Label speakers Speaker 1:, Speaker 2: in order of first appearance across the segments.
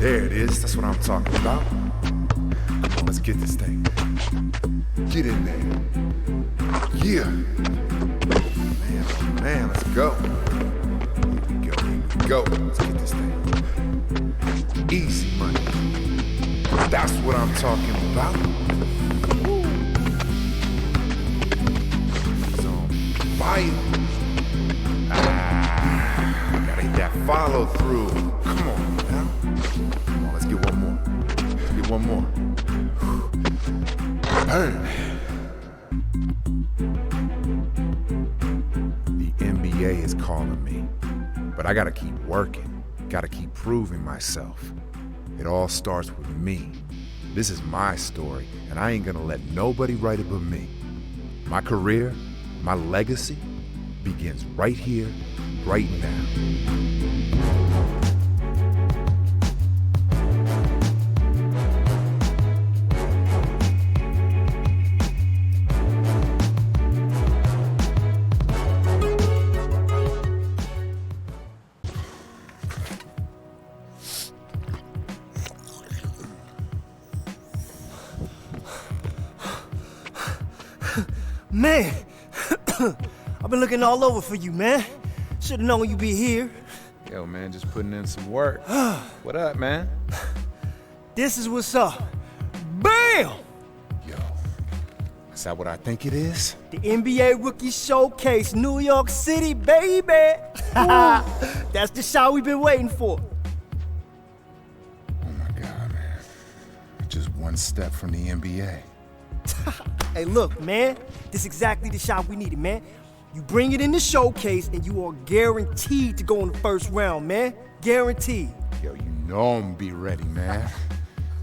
Speaker 1: There it is, that's what I'm talking about. Come on, let's get this thing. Get in there. Yeah. Man, oh man, let's go. Here we go. Let's get this thing. Easy money. That's what I'm talking about. Woo. It's on fire. Gotta hit that follow through. Come on now. Come on, let's get one more. Let's get one more. Burn. The NBA is calling me, but I gotta keep working. Gotta keep proving myself. It all starts with me. This is my story, and I ain't gonna let nobody write it but me. My career, my legacy, begins right here, right now.
Speaker 2: Man, I've been looking all over for you, man. Should've known you'd be here.
Speaker 1: Yo, man, just putting in some work. What up, man?
Speaker 2: This is what's up. Bam!
Speaker 1: Yo, is that what I think it is?
Speaker 2: The NBA Rookie Showcase, New York City, baby! That's the shot we've been waiting for.
Speaker 1: Oh my God, man. Just one step from the NBA.
Speaker 2: Hey, look, man. This is exactly the shot we needed, man. You bring it in the showcase, and you are guaranteed to go in the first round, man. Guaranteed.
Speaker 1: Yo, you know I'm gonna be ready, man.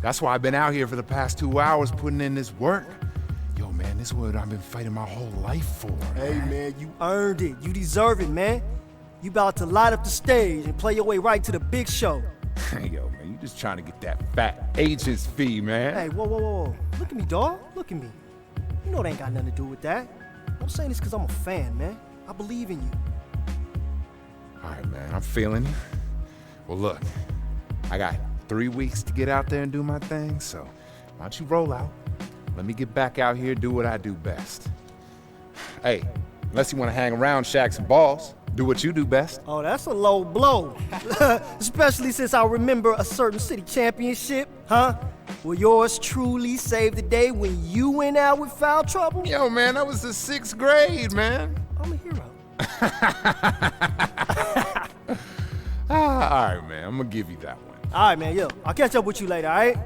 Speaker 1: That's why I've been out here for the past 2 hours putting in this work. Yo, man, this is what I've been fighting my whole life for.
Speaker 2: Hey, man, you earned it. You deserve it, man. You about to light up the stage and play your way right to the big show.
Speaker 1: Yo, man, you just trying to get that fat agent's fee, man.
Speaker 2: Hey, whoa. Look at me, dawg. Look at me. You know it ain't got nothing to do with that. I'm saying this because I'm a fan, man. I believe in you.
Speaker 1: All right, man, I'm feeling you. Well, look, I got 3 weeks to get out there and do my thing, so why don't you roll out? Let me get back out here, do what I do best. Hey, unless you want to hang around, shack some balls, do what you do best.
Speaker 2: Oh, that's a low blow. Especially since I remember a certain city championship, huh? Well, yours truly saved the day when you went out with foul trouble.
Speaker 1: Yo, man, that was the 6th grade, man.
Speaker 2: I'm a hero.
Speaker 1: All right, man, I'm gonna give you that one.
Speaker 2: All right, man, yo, I'll catch up with you later, all right?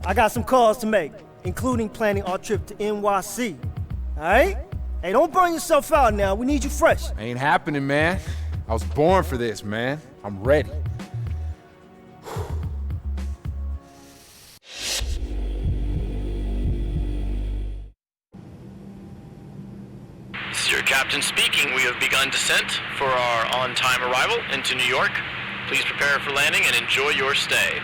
Speaker 2: I got some calls to make, including planning our trip to NYC, all right? Hey, don't burn yourself out now. We need you fresh.
Speaker 1: Ain't happening, man. I was born for this, man. I'm ready.
Speaker 3: This is your captain speaking. We have begun descent for our on-time arrival into New York. Please prepare for landing and enjoy your stay.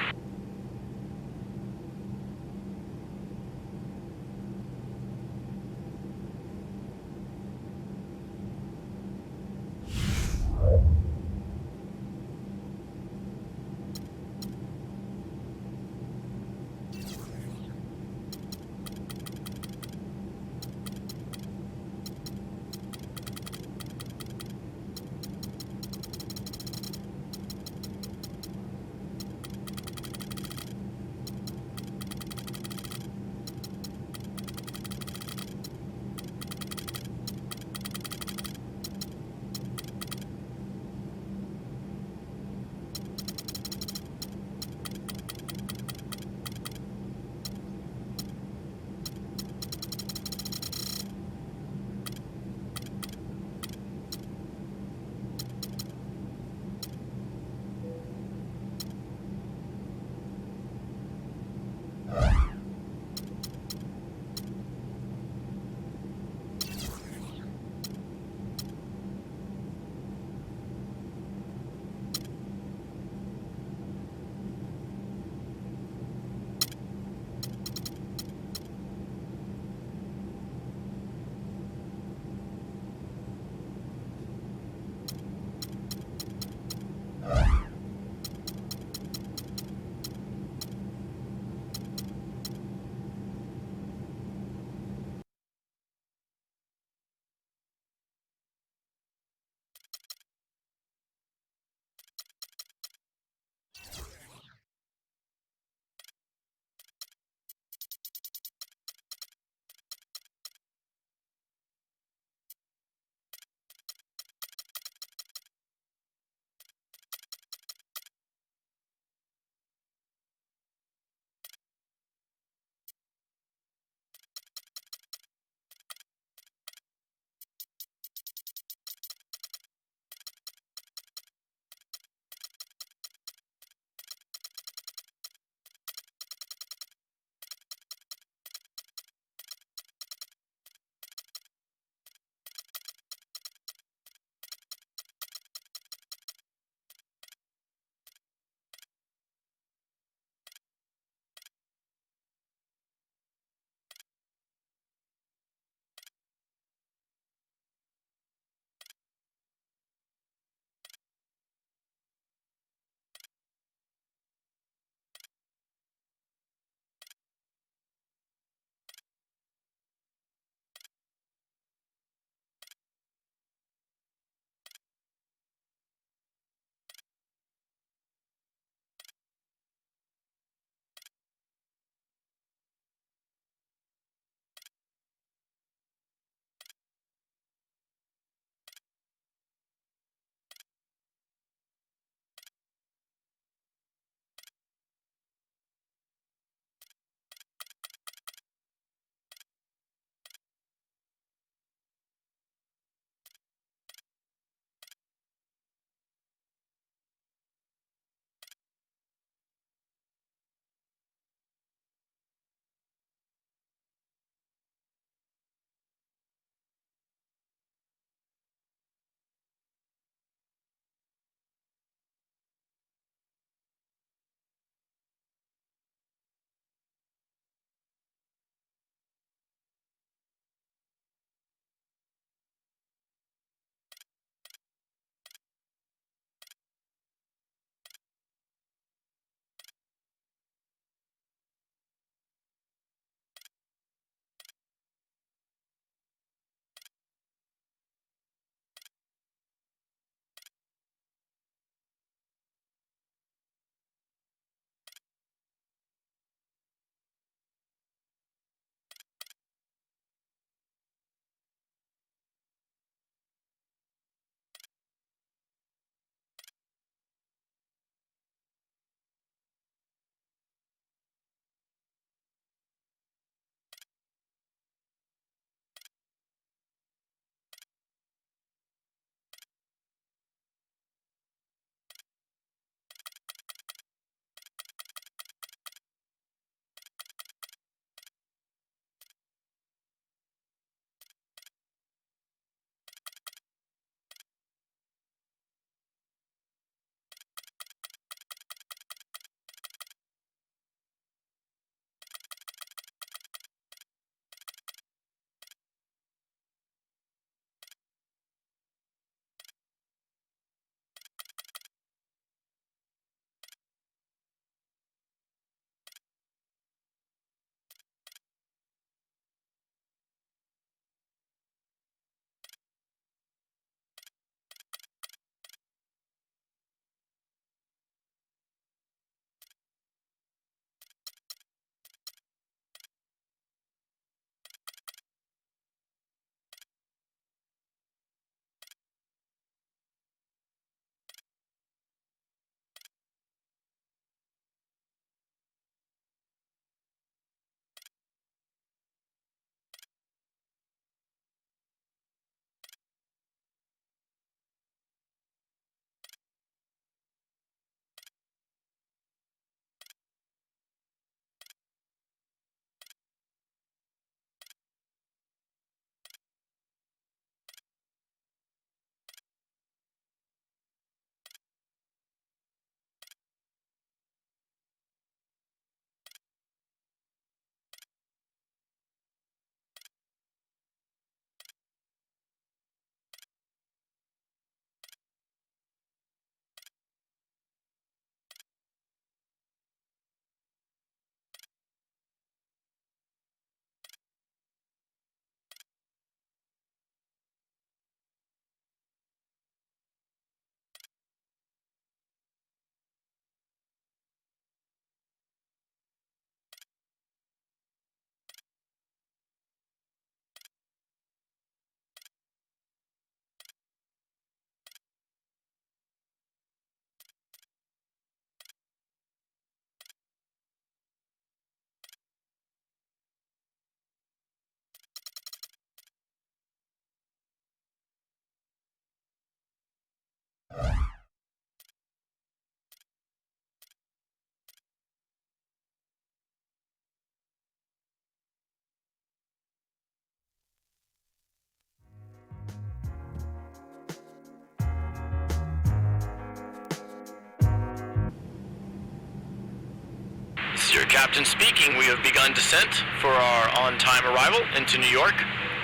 Speaker 3: your captain speaking. We have begun descent for our on-time arrival into New York.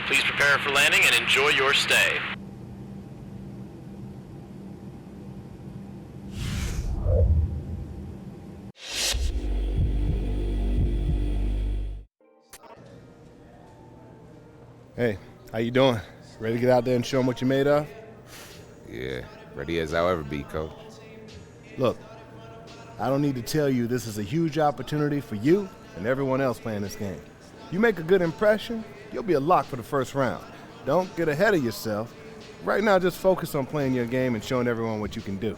Speaker 3: Please prepare for landing and enjoy your stay.
Speaker 4: Hey, how you doing? Ready to get out there and show them what you made of?
Speaker 5: Yeah, ready as I'll ever be, Coach.
Speaker 4: Look, I don't need to tell you this is a huge opportunity for you and everyone else playing this game. You make a good impression, you'll be a lock for the first round. Don't get ahead of yourself. Right now, just focus on playing your game and showing everyone what you can do.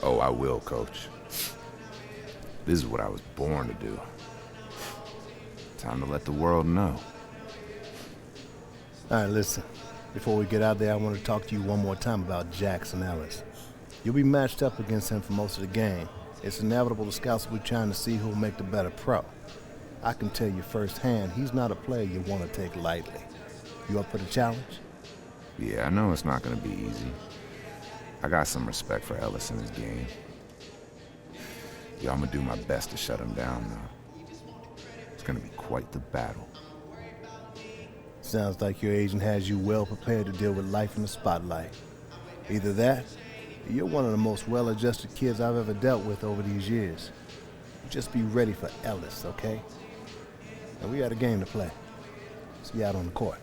Speaker 5: Oh, I will, Coach. This is what I was born to do. Time to let the world know.
Speaker 4: All right, listen. Before we get out there, I want to talk to you one more time about Jackson Ellis. You'll be matched up against him for most of the game. It's inevitable the scouts will be trying to see who'll make the better pro. I can tell you firsthand, he's not a player you want to take lightly. You up for the challenge?
Speaker 5: Yeah, I know it's not gonna be easy. I got some respect for Ellis in his game. Yeah, I'm gonna do my best to shut him down, though. It's gonna be quite the battle.
Speaker 4: Sounds like your agent has you well prepared to deal with life in the spotlight. Either that, or you're one of the most well-adjusted kids I've ever dealt with over these years. Just be ready for Ellis, okay? And we got a game to play. See you out on the court.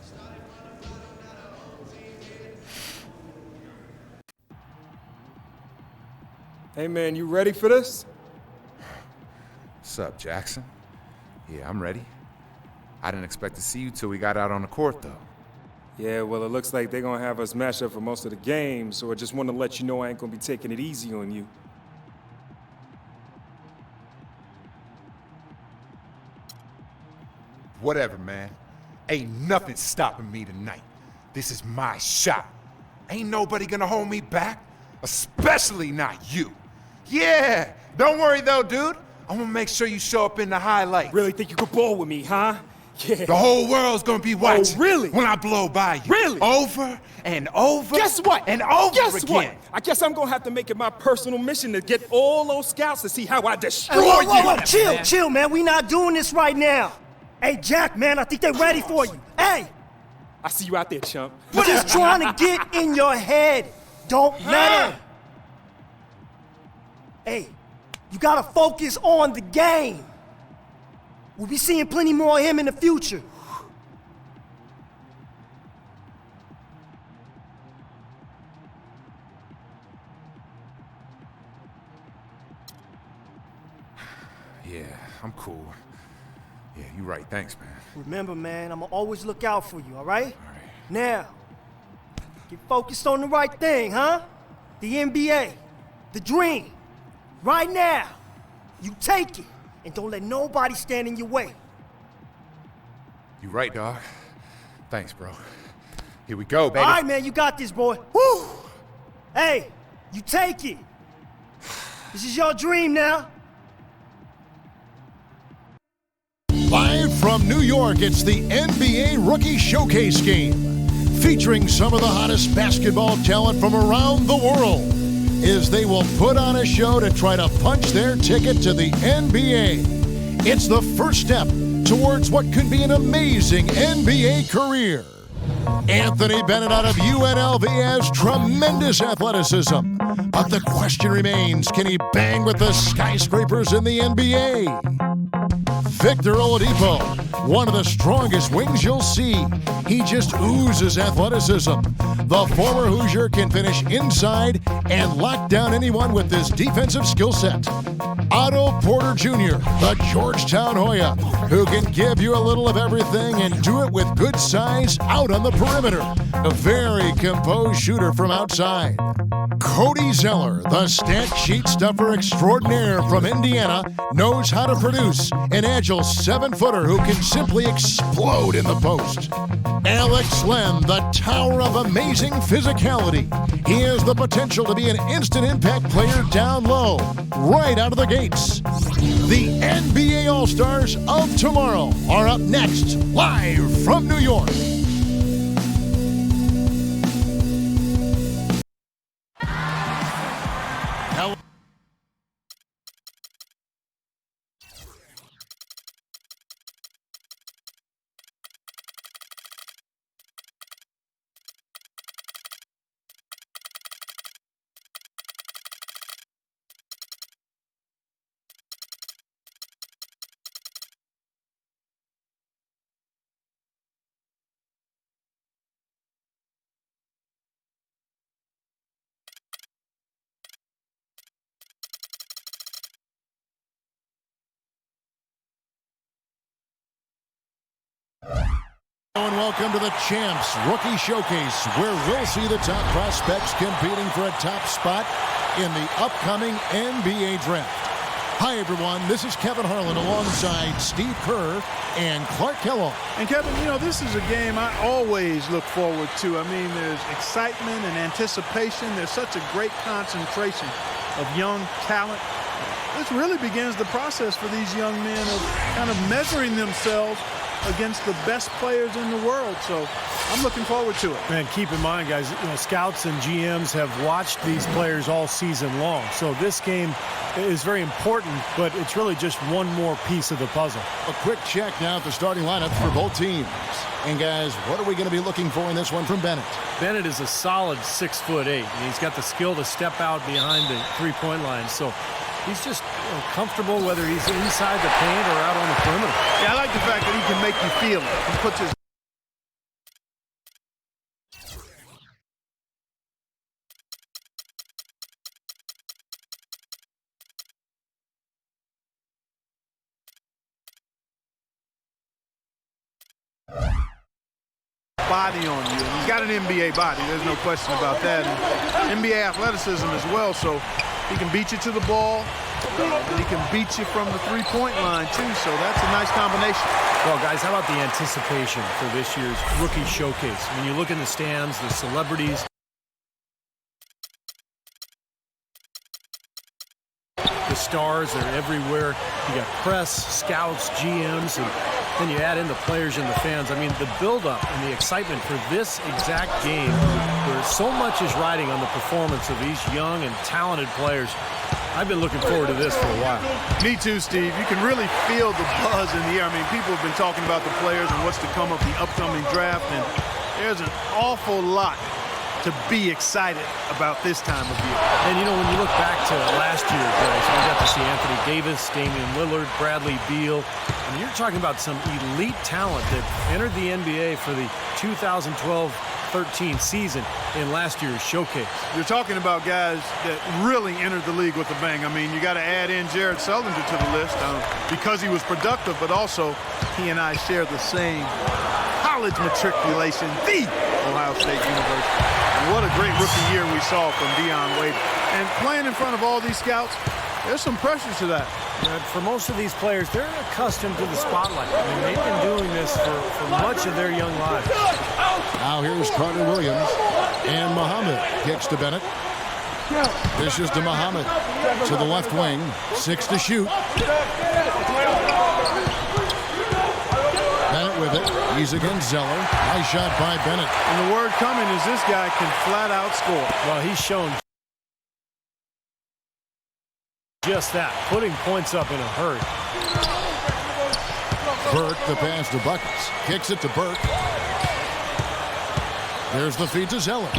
Speaker 6: Hey man, you ready for this?
Speaker 5: What's up, Jackson? Yeah, I'm ready. I didn't expect to see you till we got out on the court, though.
Speaker 6: Yeah, well, it looks like they're gonna have us match up for most of the game, so I just want to let you know I ain't gonna be taking it easy on you.
Speaker 7: Whatever, man. Ain't nothing stopping me tonight. This is my shot. Ain't nobody gonna hold me back, especially not you. Yeah, don't worry though, dude. I'm gonna make sure you show up in the highlights.
Speaker 6: Really think you could ball with me, huh? Yeah.
Speaker 7: The whole world's gonna be watching.
Speaker 6: Oh, really?
Speaker 7: When I blow by you.
Speaker 6: Really?
Speaker 7: Over and over.
Speaker 6: Guess what?
Speaker 7: And over
Speaker 6: Guess
Speaker 7: again.
Speaker 6: what? I guess I'm gonna have to make it my personal mission to get all those scouts to see how I destroy
Speaker 2: Hey, whoa,
Speaker 6: you.
Speaker 2: whoa, whoa, chill, man. We not doing this right now. Hey, Jack, man, I think they're ready for you. Hey,
Speaker 6: I see you out there, chump.
Speaker 2: we're just trying to get in your head. Don't let him. Hey, you gotta focus on the game. We'll be seeing plenty more of him in the future.
Speaker 7: Yeah, I'm cool. Yeah, you right. Thanks, man.
Speaker 2: Remember, man, I'ma always look out for you, all right?
Speaker 7: All right.
Speaker 2: Now, get focused on the right thing, huh? The NBA, the dream. Right now, you take it, and don't let nobody stand in your way.
Speaker 7: You right, dog. Thanks, bro. Here we go, baby.
Speaker 2: All right, man, you got this, boy. Woo! Hey, you take it. This is your dream now.
Speaker 8: Live from New York, it's the NBA Rookie Showcase Game, featuring some of the hottest basketball talent from around the world, as they will put on a show to try to punch their ticket to the NBA. It's the first step towards what could be an amazing NBA career. Anthony Bennett out of UNLV has tremendous athleticism, but the question remains, can he bang with the skyscrapers in the NBA? Victor Oladipo, one of the strongest wings you'll see. He just oozes athleticism. The former Hoosier can finish inside and lock down anyone with this defensive skill set. Otto Porter Jr., the Georgetown Hoya, who can give you a little of everything and do it with good size out on the perimeter. A very composed shooter from outside. Cody Zeller, the stat sheet stuffer extraordinaire from Indiana, knows how to produce an agile 7-footer who can simply explode in the post. Alex Len, the tower of amazing physicality. He has the potential to be an instant impact player down low, right out of the gates. The NBA All-Stars of tomorrow are up next, live from New York. And welcome to the Champs Rookie Showcase, where we'll see the top prospects competing for a top spot in the upcoming NBA Draft. Hi, everyone. This is Kevin Harlan alongside Steve Kerr and Clark Kellogg.
Speaker 9: And, Kevin, you know, this is a game I always look forward to. I mean, there's excitement and anticipation. There's such a great concentration of young talent. This really begins the process for these young men of kind of measuring themselves against the best players in the world. So I'm looking forward to it.
Speaker 10: And keep in mind, guys, you know, scouts and GMs have watched these players all season long. So this game is very important, but it's really just one more piece of the puzzle.
Speaker 8: A quick check now at the starting lineups for both teams. And, guys, what are we going to be looking for in this one from Bennett?
Speaker 10: Bennett is a solid 6'8", and he's got the skill to step out behind the three-point line. So he's just comfortable whether he's inside the paint or out on the perimeter.
Speaker 9: Yeah, I like the fact that he can make you feel it. He puts his body on you. He's got an NBA body. There's no question about that. And NBA athleticism as well, so he can beat you to the ball. And he can beat you from the three-point line, too, so that's a nice combination.
Speaker 10: Well, guys, how about the anticipation for this year's Rookie Showcase? When you look in the stands, the celebrities, the stars are everywhere. You got press, scouts, GMs, and then you add in the players and the fans. I mean, the buildup and the excitement for this exact game, where so much is riding on the performance of these young and talented players. I've been looking forward to this for a while.
Speaker 9: Me too, Steve. You can really feel the buzz in the air. I mean, people have been talking about the players and what's to come of the upcoming draft, and there's an awful lot to be excited about this time of year.
Speaker 10: And, you know, when you look back to last year, guys, we got to see Anthony Davis, Damian Lillard, Bradley Beal. And you're talking about some elite talent that entered the NBA for the 2012-13 season in last year's showcase.
Speaker 9: You're talking about guys that really entered the league with a bang. I mean, you got to add in Jared Sullinger to the list because he was productive, but also he and I share the same college matriculation, the Ohio State University. And what a great rookie year we saw from Dion Waiters. And playing in front of all these scouts, there's some pressure to that.
Speaker 10: For most of these players, they're accustomed to the spotlight. I mean, they've been doing this for much of their young lives.
Speaker 8: Now here's Carter Williams, and Muhammad kicks to Bennett. This is to Muhammad, to the left wing, 6 to shoot. Bennett with it. He's against Zeller. Nice shot by Bennett.
Speaker 9: And the word coming is this guy can flat out score.
Speaker 10: Well, he's shown just that, putting points up in a hurry.
Speaker 8: Burke, the pass to Buckets. Kicks it to Burke. There's the feed to Zeller.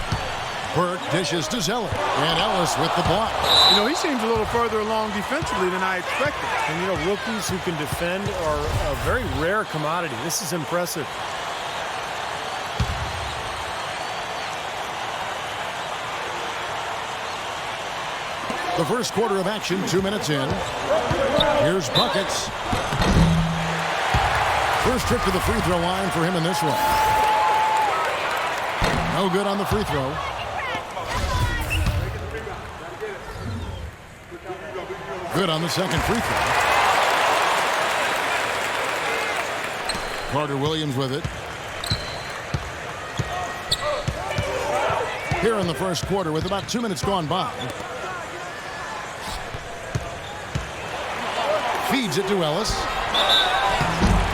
Speaker 8: Burke dishes to Zeller. And Ellis with the block.
Speaker 9: You know, he seems a little further along defensively than I expected.
Speaker 10: And, you know, rookies who can defend are a very rare commodity. This is impressive.
Speaker 8: The first quarter of action, 2 minutes in. Here's Buckets. First trip to the free throw line for him in this one. No good on the free throw. Good on the second free throw. Carter Williams with it. Here in the first quarter with about 2 minutes gone by. Feeds it to Ellis.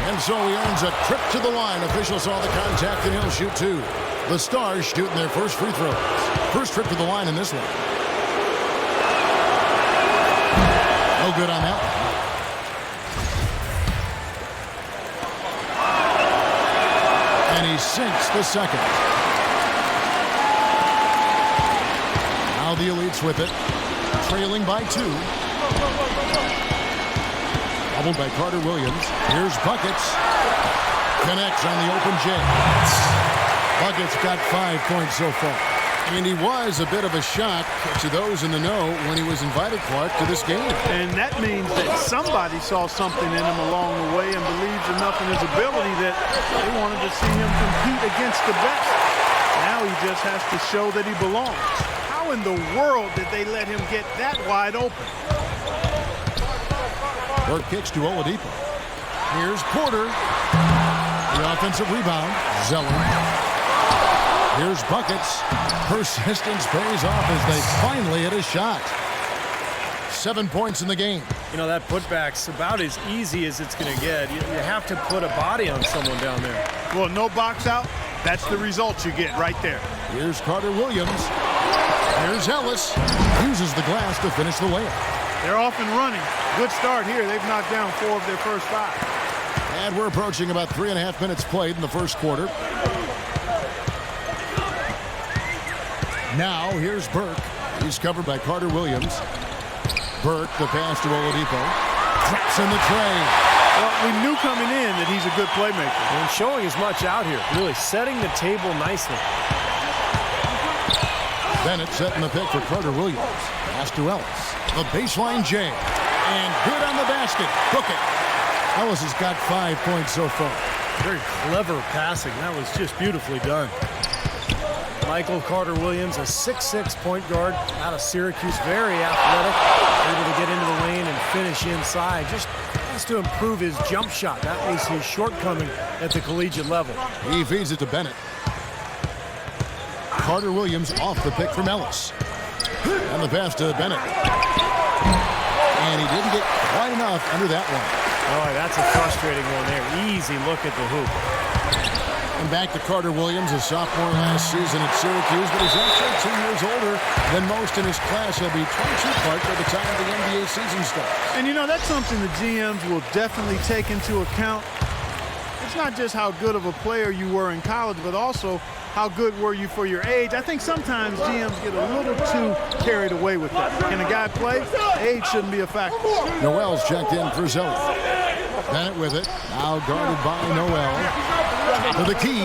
Speaker 8: And so he earns a trip to the line. Officials saw the contact and he'll shoot 2. The Stars shooting their first free throws. First trip to the line in this one. No good on that one. And he sinks the second. Now the Elites with it. Trailing by 2. Bobbled by Carter Williams. Here's Buckets. Connects on the open J. Buckets got 5 points so far. And he was a bit of a shock to those in the know when he was invited, Clark, to this game.
Speaker 9: And that means that somebody saw something in him along the way and believes enough in his ability that they wanted to see him compete against the best. Now he just has to show that he belongs. How in the world did they let him get that wide open?
Speaker 8: Burke kicks to Oladipo. Here's Porter. The offensive rebound. Zeller. Here's buckets. Persistence pays off as they finally hit a shot. 7 points in the game.
Speaker 10: You know, that putback's about as easy as it's going to get. You have to put a body on someone down there.
Speaker 9: Well, no box out. That's the result you get right there.
Speaker 8: Here's Carter Williams. Here's Ellis. Uses the glass to finish the layup.
Speaker 9: They're off and running. Good start here. They've knocked down 4 of their first 5.
Speaker 8: And we're approaching about 3.5 minutes played in the first quarter. Now, here's Burke. He's covered by Carter Williams. Burke, the pass to Oladipo. Drops in the tray.
Speaker 9: Well, we knew coming in that he's a good playmaker.
Speaker 10: And showing as much out here. Really setting the table nicely.
Speaker 8: Bennett setting the pick for Carter Williams. Pass to Ellis. The baseline J. And good on the basket. Hook it. Ellis has got 5 points so far.
Speaker 10: Very clever passing. That was just beautifully done. Michael Carter Williams, a 6'6" point guard out of Syracuse. Very athletic. Able to get into the lane and finish inside. Just has to improve his jump shot. That was his shortcoming at the collegiate level.
Speaker 8: He feeds it to Bennett. Carter Williams off the pick from Ellis. And the pass to Bennett. And he didn't get quite enough under that one.
Speaker 10: Oh, that's a frustrating one there. Easy look at the hoop.
Speaker 8: And back to Carter Williams, a sophomore last season at Syracuse, but he's actually 2 years older than most in his class. He'll be 22 Clark by the time the NBA season starts.
Speaker 9: And you know, that's something the GMs will definitely take into account. It's not just how good of a player you were in college, but also how good were you for your age. I think sometimes GMs get a little too carried away with that. Can a guy play? Age shouldn't be a factor.
Speaker 8: Noel's checked in for Zeller. Bennett with it. Now guarded by Noel. To the key.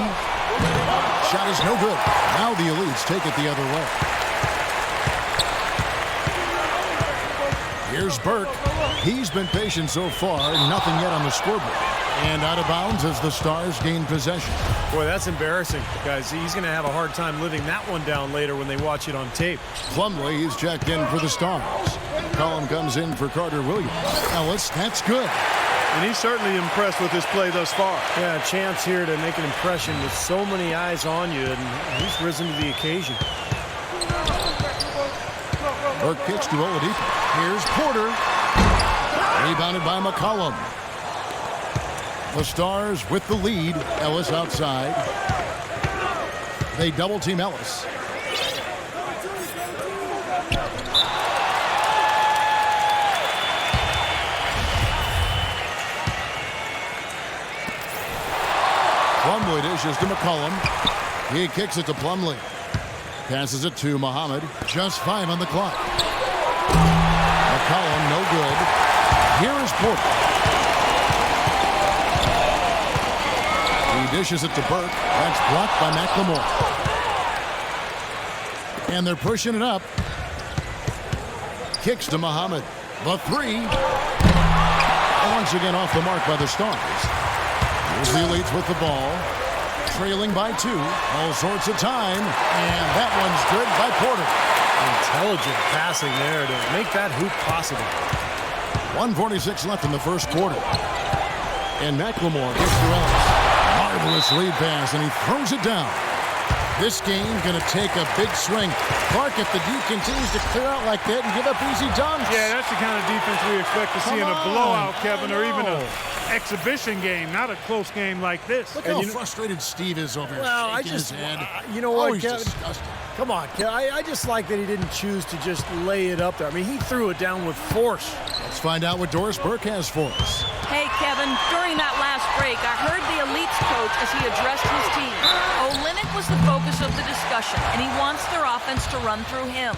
Speaker 8: Shot is no good. Now the Elites take it the other way. Here's Burke. He's been patient so far. Nothing yet on the scoreboard. And out of bounds as the Stars gain possession.
Speaker 10: Boy, that's embarrassing, guys. He's going to have a hard time living that one down later when they watch it on tape.
Speaker 8: Plumlee, he's checked in for the Stars. Collin comes in for Carter Williams. Ellis, that's good.
Speaker 9: And he's certainly impressed with his play thus far.
Speaker 10: Yeah, a chance here to make an impression with so many eyes on you, and he's risen to the occasion.
Speaker 8: Burke kicks to Oladipo. Here's Porter. Rebounded by McCollum. The Stars with the lead. Ellis outside. They double team Ellis. Plumlee dishes to McCollum. He kicks it to Plumlee. Passes it to Muhammad. Just 5 on the clock. McCollum, no good. Here is Porter. He dishes it to Burke. That's blocked by McLemore. And they're pushing it up. Kicks to Muhammad. The 3. Once again off the mark by the Stars. Here's the Elites with the ball. Trailing by 2. All sorts of time. And that one's good by Porter.
Speaker 10: Intelligent passing there to make that hoop possible.
Speaker 8: 1:46 left in the first quarter. And McLemore gets to Ellis. Marvelous lead pass, and he throws it down. This game going to take a big swing. Clark, if the Duke continues to clear out like that and give up easy dunks.
Speaker 9: Yeah, that's the kind of defense we expect to see in a blowout, Kevin, or even an exhibition game, not a close game like this.
Speaker 8: Look how frustrated Steve is over here.
Speaker 10: Well,
Speaker 8: shaking his head.
Speaker 10: You know what,
Speaker 8: he's
Speaker 10: Kevin?
Speaker 8: disgusted.
Speaker 10: Come on, Kevin. I just like that he didn't choose to just lay it up there. I mean, he threw it down with force.
Speaker 8: Let's find out what Doris Burke has for us.
Speaker 11: Hey, Kevin, during that last break, I heard the Elites coach as he addressed his team. Olynyk was the focus of the discussion, and he wants their offense to run through him.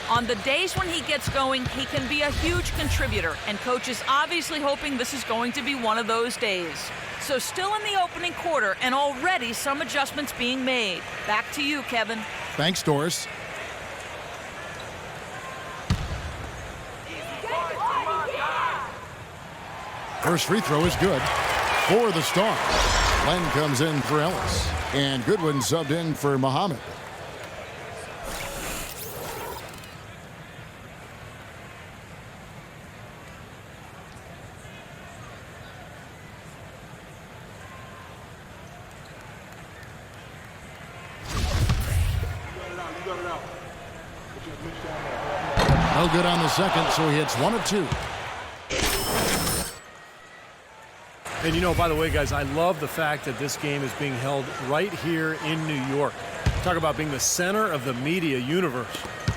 Speaker 11: On the days when he gets going, he can be a huge contributor, and coach is obviously hoping this is going to be one of those days. So still in the opening quarter, and already some adjustments being made. Back to you, Kevin.
Speaker 8: Thanks, Doris. First free throw is good for the Stars. Len comes in for Ellis, and Goodwin subbed in for Muhammad. No good on the second, so he hits 1 of 2.
Speaker 10: And you know, by the way, guys, I love the fact that this game is being held right here in New York. Talk about being the center of the media universe.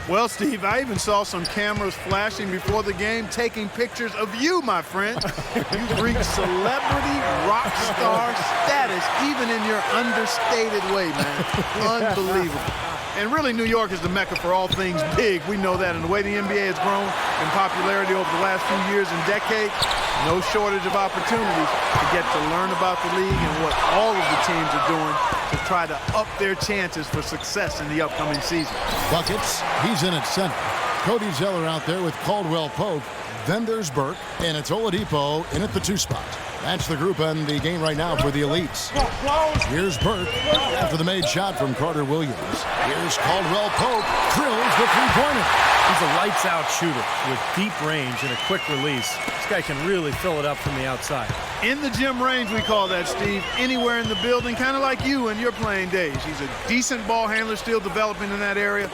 Speaker 9: Well, Steve, I even saw some cameras flashing before the game taking pictures of you, my friend. You've reached celebrity rock star status even in your understated way, man. Unbelievable. And really, New York is the mecca for all things big. We know that. And the way the NBA has grown in popularity over the last few years and decades, no shortage of opportunities to get to learn about the league and what all of the teams are doing to try to up their chances for success in the upcoming season.
Speaker 8: Buckets, he's in at center. Cody Zeller out there with Caldwell Pope. Then there's Burke, and it's Oladipo in at the 2 spot. That's the group in the game right now for the Elites. Here's Burke after the made shot from Carter Williams. Here's Caldwell Pope, drills the three-pointer.
Speaker 10: He's a lights-out shooter with deep range and a quick release. This guy can really fill it up from the outside.
Speaker 9: In the gym range, we call that, Steve. Anywhere in the building, kind of like you in your playing days. He's a decent ball handler, still developing in that area.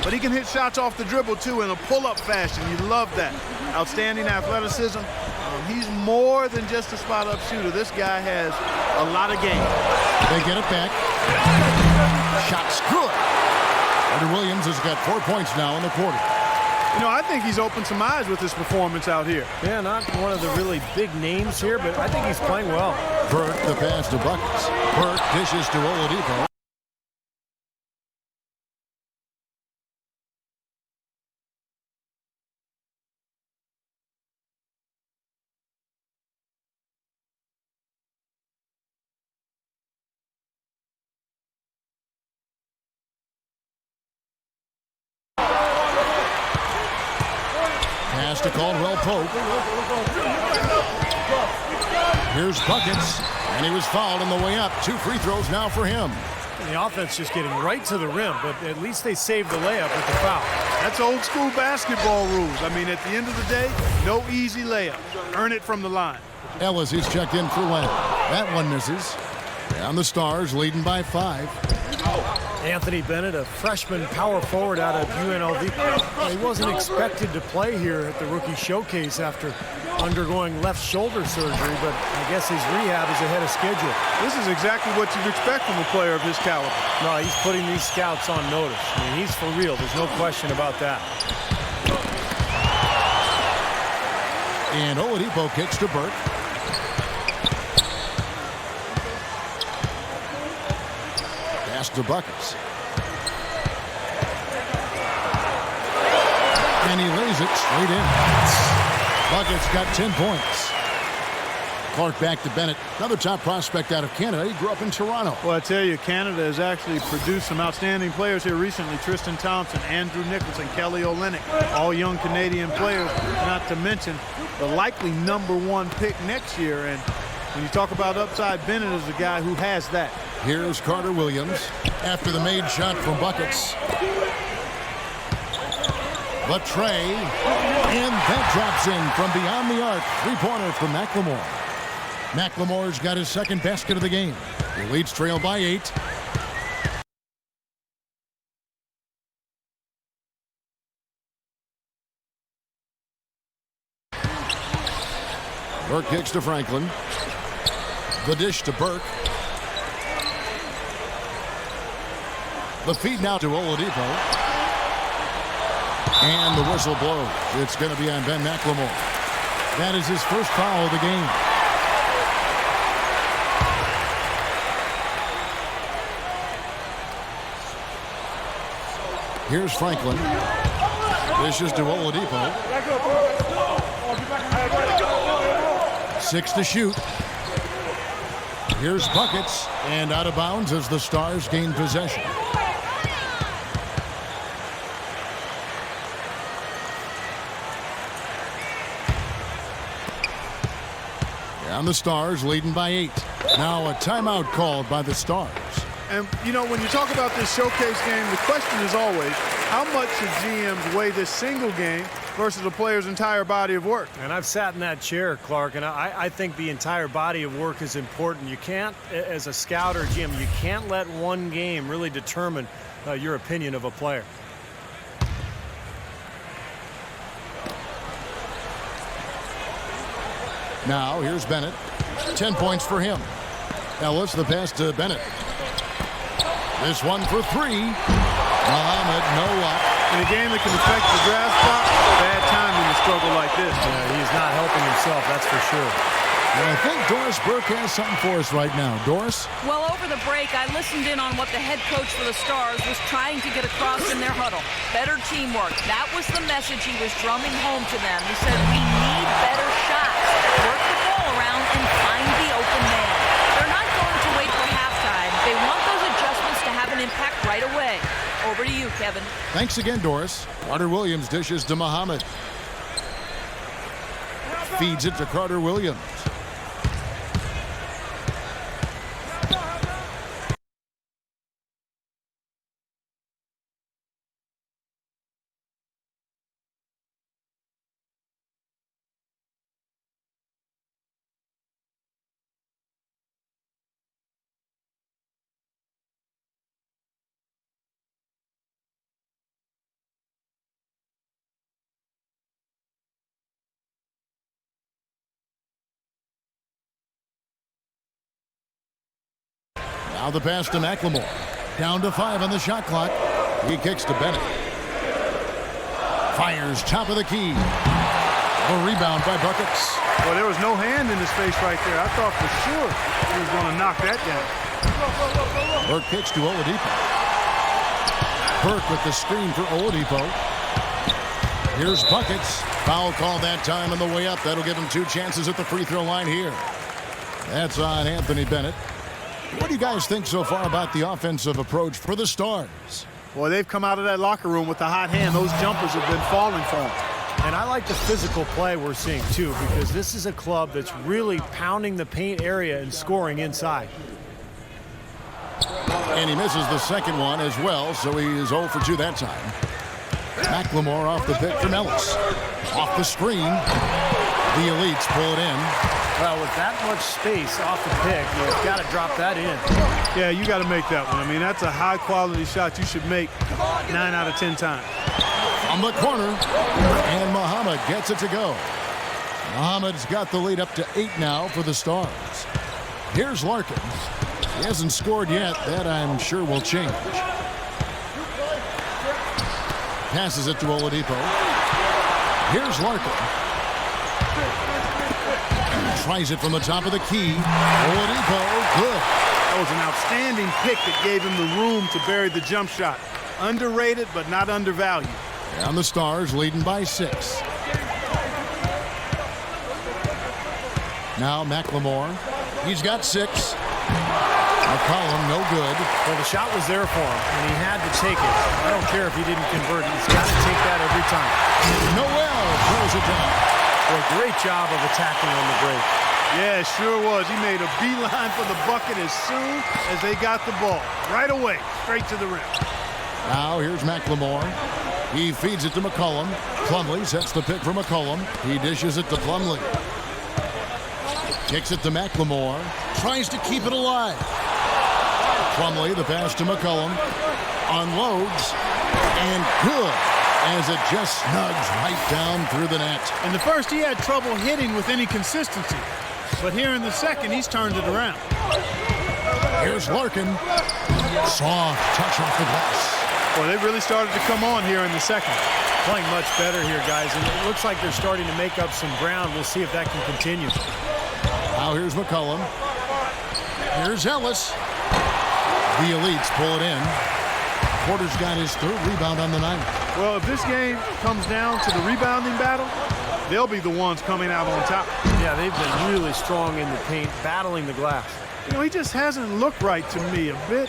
Speaker 9: But he can hit shots off the dribble, too, in a pull-up fashion. You love that. Outstanding athleticism. He's more than just a spot-up shooter. This guy has a lot of game.
Speaker 8: They get it back. Shot's good. Carter Williams has got 4 points now in the quarter.
Speaker 9: You know, I think he's opened some eyes with his performance out here.
Speaker 10: Yeah, not one of the really big names here, but I think he's playing well.
Speaker 8: Burke, the pass to Buckets. Burke dishes to Oladipo. Pass to Caldwell Pope. Here's Buckets, and he was fouled on the way up. 2 free throws now for him.
Speaker 10: And the offense just getting right to the rim, but at least they saved the layup with the foul.
Speaker 9: That's old school basketball rules. I mean, at the end of the day, no easy layup. Earn it from the line.
Speaker 8: Ellis is checked in for Len. That one misses. And the Stars leading by 5.
Speaker 10: Anthony Bennett, a freshman power forward out of UNLV. He wasn't expected to play here at the Rookie Showcase after undergoing left shoulder surgery, but I guess his rehab is ahead of schedule.
Speaker 9: This is exactly what you'd expect from a player of his caliber.
Speaker 10: No, he's putting these scouts on notice. I mean, he's for real. There's no question about that.
Speaker 8: And Oladipo kicks to Burke. Pass to Buckets. And he lays it straight in. Buckets got 10 points. Clark back to Bennett, another top prospect out of Canada. He grew up in Toronto.
Speaker 9: Well, I tell you, Canada has actually produced some outstanding players here recently. Tristan Thompson, Andrew Nicholson, Kelly Olynyk, all young Canadian players, not to mention the likely #1 pick next year. And when you talk about upside, Bennett is the guy who has that.
Speaker 8: Here's Carter Williams after the made shot from Buckets. The tray, and that drops in from beyond the arc. 3-pointer from McLemore. McLemore's got his second basket of the game. The Leeds trail by 8. Burke kicks to Franklin. The dish to Burke. The feed now to Oladipo. And the whistle blows. It's going to be on Ben McLemore. That is his first foul of the game. Here's Franklin. Dishes to Oladipo. 6 to shoot. Here's Buckets, and out of bounds as the Stars gain possession. And the Stars leading by 8. Now a timeout called by the Stars.
Speaker 9: And, you know, when you talk about this showcase game, the question is always, how much should GMs weigh this single game versus a player's entire body of work?
Speaker 10: And I've sat in that chair, Clark, and I think the entire body of work is important. You can't, as a scout or GM, you can't let one game really determine your opinion of a player.
Speaker 8: Now here's Bennett. 10 points for him. Ellis, the pass to Bennett. This one for 3. Muhammad, no luck.
Speaker 9: In a game that can affect the draft spot, bad timing to struggle like this.
Speaker 10: Yeah, he's not helping himself, that's for sure.
Speaker 8: And I think Doris Burke has something for us right now. Doris?
Speaker 11: Well, over the break, I listened in on what the head coach for the Stars was trying to get across in their huddle. Better teamwork. That was the message he was drumming home to them. He said, we need better shots. Work the ball around and find the open man. They're not going to wait for halftime. They want those adjustments to have an impact right away. Over to you, Kevin.
Speaker 8: Thanks again, Doris. Carter Williams dishes to Muhammad. Feeds it to Carter Williams. Now the pass to McLemore. Down to 5 on the shot clock. He kicks to Bennett. Fires top of the key. A rebound by Buckets.
Speaker 9: Well, there was no hand in his face right there. I thought for sure he was going to knock that down.
Speaker 8: Burke kicks to Oladipo. Burke with the screen for Oladipo. Here's Buckets. Foul call that time on the way up. That'll give him 2 chances at the free throw line here. That's on Anthony Bennett. What do you guys think so far about the offensive approach for the Stars?
Speaker 9: Well, they've come out of that locker room with the hot hand. Those jumpers have been falling for them.
Speaker 10: And I like the physical play we're seeing, too, because this is a club that's really pounding the paint area and scoring inside.
Speaker 8: And he misses the second one as well, so he is 0 for 2 that time. McLemore off the pick from Ellis. Off the screen. The Elites pull it in.
Speaker 10: Well, with that much space off the pick, you've got to drop that in.
Speaker 9: Yeah, you got to make that one. I mean, that's a high-quality shot you should make 9 out of 10 times.
Speaker 8: On the corner, and Muhammad gets it to go. Muhammad's got the lead up to 8 now for the Stars. Here's Larkins. He hasn't scored yet. That, I'm sure, will change. Passes it to Oladipo. Here's Larkin. Tries it from the top of the key. Oladipo, good.
Speaker 9: That was an outstanding pick that gave him the room to bury the jump shot. Underrated, but not undervalued.
Speaker 8: And the Stars leading by 6. Now McLemore. He's got 6. McCollum, no good.
Speaker 10: Well, the shot was there for him, and he had to take it. I don't care if he didn't convert. He's got to take that every time.
Speaker 8: Noel throws it down.
Speaker 10: Well, great job of attacking on the break.
Speaker 9: Yeah, it sure was. He made a beeline for the bucket as soon as they got the ball. Right away, straight to the rim.
Speaker 8: Now here's McLemore. He feeds it to McCollum. Plumlee sets the pick for McCollum. He dishes it to Plumlee. Kicks it to McLemore. Tries to keep it alive. Plumlee, the pass to McCollum. Unloads. And good. As it just snugs right down through the net.
Speaker 9: In the first, he had trouble hitting with any consistency. But here in the second, he's turned it around.
Speaker 8: Here's Larkin. Soft touch off the glass.
Speaker 9: Well, they really started to come on here in the second.
Speaker 10: Playing much better here, guys. And it looks like they're starting to make up some ground. We'll see if that can continue.
Speaker 8: Now here's McCollum. Here's Ellis. The Elites pull it in. Porter's got his 3rd rebound on the night.
Speaker 9: Well, if this game comes down to the rebounding battle, they'll be the ones coming out on top.
Speaker 10: Yeah, they've been really strong in the paint, battling the glass.
Speaker 9: You know, he just hasn't looked right to me. A bit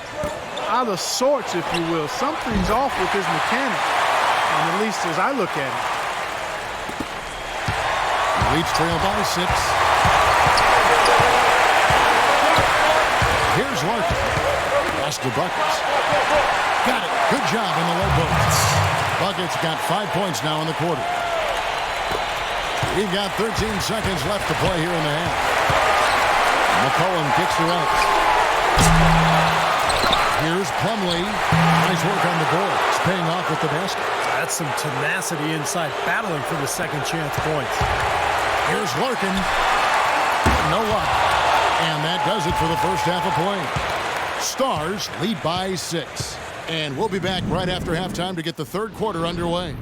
Speaker 9: out of sorts, if you will. Something's off with his mechanics, and at least as I look at it.
Speaker 8: Leafs trail by 6. Here's Larkin. Pass to Buckets. Got it. Good job in the low post. Buckets got 5 points now in the quarter. We've got 13 seconds left to play here in the half. McCollum kicks the right. Here's Plumlee. Nice work on the boards. Paying off with the basket.
Speaker 10: That's some tenacity inside, battling for the second chance points.
Speaker 8: Here's Larkin. No luck. And that does it for the first half of play. Stars lead by 6. And we'll be back right after halftime to get the third quarter underway.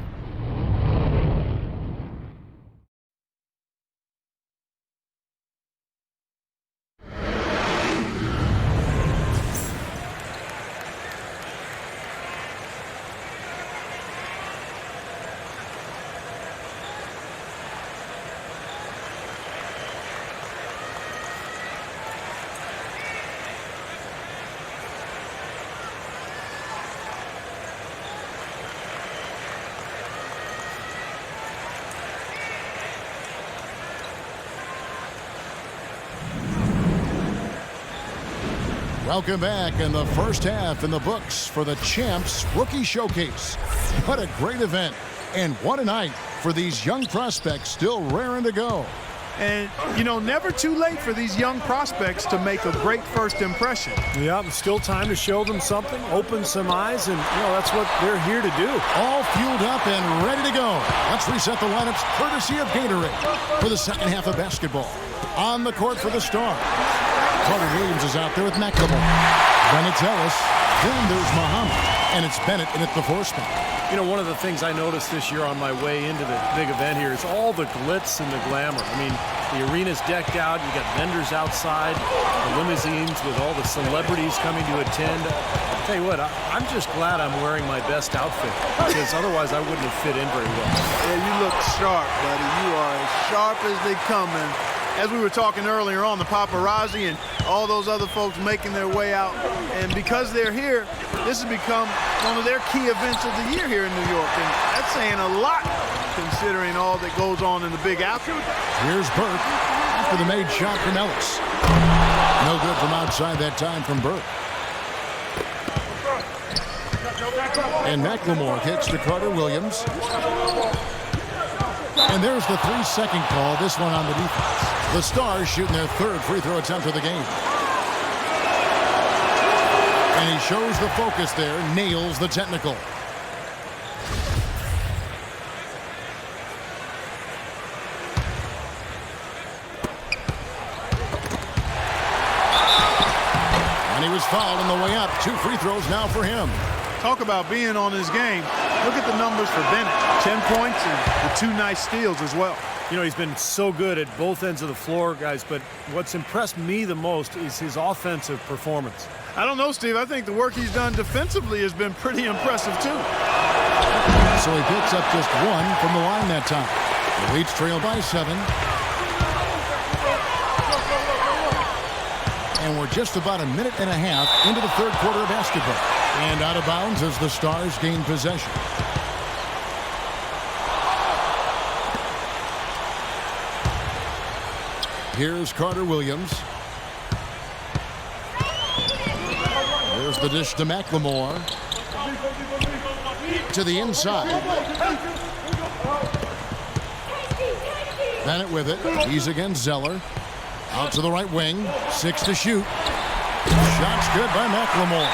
Speaker 8: Welcome back in the first half in the books for the Champs Rookie Showcase. What a great event, and what a night for these young prospects still raring to go.
Speaker 9: And, you know, never too late for these young prospects to make a great first impression.
Speaker 10: Yeah, still time to show them something, open some eyes, and, you know, that's what they're here to do.
Speaker 8: All fueled up and ready to go. Let's reset the lineups courtesy of Gatorade for the second half of basketball. On the court for the Stars. Carter Williams is out there with McLemore. Then it's Ellis. Then there's Muhammad. And it's Bennett in at the 4 spot.
Speaker 10: You know, one of the things I noticed this year on my way into the big event here is all the glitz and the glamour. I mean, the arena's decked out. You got vendors outside, the limousines with all the celebrities coming to attend. I'll tell you what, I'm just glad I'm wearing my best outfit, because otherwise I wouldn't have fit in very well.
Speaker 9: Yeah, you look sharp, buddy. You are as sharp as they come. And as we were talking earlier on, the paparazzi and all those other folks making their way out. And because they're here, this has become one of their key events of the year here in New York. And that's saying a lot considering all that goes on in the Big Apple.
Speaker 8: Here's Burke after the made shot from Ellis. No good from outside that time from Burke. And McLemore hits to Carter Williams. And there's the 3-second call, this one on the defense. The Stars shooting their third free throw attempt of the game. And he shows the focus there, nails the technical. And he was fouled on the way up. 2 free throws now for him.
Speaker 9: Talk about being on his game. Look at the numbers for Bennett. 10 points and the 2 nice steals as well.
Speaker 10: You know, he's been so good at both ends of the floor, guys, but what's impressed me the most is his offensive performance.
Speaker 9: I don't know, Steve. I think the work he's done defensively has been pretty impressive, too.
Speaker 8: So he picks up just 1 from the line that time. The Leafs trail by 7. And we're just about a minute and a half into the third quarter of basketball. And out of bounds as the Stars gain possession. Here's Carter Williams. There's the dish to McLemore. To the inside. Bennett with it. He's against Zeller. Out to the right wing. 6 to shoot. Shot's good by McLemore.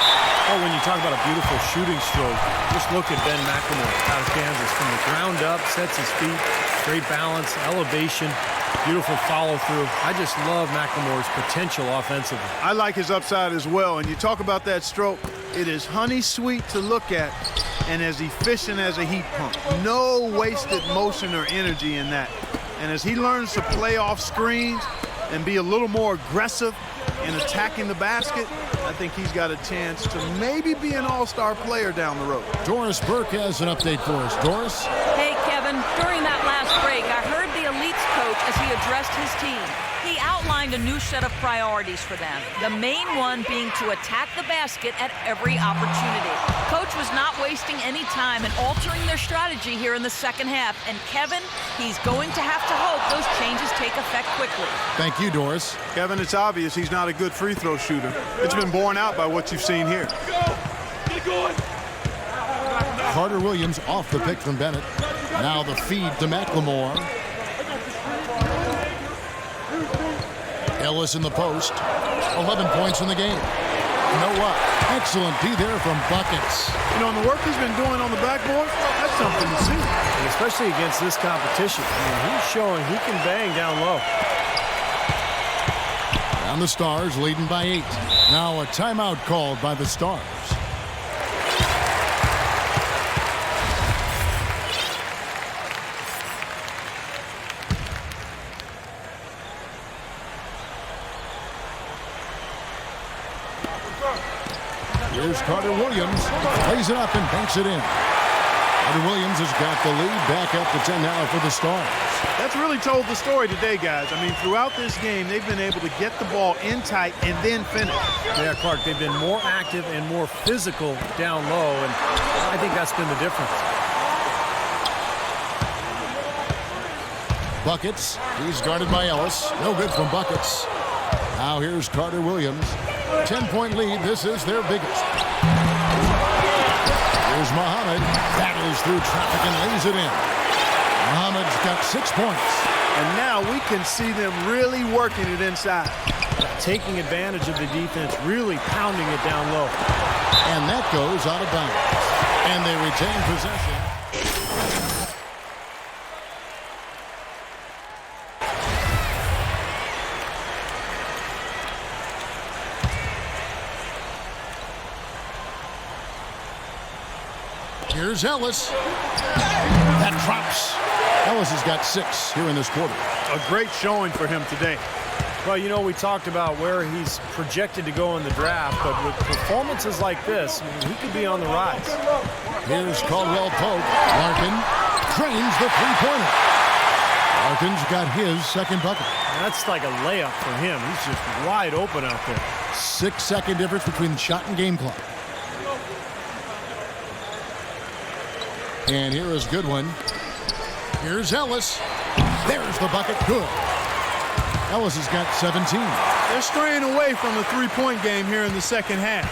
Speaker 10: Oh, when you talk about a beautiful shooting stroke, just look at Ben McLemore out of Kansas. From the ground up, sets his feet, great balance, elevation, beautiful follow-through. I just love McLemore's potential offensively.
Speaker 9: I like his upside as well. And you talk about that stroke, it is honey sweet to look at and as efficient as a heat pump. No wasted motion or energy in that. And as he learns to play off screens and be a little more aggressive in attacking the basket, I think he's got a chance to maybe be an all-star player down the road.
Speaker 8: Doris Burke has an update for us. Doris?
Speaker 11: Hey, Kevin, during that last break, I heard the Elites coach as he addressed his team. He outlined a new set of priorities for them, the main one being to attack the basket at every opportunity. Coach was not wasting any time in altering their strategy here in the second half, and Kevin, he's going to have to hope those changes take effect quickly.
Speaker 8: Thank you, Doris.
Speaker 9: Kevin, it's obvious he's not a good free throw shooter. It's been borne out by what you've seen here.
Speaker 8: Carter Williams off the pick from Bennett. Now the feed to McLemore. Ellis in the post. 11 points in the game. Noah, excellent D there from Buckets.
Speaker 9: You know, and the work he's been doing on the backboard, that's something to see.
Speaker 10: And especially against this competition. I mean, he's showing he can bang down low.
Speaker 8: And the Stars leading by 8. Now a timeout called by the Stars. Here's Carter Williams. Plays it up and banks it in. Carter Williams has got the lead back up to 10 now for the Stars.
Speaker 9: That's really told the story today, guys. I mean, throughout this game, they've been able to get the ball in tight and then finish.
Speaker 10: Yeah, Clark, they've been more active and more physical down low, and I think that's been the difference.
Speaker 8: Buckets. He's guarded by Ellis. No good from Buckets. Now here's Carter Williams. 10-point lead. This is their biggest. Here's Muhammad. Battles through traffic and lays it in. Muhammad's got 6 points.
Speaker 9: And now we can see them really working it inside.
Speaker 10: Taking advantage of the defense, really pounding it down low.
Speaker 8: And that goes out of bounds. And they retain possession. Here's Ellis. That drops. Ellis has got 6 here in this quarter.
Speaker 9: A great showing for him today.
Speaker 10: Well, you know, we talked about where he's projected to go in the draft, but with performances like this, he could be on the rise.
Speaker 8: Here's Caldwell Pope. Larkin drains the three-pointer. Larkin's got his second bucket.
Speaker 10: That's like a layup for him. He's just wide open out there.
Speaker 8: 6-second difference between the shot and game clock. And here is Goodwin. Here's Ellis. There's the bucket. Good. Ellis has got 17.
Speaker 9: They're straying away from the three-point game here in the second half.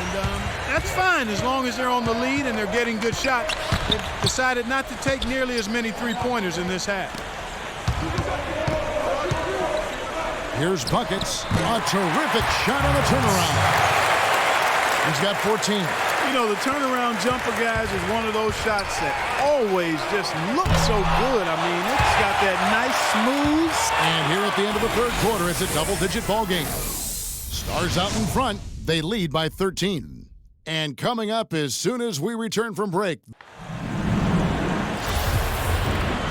Speaker 9: And that's fine as long as they're on the lead and they're getting good shots. They've decided not to take nearly as many three-pointers in this half.
Speaker 8: Here's Buckets. A terrific shot on the turnaround. He's got 14.
Speaker 9: You know, the turnaround jumper, guys, is one of those shots that always just looks so good. I mean, it's got that nice smooth.
Speaker 8: And here at the end of the third quarter, it's a double-digit ball game. Stars out in front. They lead by 13. And coming up as soon as we return from break.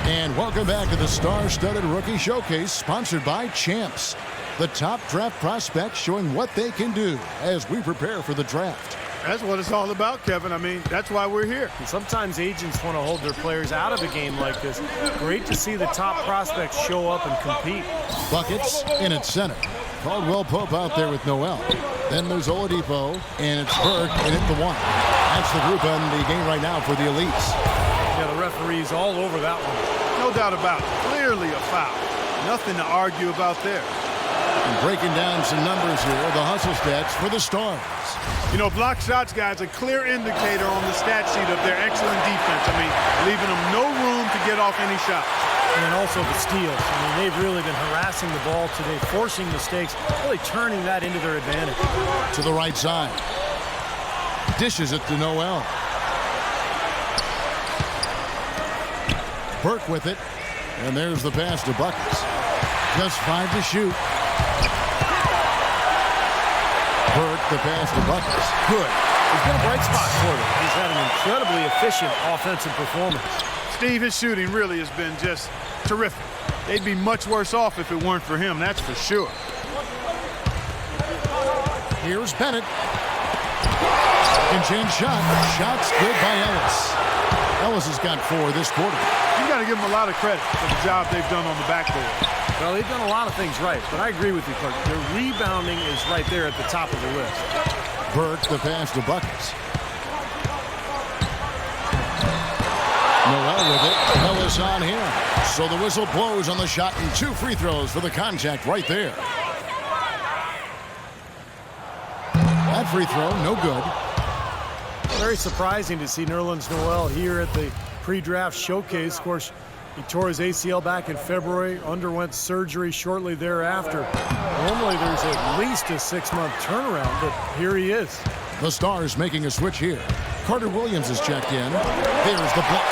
Speaker 8: And welcome back to the Star-Studded Rookie Showcase, sponsored by Champs. The top draft prospects showing what they can do as we prepare for the draft.
Speaker 9: That's what it's all about, Kevin. I mean, that's why we're here.
Speaker 10: And sometimes agents want to hold their players out of a game like this. Great to see the top prospects show up and compete.
Speaker 8: Buckets in at center. Caldwell Pope out there with Noel. Then there's Oladipo, and it's Burke in at the 1. That's the group on the game right now for the Elites.
Speaker 10: Yeah, the referee's all over that one.
Speaker 9: No doubt about it. Clearly a foul. Nothing to argue about there.
Speaker 8: And breaking down some numbers here, the hustle stats for the Stars.
Speaker 9: You know, block shots, guys, a clear indicator on the stat sheet of their excellent defense. I mean, leaving them no room to get off any shots.
Speaker 10: And also the steals. I mean, they've really been harassing the ball today, forcing mistakes, really turning that into their advantage.
Speaker 8: To the right side. Dishes it to Noel. Burke with it. And there's the pass to Buckets. Just 5 to shoot. Burke, the pass to Buckets. Good.
Speaker 10: He's been a bright spot for them. He's had an incredibly efficient offensive performance.
Speaker 9: Steve, his shooting really has been just terrific. They'd be much worse off if it weren't for him, that's for sure.
Speaker 8: Here's Bennett. Second chance shot. Shot's good by Ellis. Ellis has got 4 this quarter.
Speaker 9: You got to give them a lot of credit for the job they've done on the backboard.
Speaker 10: Well, they've done a lot of things right, but I agree with you, Clark. Their rebounding is right there at the top of the list.
Speaker 8: Burke the pass to Buckets. Noel with it. Ellis on him. So the whistle blows on the shot and 2 free throws for the contact right there. That free throw, no good.
Speaker 10: Very surprising to see Nerlens Noel here at the pre-draft showcase. Of course, he tore his ACL back in February, underwent surgery shortly thereafter. Normally there's at least a 6-month turnaround, but here he is.
Speaker 8: The Stars making a switch here. Carter Williams is checked in. There's the block.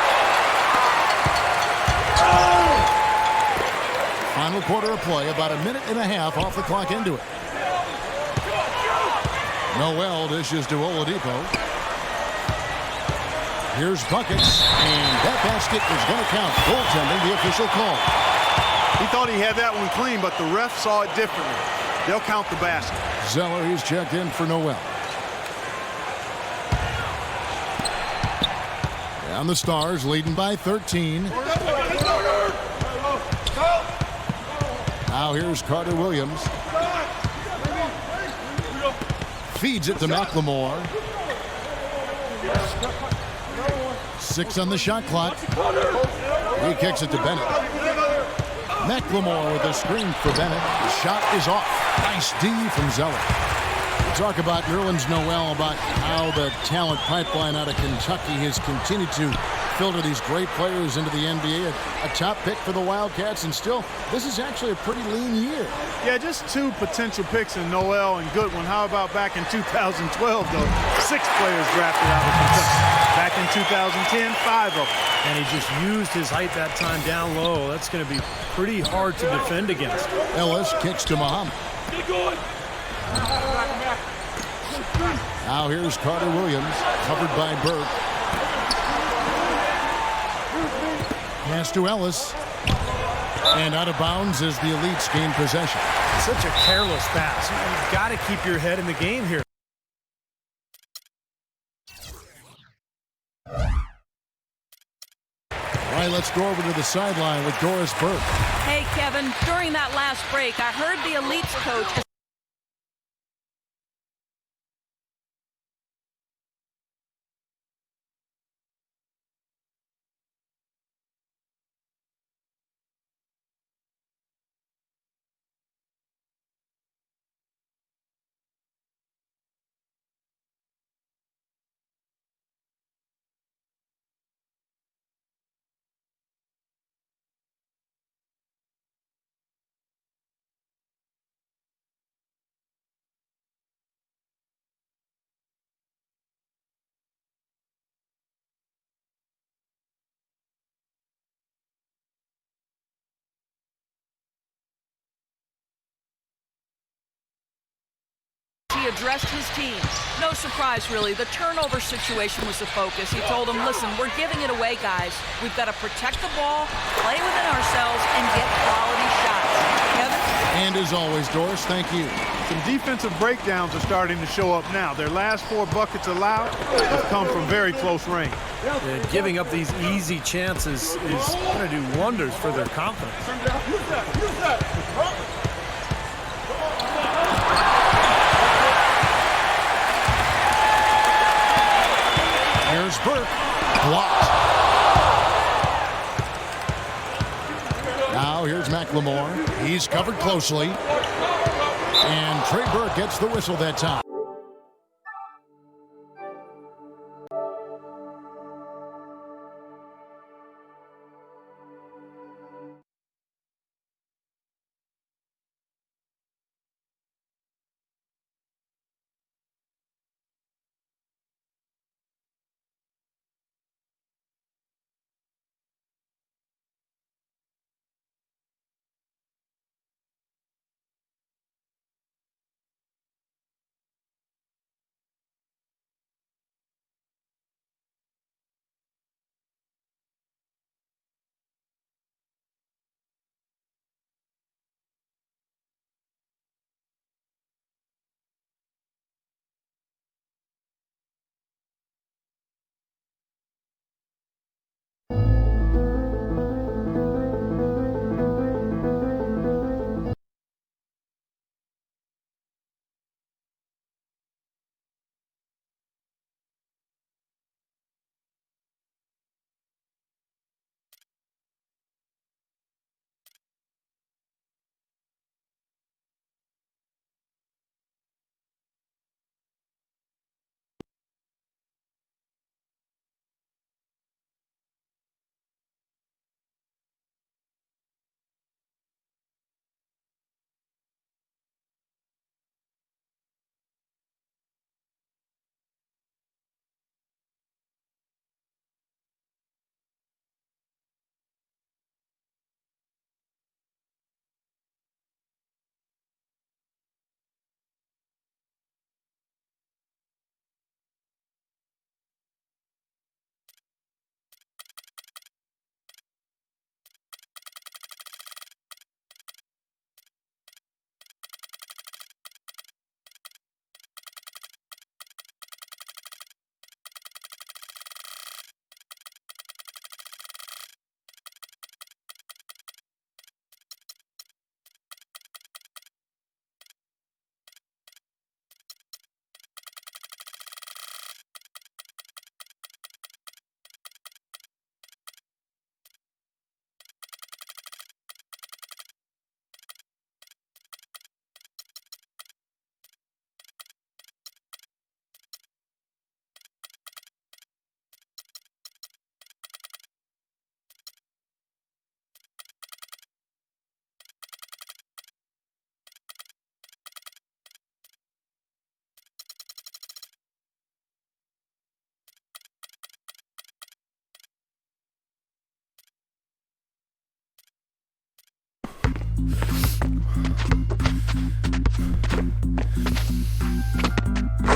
Speaker 8: Final quarter of play, about 1.5 minutes off the clock into it. Noel dishes to Oladipo. Here's Buckets, and that basket is going to count. Goaltending, the official call.
Speaker 9: He thought he had that one clean, but the ref saw it differently. They'll count the basket.
Speaker 8: Zeller, he's checked in for Noel. And the Stars leading by 13. Now here's Carter Williams. Feeds it to McLemore. 6 on the shot clock. He kicks it to Bennett. McLemore with a screen for Bennett. The shot is off. Nice D from Zeller. We talk about Nerlens Noel, about how the talent pipeline out of Kentucky has continued to filter these great players into the NBA. A top pick for the Wildcats, and still, this is actually a pretty lean year.
Speaker 9: Yeah, just 2 potential picks in Noel and Goodwin. How about back in 2012, though? 6 players drafted out of Kentucky. Back in 2010, 5 of them.
Speaker 10: And he just used his height that time down low. That's going to be pretty hard to defend against.
Speaker 8: Ellis kicks to Muhammad. Now here's Carter Williams, covered by Burke. Pass to Ellis. And out of bounds as the Elites gain possession.
Speaker 10: Such a careless pass. You've got to keep your head in the game here.
Speaker 8: All right, let's go over to the sideline with Doris Burke.
Speaker 11: Hey, Kevin, during that last break, I heard the Elites coach he addressed his team. No surprise, really. The turnover situation was the focus. He told them, listen, we're giving it away, guys. We've got to protect the ball, play within ourselves, and get quality shots. Kevin?
Speaker 8: And as always, Doris, thank you.
Speaker 9: Some defensive breakdowns are starting to show up now. Their last 4 buckets allowed have come from very close range.
Speaker 10: And giving up these easy chances is going to do wonders for their confidence.
Speaker 8: Here's Burke. Blocked. Now here's McLemore. He's covered closely. And Trey Burke gets the whistle that time.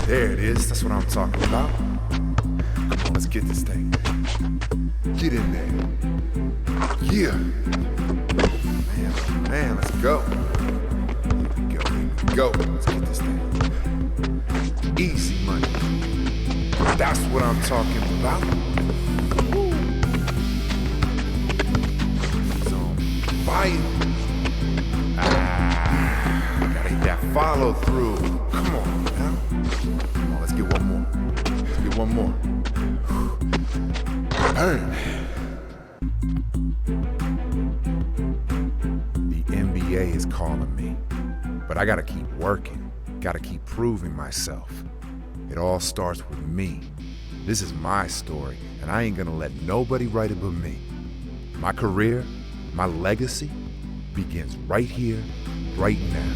Speaker 1: There it is. That's what I'm talking about. Come on, let's get this thing. Get in there. Yeah. Man, let's go. Here we go. Let's get this thing. Easy money. That's what I'm talking about. Woo. He's on fire. Gotta hit that follow through. Come on now. Come on, let's get one more. Let's get one more. Burn. The NBA is calling me, but I gotta keep working. Gotta keep proving myself. It all starts with me. This is my story, and I ain't gonna let nobody write it but me. My career, my legacy, begins right here, right now.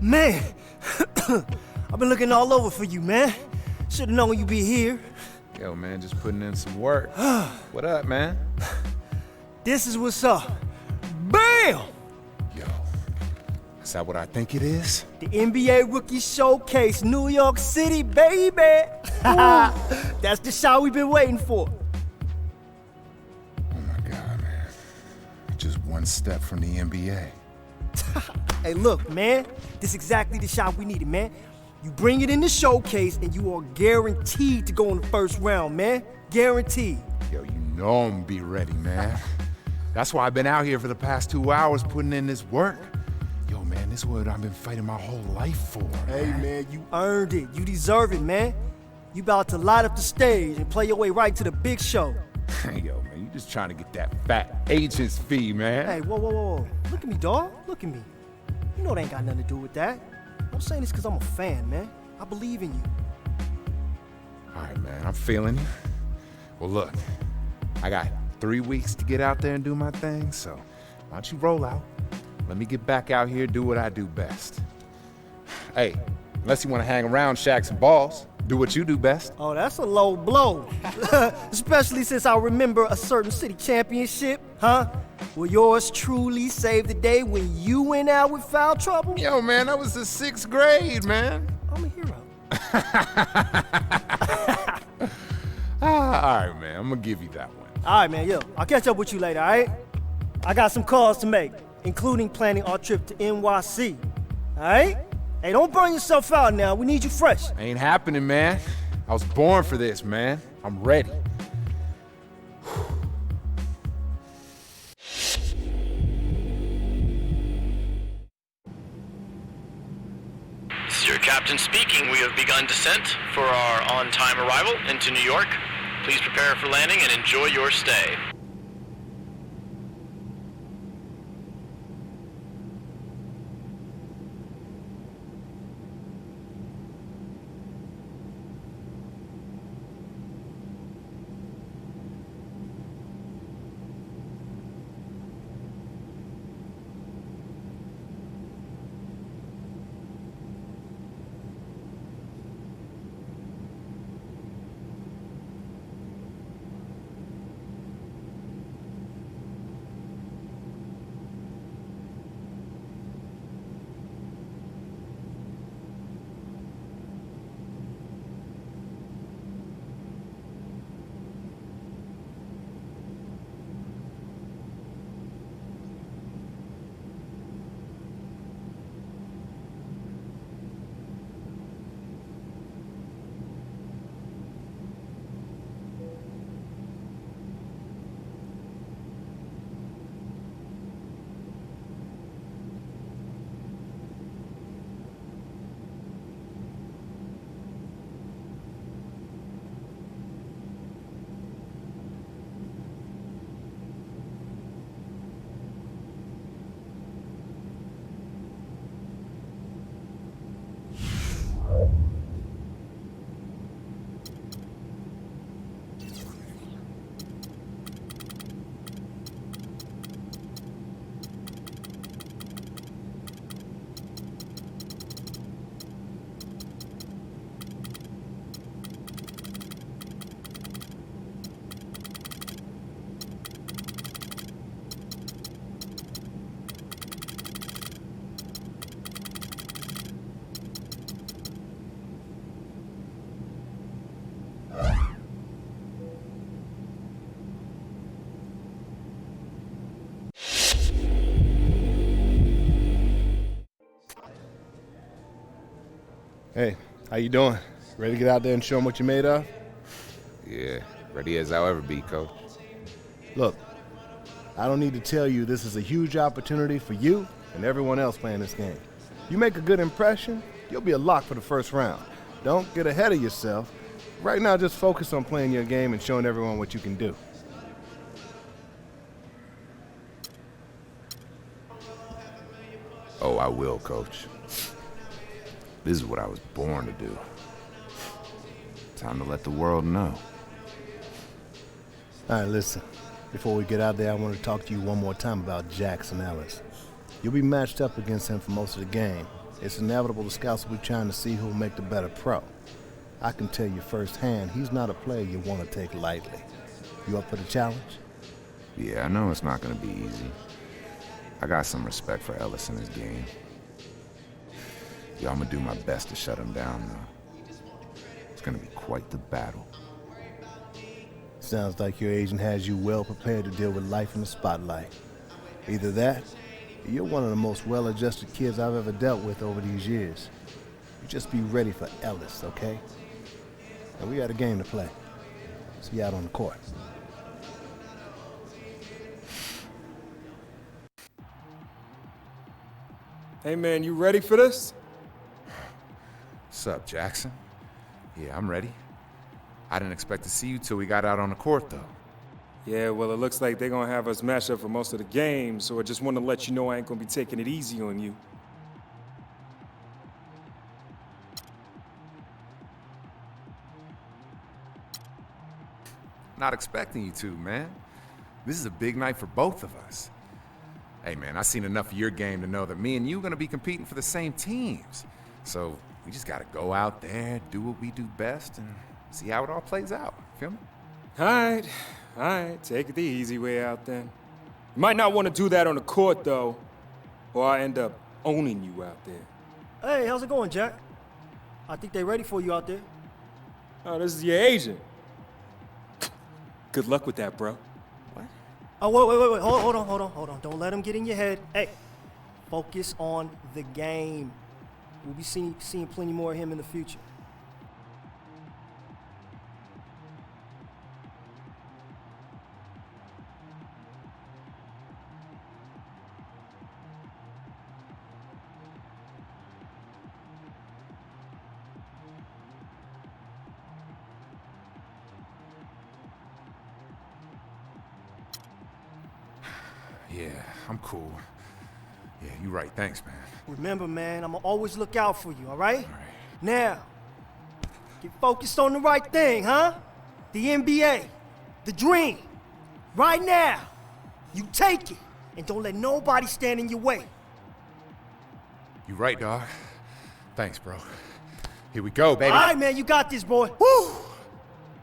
Speaker 2: Man, I've been looking all over for you, man. Should've known you'd be here.
Speaker 5: Yo, man, just putting in some work. What up, man?
Speaker 2: This is what's up. Bam!
Speaker 7: Yo, is that what I think it is?
Speaker 2: The NBA Rookie Showcase, New York City, baby! That's the shot we've been waiting for.
Speaker 7: Oh my God, man. Just one step from the NBA.
Speaker 2: Hey, look, man. This is exactly the shot we needed, man. You bring it in the showcase, and you are guaranteed to go in the first round, man. Guaranteed.
Speaker 7: Yo, you know I'm gonna be ready, man. That's why I've been out here for the past 2 hours putting in this work. Yo, man, this is what I've been fighting my whole life for,
Speaker 2: Hey, man, you earned it. You deserve it, man. You about to light up the stage and play your way right to the big show.
Speaker 7: Yo, man, you just trying to get that fat agent's fee, man.
Speaker 2: Hey, whoa. Look at me, dawg. Look at me. You know it ain't got nothing to do with that. I'm saying this because I'm a fan, man. I believe in you.
Speaker 7: All right, man, I'm feeling you. Well, look, I got 3 weeks to get out there and do my thing, so why don't you roll out? Let me get back out here, do what I do best. Hey, unless you want to hang around, shack some balls, do what you do best.
Speaker 2: Oh, that's a low blow. Especially since I remember a certain city championship, huh? Well, yours truly saved the day when you went out with foul trouble.
Speaker 7: Yo, man, that was the 6th grade, man.
Speaker 2: I'm a hero.
Speaker 7: All right, man, I'm gonna give you that one.
Speaker 2: All right, man, yo. I'll catch up with you later, all right? I got some calls to make, including planning our trip to NYC. All right? Hey, don't burn yourself out now. We need you fresh.
Speaker 7: Ain't happening, man. I was born for this, man. I'm ready.
Speaker 3: This is your captain speaking. We have begun descent for our on-time arrival into New York. Please prepare for landing and enjoy your stay.
Speaker 4: Hey, how you doing? Ready to get out there and show them what you're made of?
Speaker 5: Yeah, ready as I'll ever be, Coach.
Speaker 4: Look, I don't need to tell you this is a huge opportunity for you and everyone else playing this game. You make a good impression, you'll be a lock for the first round. Don't get ahead of yourself. Right now, just focus on playing your game and showing everyone what you can do.
Speaker 5: Oh, I will, Coach. This is what I was born to do. Time to let the world know.
Speaker 4: All right, listen. Before we get out there, I want to talk to you one more time about Jackson Ellis. You'll be matched up against him for most of the game. It's inevitable the scouts will be trying to see who will make the better pro. I can tell you firsthand, he's not a player you want to take lightly. You up for the challenge?
Speaker 5: Yeah, I know it's not going to be easy. I got some respect for Ellis in his game. Yeah, I'm going to do my best to shut him down, though. It's going to be quite the battle.
Speaker 4: Sounds like your agent has you well prepared to deal with life in the spotlight. Either that, or you're one of the most well-adjusted kids I've ever dealt with over these years. You just be ready for Ellis, okay? And we got a game to play. See you out on the court.
Speaker 6: Hey, man, you ready for this?
Speaker 5: What's up, Jackson? Yeah, I'm ready. I didn't expect to see you till we got out on the court, though.
Speaker 6: Yeah, well, it looks like they're going to have us match up for most of the game, so I just want to let you know I ain't going to be taking it easy on you.
Speaker 5: Not expecting you to, man. This is a big night for both of us. Hey, man, I've seen enough of your game to know that me and you are going to be competing for the same teams. So we just got to go out there, do what we do best, and see how it all plays out. Feel me?
Speaker 6: All right, take it the easy way out then. You might not want to do that on the court, though, or I end up owning you out there.
Speaker 2: Hey, how's it going, Jack? I think they're ready for you out there.
Speaker 6: Oh, this is your agent. Good luck with that, bro.
Speaker 2: Oh, wait. Hold on. Don't let him get in your head. Hey, focus on the game. We'll be seeing plenty more of him in the future.
Speaker 5: Yeah, I'm cool. Yeah, you're right. Thanks, man.
Speaker 2: Remember, man, I'm gonna always look out for you, all right?
Speaker 5: All right.
Speaker 2: Now, get focused on the right thing, huh? The NBA, the dream. Right now, you take it, and don't let nobody stand in your way.
Speaker 5: You right, dog. Thanks, bro. Here we go, baby.
Speaker 2: All right, man, you got this, boy. Woo!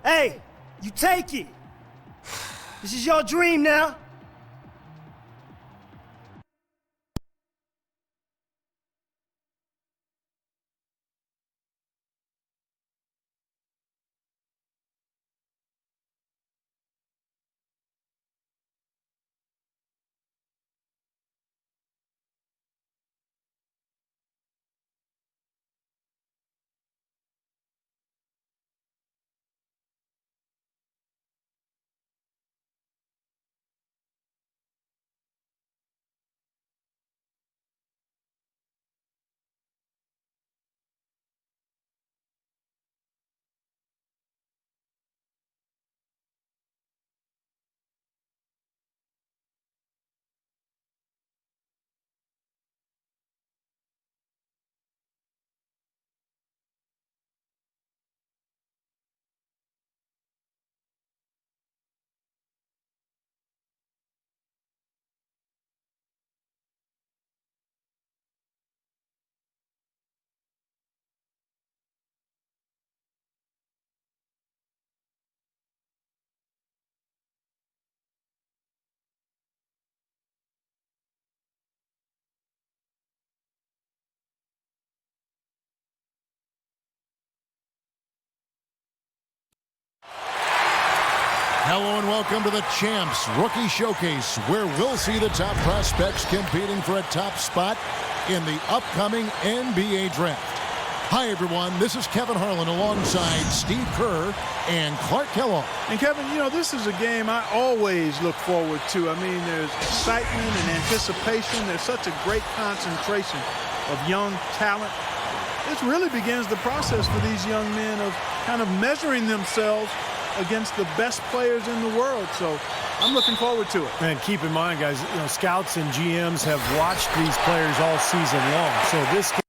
Speaker 2: Hey, you take it. This is your dream now.
Speaker 8: Hello and welcome to the Champs Rookie Showcase, where we'll see the top prospects competing for a top spot in the upcoming NBA Draft. Hi, everyone. This is Kevin Harlan alongside Steve Kerr and Clark Kellogg.
Speaker 9: And Kevin, you know, this is a game I always look forward to. I mean, there's excitement and anticipation. There's such a great concentration of young talent. This really begins the process for these young men of kind of measuring themselves against the best players in the world. So I'm looking forward to it.
Speaker 10: And keep in mind, guys, you know, scouts and GMs have watched these players all season long. So this game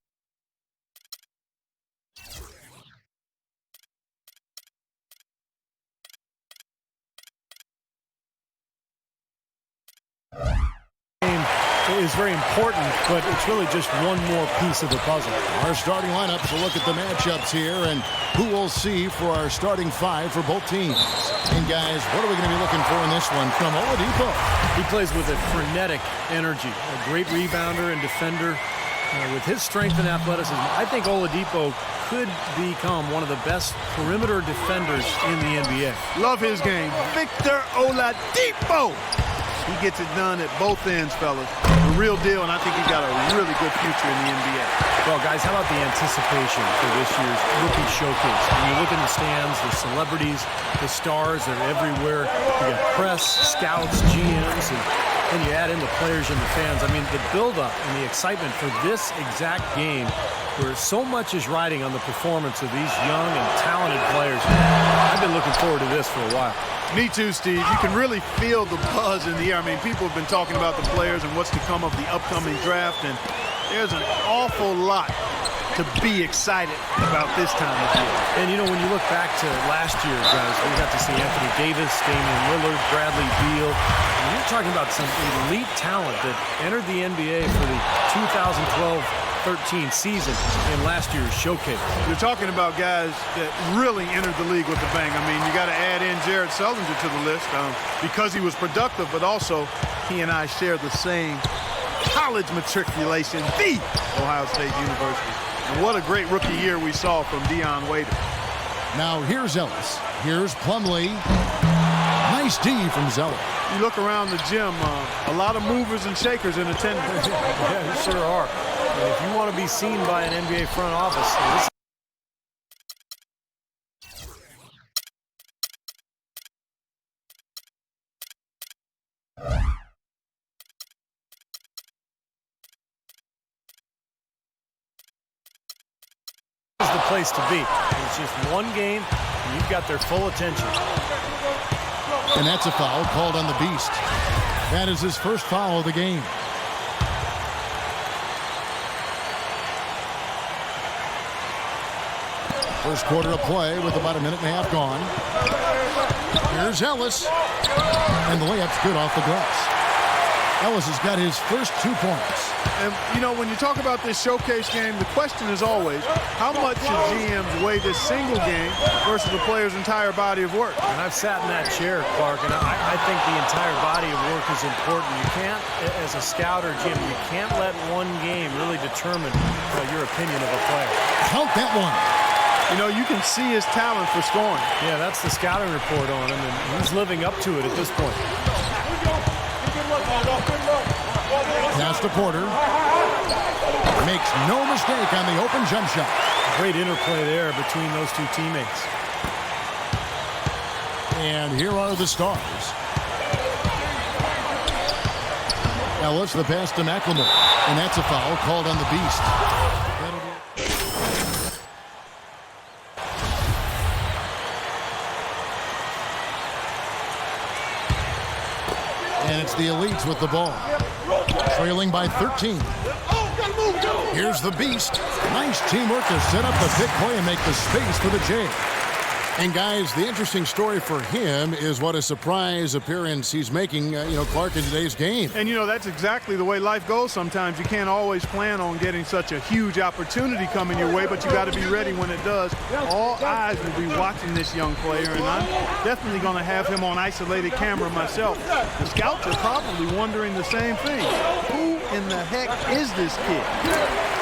Speaker 10: is very important, but it's really just one more piece of the puzzle.
Speaker 8: Our starting lineups, a look at the matchups here and who we'll see for our starting five for both teams. And guys, what are we going to be looking for in this one from Oladipo?
Speaker 10: He plays with a frenetic energy, a great rebounder and defender. With his strength and athleticism, I think Oladipo could become one of the best perimeter defenders in the NBA.
Speaker 9: Love his game. Victor Oladipo. He gets it done at both ends, fellas. The real deal, and I think he's got a really good future in the NBA.
Speaker 10: Well, guys, how about the anticipation for this year's rookie showcase? When you look in the stands, the celebrities, the stars are everywhere. You got press, scouts, GMs, and then you add in the players and the fans. I mean, the buildup and the excitement for this exact game, where so much is riding on the performance of these young and talented players. I've been looking forward to this for a while.
Speaker 9: Me too, Steve. You can really feel the buzz in the air. I mean, people have been talking about the players and what's to come of the upcoming draft, and there's an awful lot to be excited about this time of year.
Speaker 10: And, you know, when you look back to last year, guys, we got to see Anthony Davis, Damian Lillard, Bradley Beal. And you're talking about some elite talent that entered the NBA for the 2012-13 season in last year's showcase.
Speaker 9: You're talking about guys that really entered the league with a bang. I mean, you got to add in Jared Sullinger to the list because he was productive, but also he and I share the same college matriculation, the Ohio State University. And what a great rookie year we saw from Dion Waiters.
Speaker 8: Now here's Ellis. Here's Plumlee. Nice D from Zeller.
Speaker 9: You look around the gym, a lot of movers and shakers in attendance.
Speaker 10: Yeah, you sure are. And if you want to be seen by an NBA front office, this is the place to be. It's just one game, and you've got their full attention.
Speaker 8: And that's a foul called on the Beast. That is his first foul of the game. First quarter of play with about a minute and a half gone. Here's Ellis. And the layup's good off the glass. Ellis has got his first 2 points.
Speaker 9: And, you know, when you talk about this showcase game, the question is always, how much should GMs weigh this single game versus the player's entire body of work?
Speaker 10: And I've sat in that chair, Clark, and I think the entire body of work is important. You can't, as a scout or GM, you can't let one game really determine your opinion of a player.
Speaker 8: Count that one.
Speaker 9: You know, you can see his talent for scoring.
Speaker 10: Yeah, that's the scouting report on him, and he's living up to it at this point.
Speaker 8: Pass to Porter. Makes no mistake on the open jump shot.
Speaker 10: Great interplay there between those two teammates.
Speaker 8: And here are the stars. Ellis, the pass to McLemore. And that's a foul called on the Beast. And it's the Elites with the ball. Trailing by 13. Here's the Beast. Nice teamwork to set up the big play and make the space for the J. And guys, the interesting story for him is what a surprise appearance he's making, Clark, in today's game.
Speaker 9: And, that's exactly the way life goes sometimes. You can't always plan on getting such a huge opportunity coming your way, but you got to be ready when it does. All eyes will be watching this young player, and I'm definitely going to have him on isolated camera myself. The scouts are probably wondering the same thing. Who in the heck is this kid?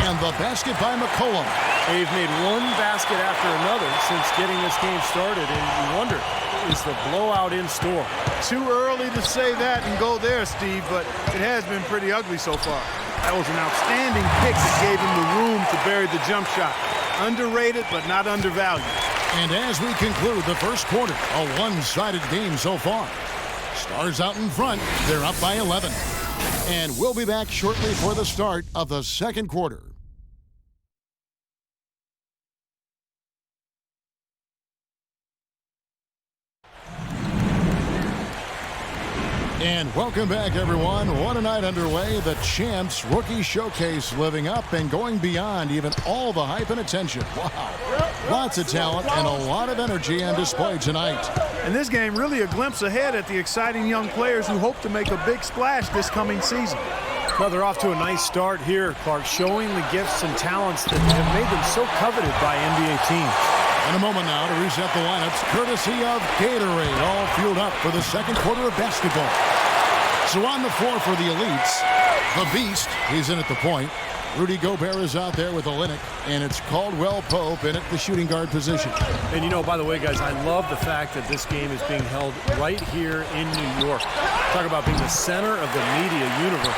Speaker 8: And the basket by McCollum.
Speaker 10: They've made one basket after another since getting this game started, and you wonder, is the blowout in store?
Speaker 9: Too early to say that and go there, Steve, but it has been pretty ugly so far. That was an outstanding pick that gave him the room to bury the jump shot. Underrated, but not undervalued.
Speaker 8: And as we conclude the first quarter, a one-sided game so far. Stars out in front. They're up by 11. And we'll be back shortly for the start of the second quarter. And welcome back, everyone. What a night underway. The Champs Rookie Showcase living up and going beyond even all the hype and attention. Wow. Lots of talent and a lot of energy on display tonight.
Speaker 9: And this game really a glimpse ahead at the exciting young players who hope to make a big splash this coming season.
Speaker 10: Well, they're off to a nice start here, Clark, showing the gifts and talents that have made them so coveted by NBA teams.
Speaker 8: In a moment now to reset the lineups, courtesy of Gatorade, all fueled up for the second quarter of basketball. So on the floor for the Elites, the Beast, he's in at the point. Rudy Gobert is out there with Olynyk, and it's Caldwell Pope in at the shooting guard position.
Speaker 10: And you know, by the way, guys, I love the fact that this game is being held right here in New York. Talk about being the center of the media universe.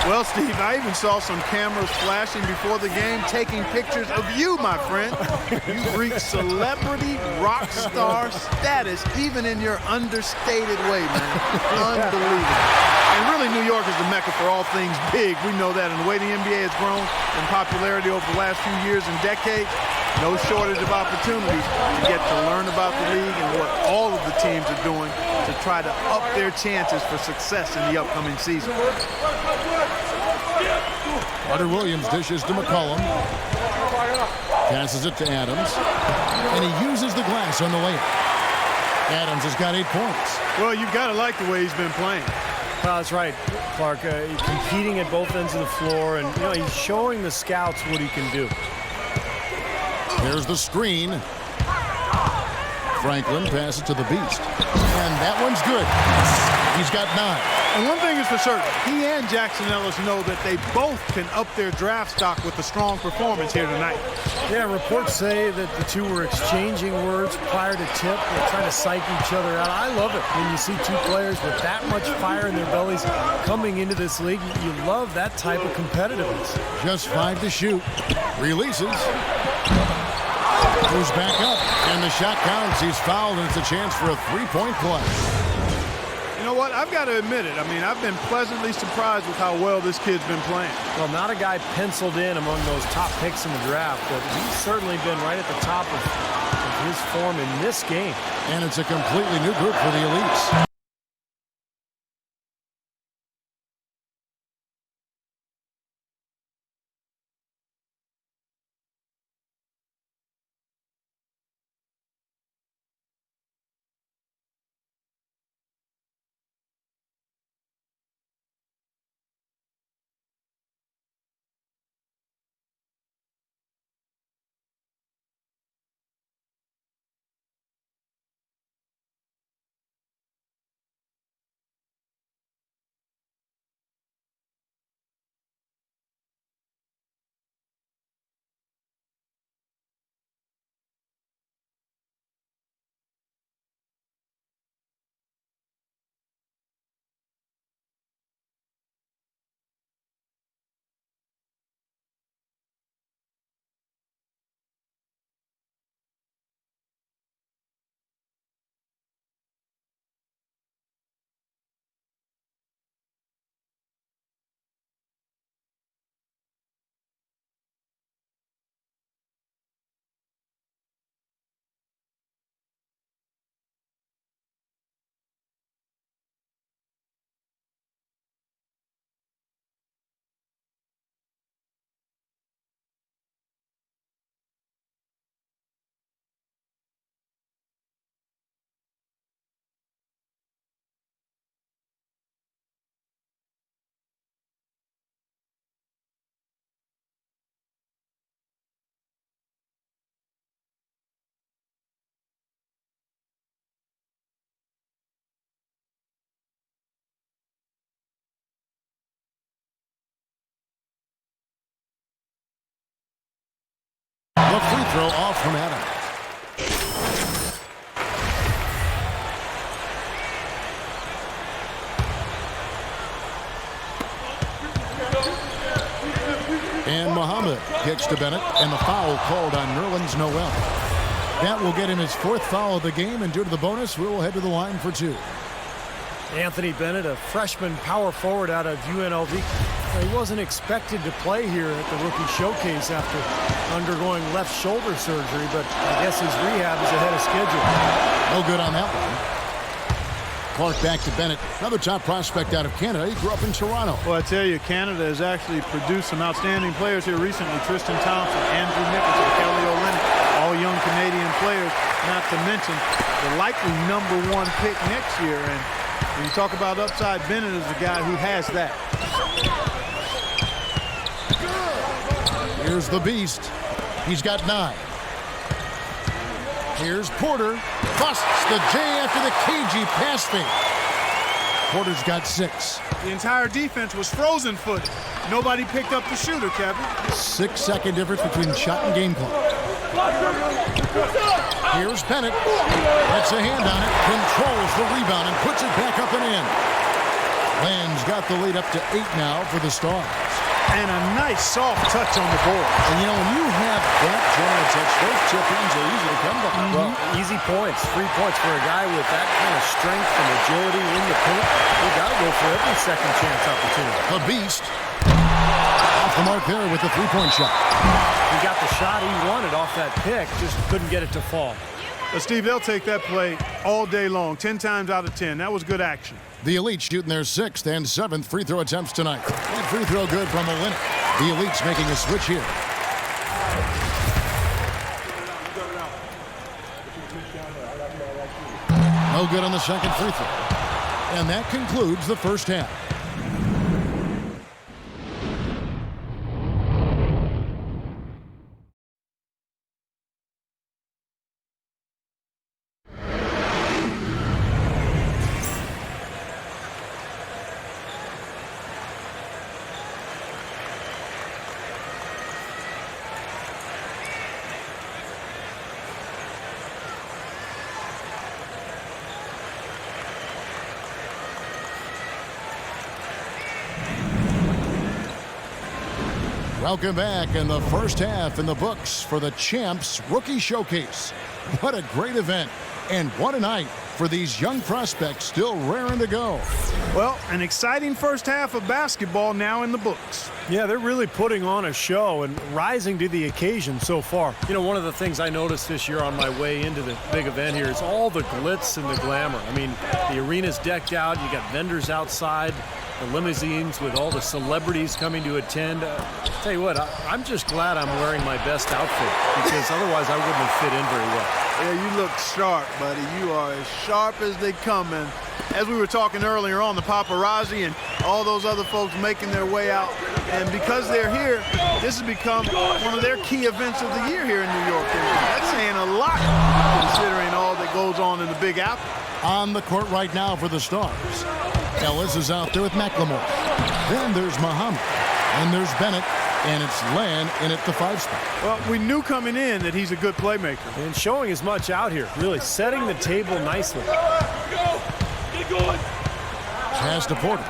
Speaker 9: Well, Steve, I even saw some cameras flashing before the game, taking pictures of you, my friend. You've reached celebrity rock star status, even in your understated way, man. Unbelievable. And really, New York is the mecca for all things big. We know that. And the way the NBA has grown in popularity over the last few years and decades, no shortage of opportunities to get to learn about the league and what all of the teams are doing to try to up their chances for success in the upcoming season.
Speaker 8: Carter Williams dishes to McCollum. Passes it to Adams. And he uses the glass on the layup. Adams has got 8 points.
Speaker 9: Well, you've got to like the way he's been playing.
Speaker 10: Well, that's right, Clark. Competing at both ends of the floor, and you know, he's showing the scouts what he can do.
Speaker 8: There's the screen. Franklin passes to the Beast. And that one's good. He's got 9.
Speaker 9: And one thing is for certain, he and Jackson Ellis know that they both can up their draft stock with a strong performance here tonight.
Speaker 10: Yeah, reports say that the two were exchanging words prior to tip. They're trying to psych each other out. I love it when you see two players with that much fire in their bellies coming into this league. You love that type of competitiveness.
Speaker 8: Just 5 to shoot. Releases. Goes back up, and the shot counts. He's fouled, and it's a chance for a three-point play.
Speaker 9: You know what? I've got to admit it. I mean, I've been pleasantly surprised with how well this kid's been playing.
Speaker 10: Well, not a guy penciled in among those top picks in the draft, but he's certainly been right at the top of his form in this game.
Speaker 8: And it's a completely new group for the Elites. The free throw off from Adams. And Muhammad kicks to Bennett, and the foul called on Nerlens Noel. That will get him his 4th foul of the game, and due to the bonus, we will head to the line for 2.
Speaker 10: Anthony Bennett, a freshman power forward out of UNLV. He wasn't expected to play here at the Rookie Showcase after undergoing left shoulder surgery, but I guess his rehab is ahead of schedule.
Speaker 8: No good on that one. Clark back to Bennett, another top prospect out of Canada. He grew up in Toronto.
Speaker 9: Well, I tell you, Canada has actually produced some outstanding players here recently. Tristan Thompson, Andrew Nicholson, Kelly Olynyk, all young Canadian players, not to mention the likely #1 pick next year. And when you talk about upside, Bennett is a guy who has that.
Speaker 8: Here's the beast. He's got 9. Here's Porter. Busts the J after the cagey pass fake. Porter's got 6.
Speaker 9: The entire defense was frozen-footed. Nobody picked up the shooter, Kevin.
Speaker 8: 6-second difference between shot and game clock. Here's Bennett. Gets a hand on it. Controls the rebound and puts it back up and in. Land's got the lead up to 8 now for the Stars.
Speaker 9: And a nice soft touch on the board.
Speaker 8: And you know, when you have that general touch, those chip-ins are easy to come by.
Speaker 10: Well, easy points, 3 points for a guy with that kind of strength and agility in the paint. You got to go for every second chance opportunity.
Speaker 8: The beast. Off the mark there with the 3-point shot.
Speaker 10: He got the shot he wanted off that pick, just couldn't get it to fall.
Speaker 9: But Steve, they'll take that play all day long, 10 times out of 10. That was good action.
Speaker 8: The Elite shooting their 6th and 7th free throw attempts tonight. That free throw good from Olynyk. The Elite's making a switch here. No good on the second free throw. And that concludes the first half. Welcome back in the first half in the books for the Champs Rookie Showcase. What a great event, and what a night for these young prospects still raring to go.
Speaker 9: Well, an exciting first half of basketball now in the books.
Speaker 10: Yeah, they're really putting on a show and rising to the occasion so far. You know, one of the things I noticed this year on my way into the big event here is all the glitz and the glamour. I mean, the arena's decked out, you got vendors outside, the limousines with all the celebrities coming to attend. Tell you what, I'm just glad I'm wearing my best outfit because otherwise I wouldn't have fit in very well.
Speaker 9: Yeah, you look sharp, buddy. You are as sharp as they come. And as we were talking earlier on, the paparazzi and all those other folks making their way out. And because they're here, this has become one of their key events of the year here in New York. And that's saying a lot considering all that goes on in the Big Apple.
Speaker 8: On the court right now for the Stars. Ellis is out there with McLemore. Then there's Muhammad. And there's Bennett. And it's Land in at the 5 spot.
Speaker 9: Well, we knew coming in that he's a good playmaker.
Speaker 10: And showing as much out here, really setting the table nicely.
Speaker 8: Pass to Porter.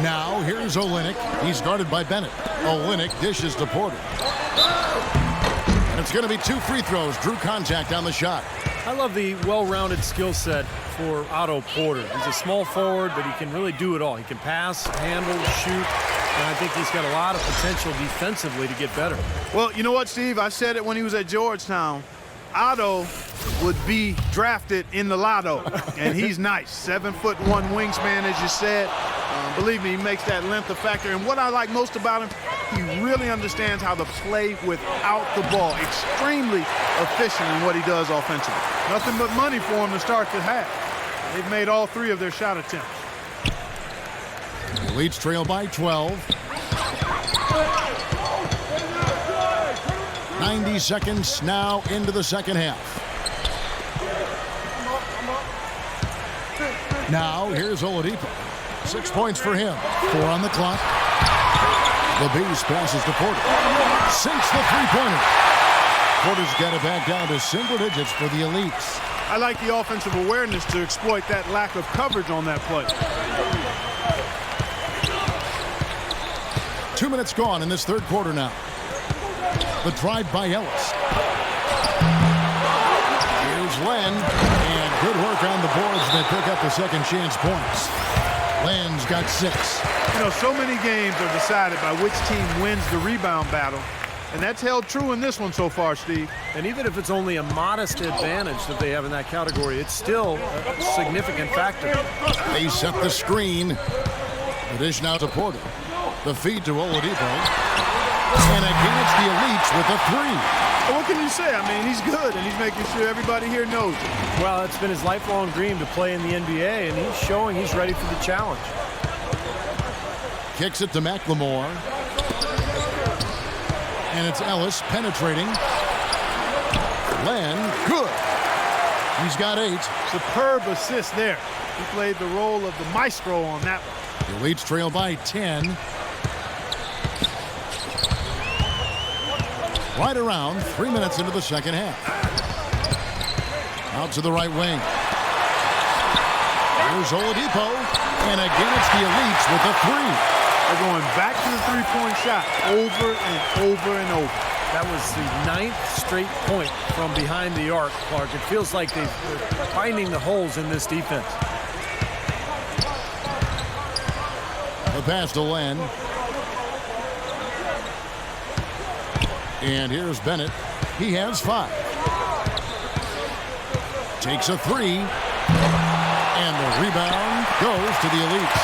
Speaker 8: Now here's Olynyk. He's guarded by Bennett. Olynyk dishes to Porter. And it's going to be 2 free throws. Drew contact on the shot.
Speaker 10: I love the well-rounded skill set for Otto Porter. He's a small forward, but he can really do it all. He can pass, handle, shoot, and I think he's got a lot of potential defensively to get better.
Speaker 9: Well, you know what, Steve? I said it when he was at Georgetown. Otto would be drafted in the lotto, and he's nice. 7'1" wingspan, as you said. Believe me, he makes that length a factor. And what I like most about him, he really understands how to play without the ball. Extremely efficient in what he does offensively. Nothing but money for him to start the half. They've made all 3 of their shot attempts.
Speaker 8: The Leeds trail by 12. 90 seconds now into the second half. Now here's Oladipo. 6 points for him. 4 on the clock. The Beast passes to Porter. Sinks the three-pointer. Porter's got it back down to single digits for the Elites.
Speaker 9: I like the offensive awareness to exploit that lack of coverage on that play.
Speaker 8: 2 minutes gone in this third quarter now. The drive by Ellis. Here's Len, and good work on the boards. They pick up the second chance points. Len's got 6.
Speaker 9: You know, so many games are decided by which team wins the rebound battle, and that's held true in this one so far, Steve.
Speaker 10: And even if it's only a modest advantage that they have in that category, it's still a significant factor.
Speaker 8: They set the screen. The dish now to Porter. The feed to Oladipo. And again, it's the Elites with a 3.
Speaker 9: Well, what can you say? I mean, he's good, and he's making sure everybody here knows it.
Speaker 10: Well, it's been his lifelong dream to play in the NBA, and he's showing he's ready for the challenge.
Speaker 8: Kicks it to McLemore. And it's Ellis penetrating. Len, good. He's got 8.
Speaker 9: Superb assist there. He played the role of the maestro on that one.
Speaker 8: The Elites trail by 10. Right around 3 minutes into the second half. Out to the right wing. Here's Oladipo. And again, it's the Elites with a 3.
Speaker 9: They're going back to the three-point shot over and over and over.
Speaker 10: That was the 9th straight point from behind the arc, Clark. It feels like they're finding the holes in this defense.
Speaker 8: The pass to Len. And here's Bennett. He has 5. Takes a 3. And the rebound goes to the Elites.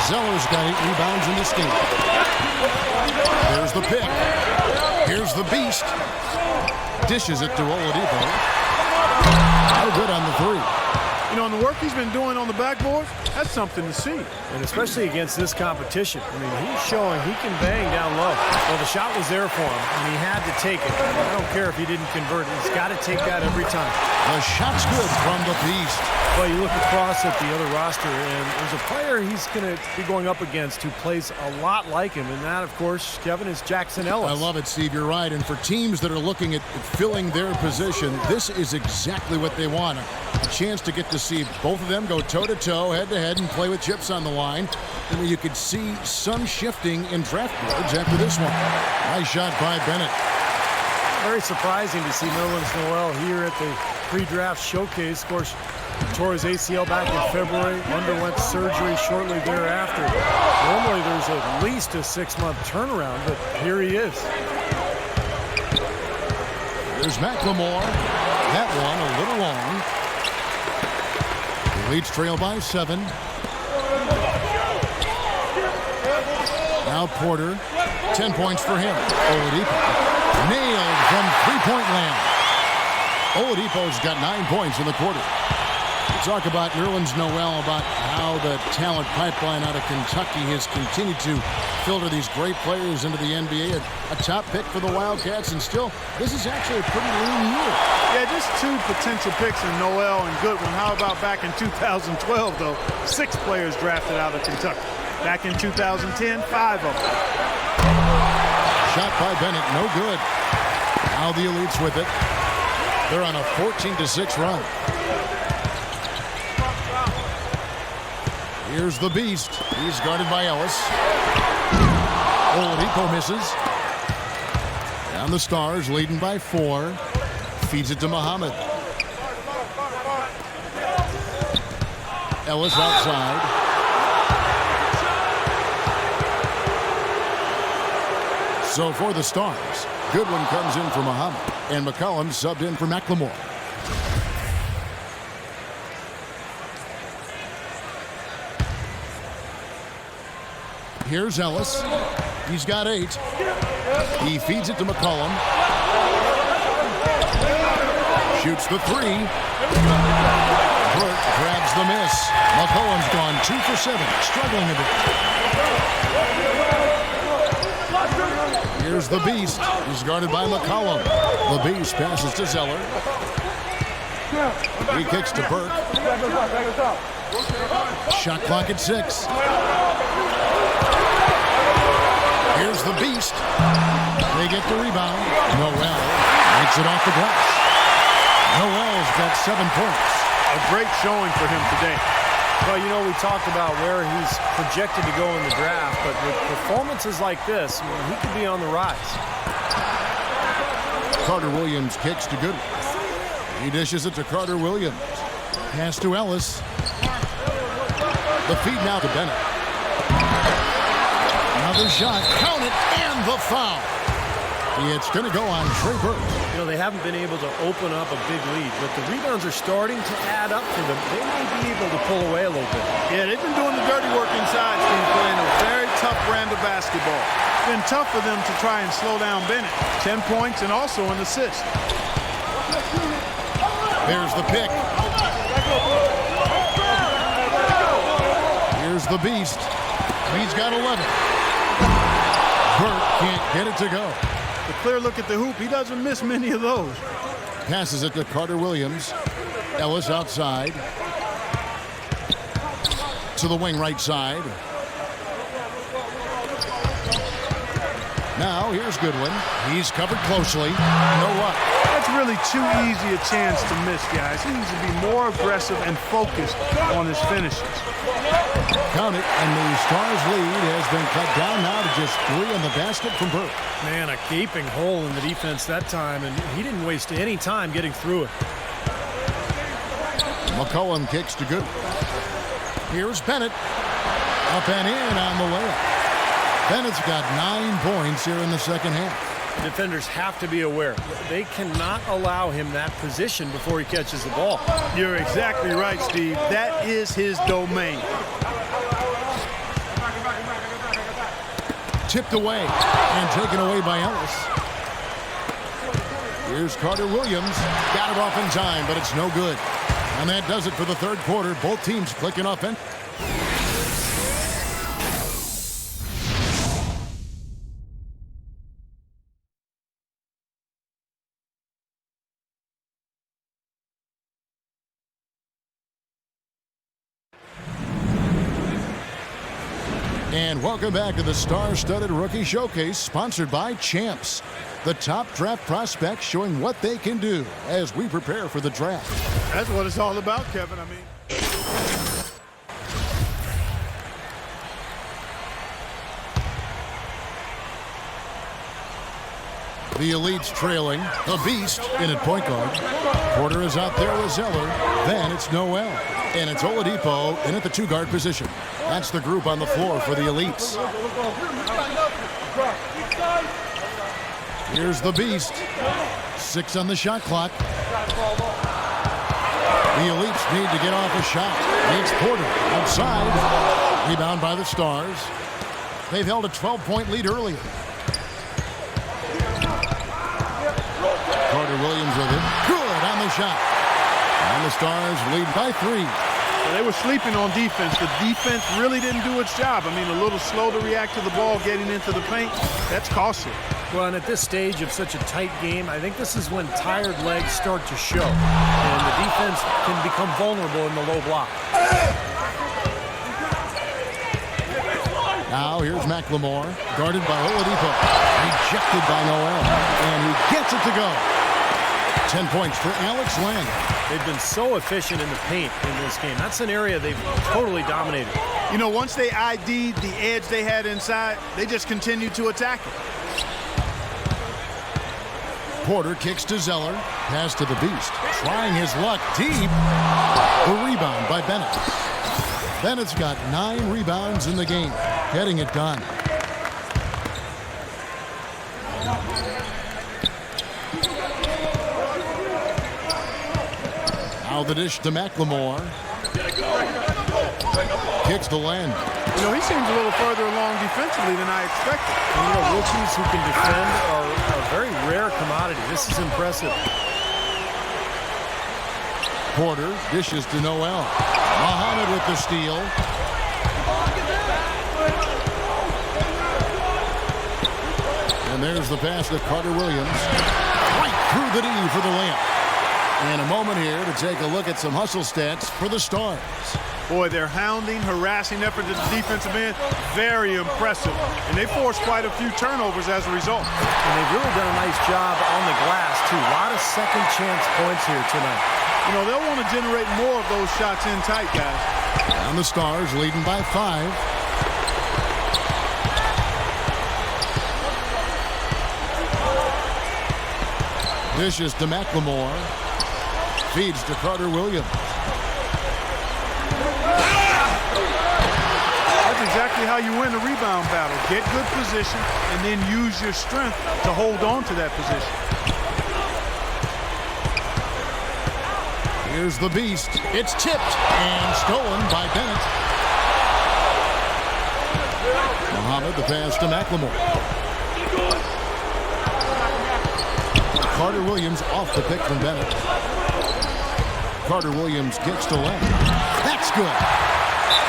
Speaker 8: Zeller's got 8 rebounds in this game. There's the pick. Here's the beast. Dishes it to Oladipo. No good on the 3.
Speaker 9: You know, and the work he's been doing on the backboard, that's something to see.
Speaker 10: And especially against this competition. I mean, he's showing he can bang down low. Well, the shot was there for him, and he had to take it. I don't care if he didn't convert. He's got to take that every time.
Speaker 8: The shot's good from the beast.
Speaker 10: Well, you look across at the other roster, and there's a player he's going to be going up against who plays a lot like him, and that, of course, Kevin, is Jackson Ellis.
Speaker 8: I love it, Steve. You're right. And for teams that are looking at filling their position, this is exactly what they want. A chance to get to see both of them go toe-to-toe, head-to-head, and play with chips on the line. And you could see some shifting in draft boards after this one. Nice shot by Bennett.
Speaker 10: Very surprising to see Nerlens Noel here at the pre-draft showcase. Of course, tore his ACL back in February, underwent surgery shortly thereafter. Normally there's at least a 6-month turnaround, but here he is.
Speaker 8: There's McLemore. That one a little long. The Elites trail by 7. Now Porter. 10 points for him. Oladipo. Nailed from three-point land. Oladipo's got 9 points in the quarter. Talk about Nerlens Noel, about how the talent pipeline out of Kentucky has continued to filter these great players into the NBA. A top pick for the Wildcats, and still, this is actually a pretty lean year.
Speaker 9: Yeah, just 2 potential picks in Noel and Goodwin. How about back in 2012, though? 6 players drafted out of Kentucky. Back in 2010, 5 of them.
Speaker 8: Shot by Bennett, no good. Now the Elites with it. They're on a 14-6 run. Here's the beast. He's guarded by Ellis. Oladipo misses. And the Stars leading by 4. Feeds it to Muhammad. Ellis outside. So for the Stars, Goodwin comes in for Muhammad, and McCollum subbed in for McLemore. Here's Ellis. He's got 8. He feeds it to McCollum. Shoots the 3. Burke grabs the miss. McCollum's gone 2 for 7, struggling a bit. Here's the beast. He's guarded by McCollum. The beast passes to Zeller. He kicks to Burke. Shot clock at 6. Here's the beast. They get the rebound. Noel makes it off the glass. Noel's got 7 points.
Speaker 9: A great showing for him today.
Speaker 10: Well, you know, we talked about where he's projected to go in the draft, but with performances like this, he could be on the rise.
Speaker 8: Carter Williams kicks to Goodwin. He dishes it to Carter Williams. Pass to Ellis. The feed now to Bennett. Another shot. Count it, and the foul. It's going to go on Trey Burke.
Speaker 10: You know, they haven't been able to open up a big lead, but the rebounds are starting to add up for them. They may be able to pull away a little bit.
Speaker 9: Yeah, they've been doing the dirty work inside, Steve, playing a very tough brand of basketball. It's been tough for them to try and slow down Bennett. 10 points and also an assist.
Speaker 8: There's the pick. Here's the beast. He's got 11. Burke can't get it to go.
Speaker 9: The clear look at the hoop, he doesn't miss many of those.
Speaker 8: Passes it to Carter Williams. Ellis outside. To the wing right side. Now here's Goodwin. He's covered closely. No luck.
Speaker 9: That's really too easy a chance to miss, guys. He needs to be more aggressive and focused on his finishes.
Speaker 8: Count it, and the Stars' lead has been cut down now to just 3 on the basket from Burke.
Speaker 10: Man, a gaping hole in the defense that time, and he didn't waste any time getting through it.
Speaker 8: McCollum kicks to Goodwin. Here's Bennett. Up and in on the layup. Bennett's got 9 points here in the second half.
Speaker 10: Defenders have to be aware. They cannot allow him that position before he catches the ball.
Speaker 9: You're exactly right, Steve. That is his domain.
Speaker 8: Tipped away and taken away by Ellis. Here's Carter Williams. Got it off in time, but it's no good. And that does it for the third quarter. Both teams clicking offense. And welcome back to the Star-Studded Rookie Showcase, sponsored by Champs. The top draft prospects showing what they can do as we prepare for the draft.
Speaker 9: That's what it's all about, Kevin. I mean,
Speaker 8: the Elites trailing. The Beast in at point guard. Porter is out there with Zeller. Then it's Noel. And it's Oladipo in at the 2-guard position. That's the group on the floor for the Elites. Here's the Beast. 6 on the shot clock. The Elites need to get off a shot. It's Porter outside. Rebound by the Stars. They've held a 12-point lead earlier. Carter Williams with it. Good on the shot. And the Stars lead by 3.
Speaker 9: They were sleeping on defense. The defense really didn't do its job. I mean, a little slow to react to the ball getting into the paint. That's costly.
Speaker 10: Well, and at this stage of such a tight game, I think this is when tired legs start to show. And the defense can become vulnerable in the low block.
Speaker 8: Now here's McLemore, guarded by Oladipo. Rejected by Noel. And he gets it to go. 10 points for Alex Len.
Speaker 10: They've been so efficient in the paint in this game. That's an area they've totally dominated.
Speaker 9: You know, once they ID'd the edge they had inside, they just continued to attack it.
Speaker 8: Porter kicks to Zeller. Pass to the Beast. Trying his luck deep. The rebound by Bennett. Bennett's got 9 rebounds in the game. Getting it done. Now the dish to McLemore. Kicks to Len.
Speaker 9: You know, he seems a little further along defensively than I expected.
Speaker 10: And, you know, rookies who can defend are a very rare commodity. This is impressive.
Speaker 8: Porter dishes to Noel. Muhammad with the steal. And there's the pass to Carter Williams. Right through the D for the layup. And a moment here to take a look at some hustle stats for the Stars.
Speaker 9: Boy, their hounding, harassing effort at the defensive end, very impressive. And they forced quite a few turnovers as a result.
Speaker 10: And they've really done a nice job on the glass, too. A lot of second chance points here tonight.
Speaker 9: You know, they'll want to generate more of those shots in tight, guys.
Speaker 8: And the Stars leading by 5. Dishes to McLemore. Feeds to Carter Williams.
Speaker 9: That's exactly how you win a rebound battle. Get good position and then use your strength to hold on to that position.
Speaker 8: Here's the Beast. It's tipped and stolen by Bennett. Muhammad, the pass to McLemore. Carter Williams off the pick from Bennett. Carter Williams kicks to Len. That's good.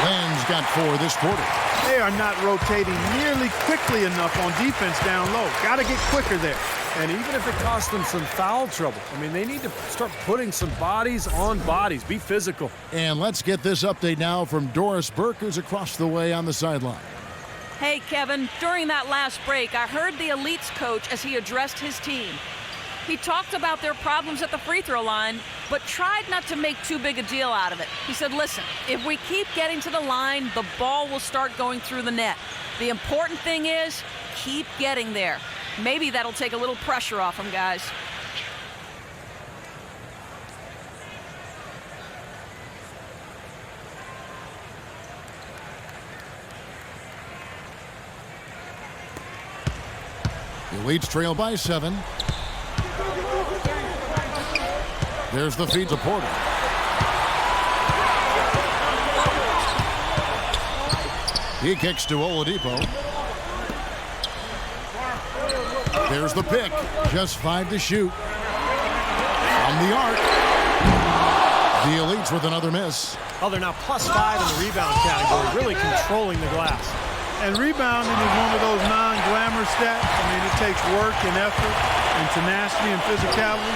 Speaker 8: Len's got 4 this quarter.
Speaker 9: They are not rotating nearly quickly enough on defense down low. Got to get quicker there.
Speaker 10: And even if it costs them some foul trouble, I mean, they need to start putting some bodies on bodies. Be physical.
Speaker 8: And let's get this update now from Doris Burke, who's across the way on the sideline.
Speaker 11: Hey, Kevin, during that last break, I heard the Elites coach as he addressed his team. He talked about their problems at the free throw line, but tried not to make too big a deal out of it. He said, listen, if we keep getting to the line, the ball will start going through the net. The important thing is keep getting there. Maybe that'll take a little pressure off them, guys.
Speaker 8: The Elites trail by 7. There's the feed to Porter. He kicks to Oladipo. There's the pick. Just 5 to shoot. From the arc. The Elites with another miss.
Speaker 10: Oh, they're now +5 in the rebound category, really controlling the glass.
Speaker 9: And rebounding is one of those non-glamour stats. I mean, it takes work and effort and tenacity and physicality.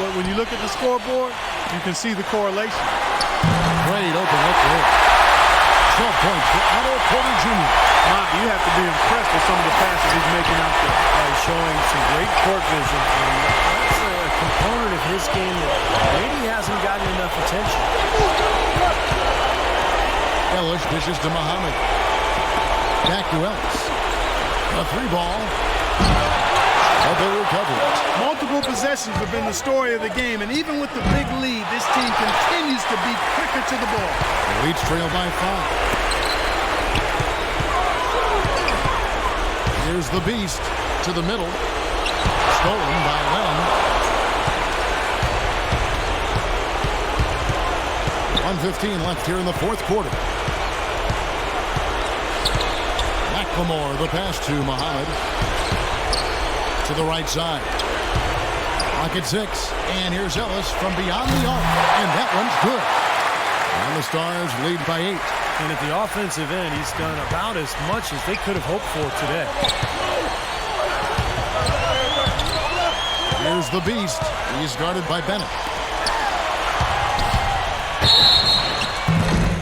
Speaker 9: But when you look at the scoreboard, you can see the correlation.
Speaker 8: Great open look there. 12 points for Otto Porter Jr.
Speaker 9: You have to be impressed with some of the passes he's making out there.
Speaker 10: He's showing some great court vision. And that's a component of his game that maybe hasn't gotten enough attention.
Speaker 8: Ellis dishes to Muhammad. Back to Ellis. A 3-ball. But they recover it.
Speaker 9: Multiple possessions have been the story of the game, and even with the big lead, this team continues to be quicker to the ball.
Speaker 8: The Elites trail by 5. Here's the Beast to the middle. Stolen by Len. 1:15 left here in the 4th quarter. McLemore, the pass to Muhammad. To the right side. Clock at 6. And here's Ellis from beyond the arc. And that one's good. And the Stars lead by 8.
Speaker 10: And at the offensive end, he's done about as much as they could have hoped for today.
Speaker 8: Here's the Beast. He's guarded by Bennett.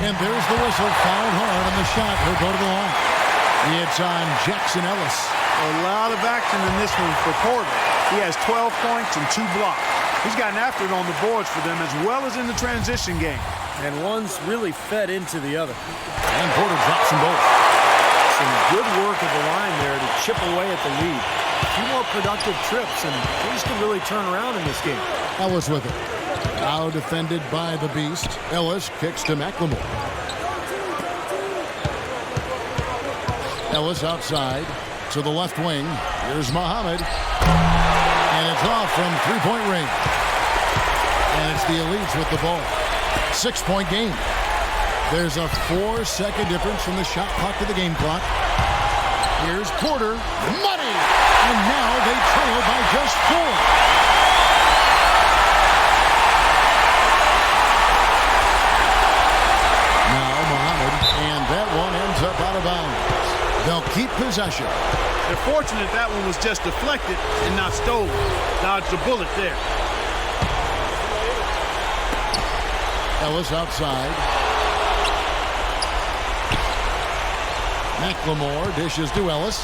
Speaker 8: And there's the whistle. Fouled hard on the shot. He'll go to the line. It's on Jackson Ellis.
Speaker 9: A lot of action in this one for Porter. He has 12 points and 2 blocks. He's gotten after it on the boards for them as well as in the transition game.
Speaker 10: And one's really fed into the other.
Speaker 8: And Porter drops them both.
Speaker 10: Some good work of the line there to chip away at the lead. A few more productive trips, and things can really turn around in this game.
Speaker 8: Ellis with it. Now defended by the Beast. Ellis kicks to McLemore. Ellis outside to the left wing. Here's Muhammad. And it's off from 3-point range. And it's the Elites with the ball. 6-point game. There's a 4-second difference from the shot clock to the game clock. Here's Porter. Money! And now they trail by just 4. Now Muhammad. And that one ends up out of bounds. They'll keep possession.
Speaker 9: They're fortunate that one was just deflected and not stolen. Dodged a bullet there.
Speaker 8: Ellis outside. McLemore dishes to Ellis.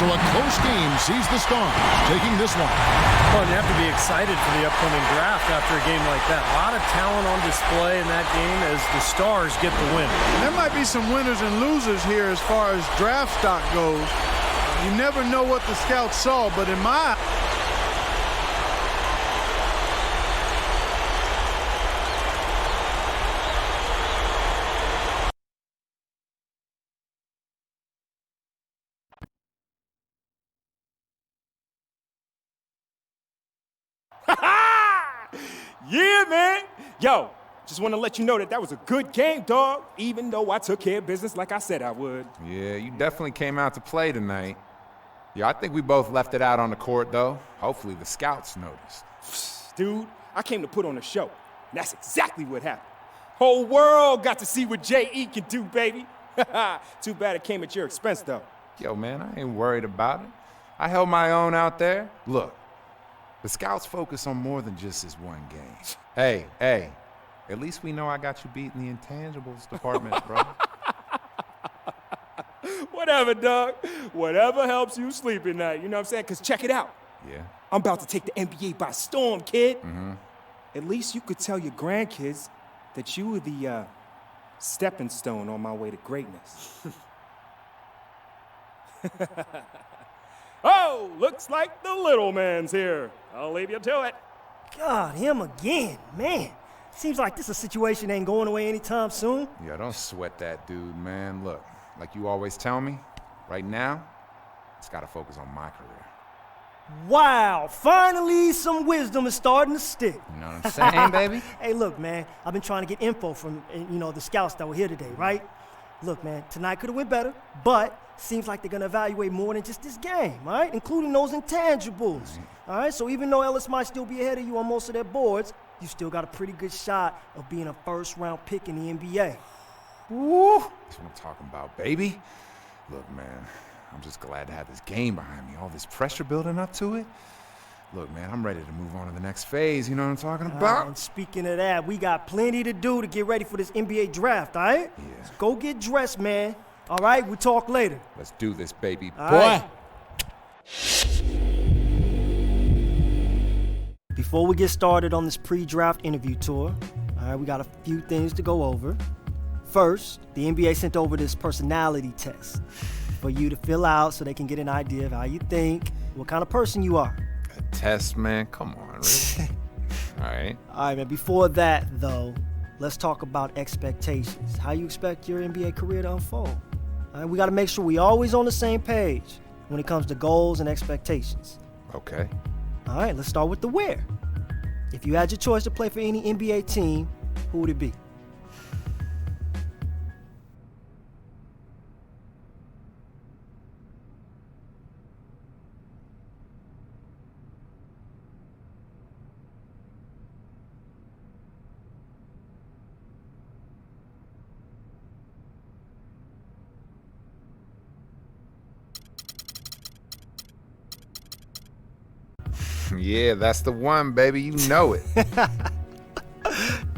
Speaker 8: So a close game sees the Stars taking this one.
Speaker 10: Well, you have to be excited for the upcoming draft after a game like that. A lot of talent on display in that game as the Stars get the win.
Speaker 9: There might be some winners and losers here as far as draft stock goes. You never know what the scouts saw, but in my
Speaker 6: Yeah, man. Yo, just want to let you know that was a good game, dog, even though I took care of business like I said I would.
Speaker 5: Yeah, you definitely came out to play tonight. Yeah, I think we both left it out on the court, though. Hopefully the scouts noticed.
Speaker 6: Dude, I came to put on a show. And that's exactly what happened. Whole world got to see what J.E. can do, baby. Too bad it came at your expense, though.
Speaker 5: Yo, man, I ain't worried about it. I held my own out there. Look, the scouts focus on more than just this one game. Hey, at least we know I got you beat in the intangibles department, bro.
Speaker 6: Whatever, dog. Whatever helps you sleep at night. You know what I'm saying? Because check it out.
Speaker 5: Yeah?
Speaker 6: I'm about to take the NBA by storm, kid.
Speaker 5: Mm-hmm.
Speaker 6: At least you could tell your grandkids that you were the stepping stone on my way to greatness. Oh, looks like the little man's here. I'll leave you to it.
Speaker 2: God, him again, man. Seems like this a situation ain't going away anytime soon.
Speaker 5: Yeah, don't sweat that dude, man. Look, like you always tell me, right now, it's got to focus on my career.
Speaker 2: Wow, finally some wisdom is starting to stick.
Speaker 5: You know what I'm saying, baby?
Speaker 2: Hey, look, man, I've been trying to get info from, the scouts that were here today, right? Look, man, tonight could have went better, but seems like they're going to evaluate more than just this game, all right? Including those intangibles, all right? So even though Ellis might still be ahead of you on most of their boards, you still got a pretty good shot of being a first-round pick in the NBA.
Speaker 5: Woo! That's what I'm talking about, baby. Look, man, I'm just glad to have this game behind me. All this pressure building up to it. Look, man, I'm ready to move on to the next phase. You know what I'm talking about?
Speaker 2: And speaking of that, we got plenty to do to get ready for this NBA draft, all right?
Speaker 5: Yeah.
Speaker 2: So go get dressed, man. All right, we'll talk later.
Speaker 5: Let's do this, baby.
Speaker 2: All
Speaker 5: Boy!
Speaker 2: Right. Before we get started on this pre-draft interview tour, all right, we got a few things to go over. First, the NBA sent over this personality test for you to fill out so they can get an idea of how you think, what kind of person you are.
Speaker 5: A test, man? Come on, really? All right.
Speaker 2: All right, man. Before that, though, let's talk about expectations. How you expect your NBA career to unfold. All right, we got to make sure we always on the same page when it comes to goals and expectations.
Speaker 5: Okay.
Speaker 2: All right, let's start with the where. If you had your choice to play for any NBA team, who would it be?
Speaker 5: Yeah, that's the one, baby. You know it.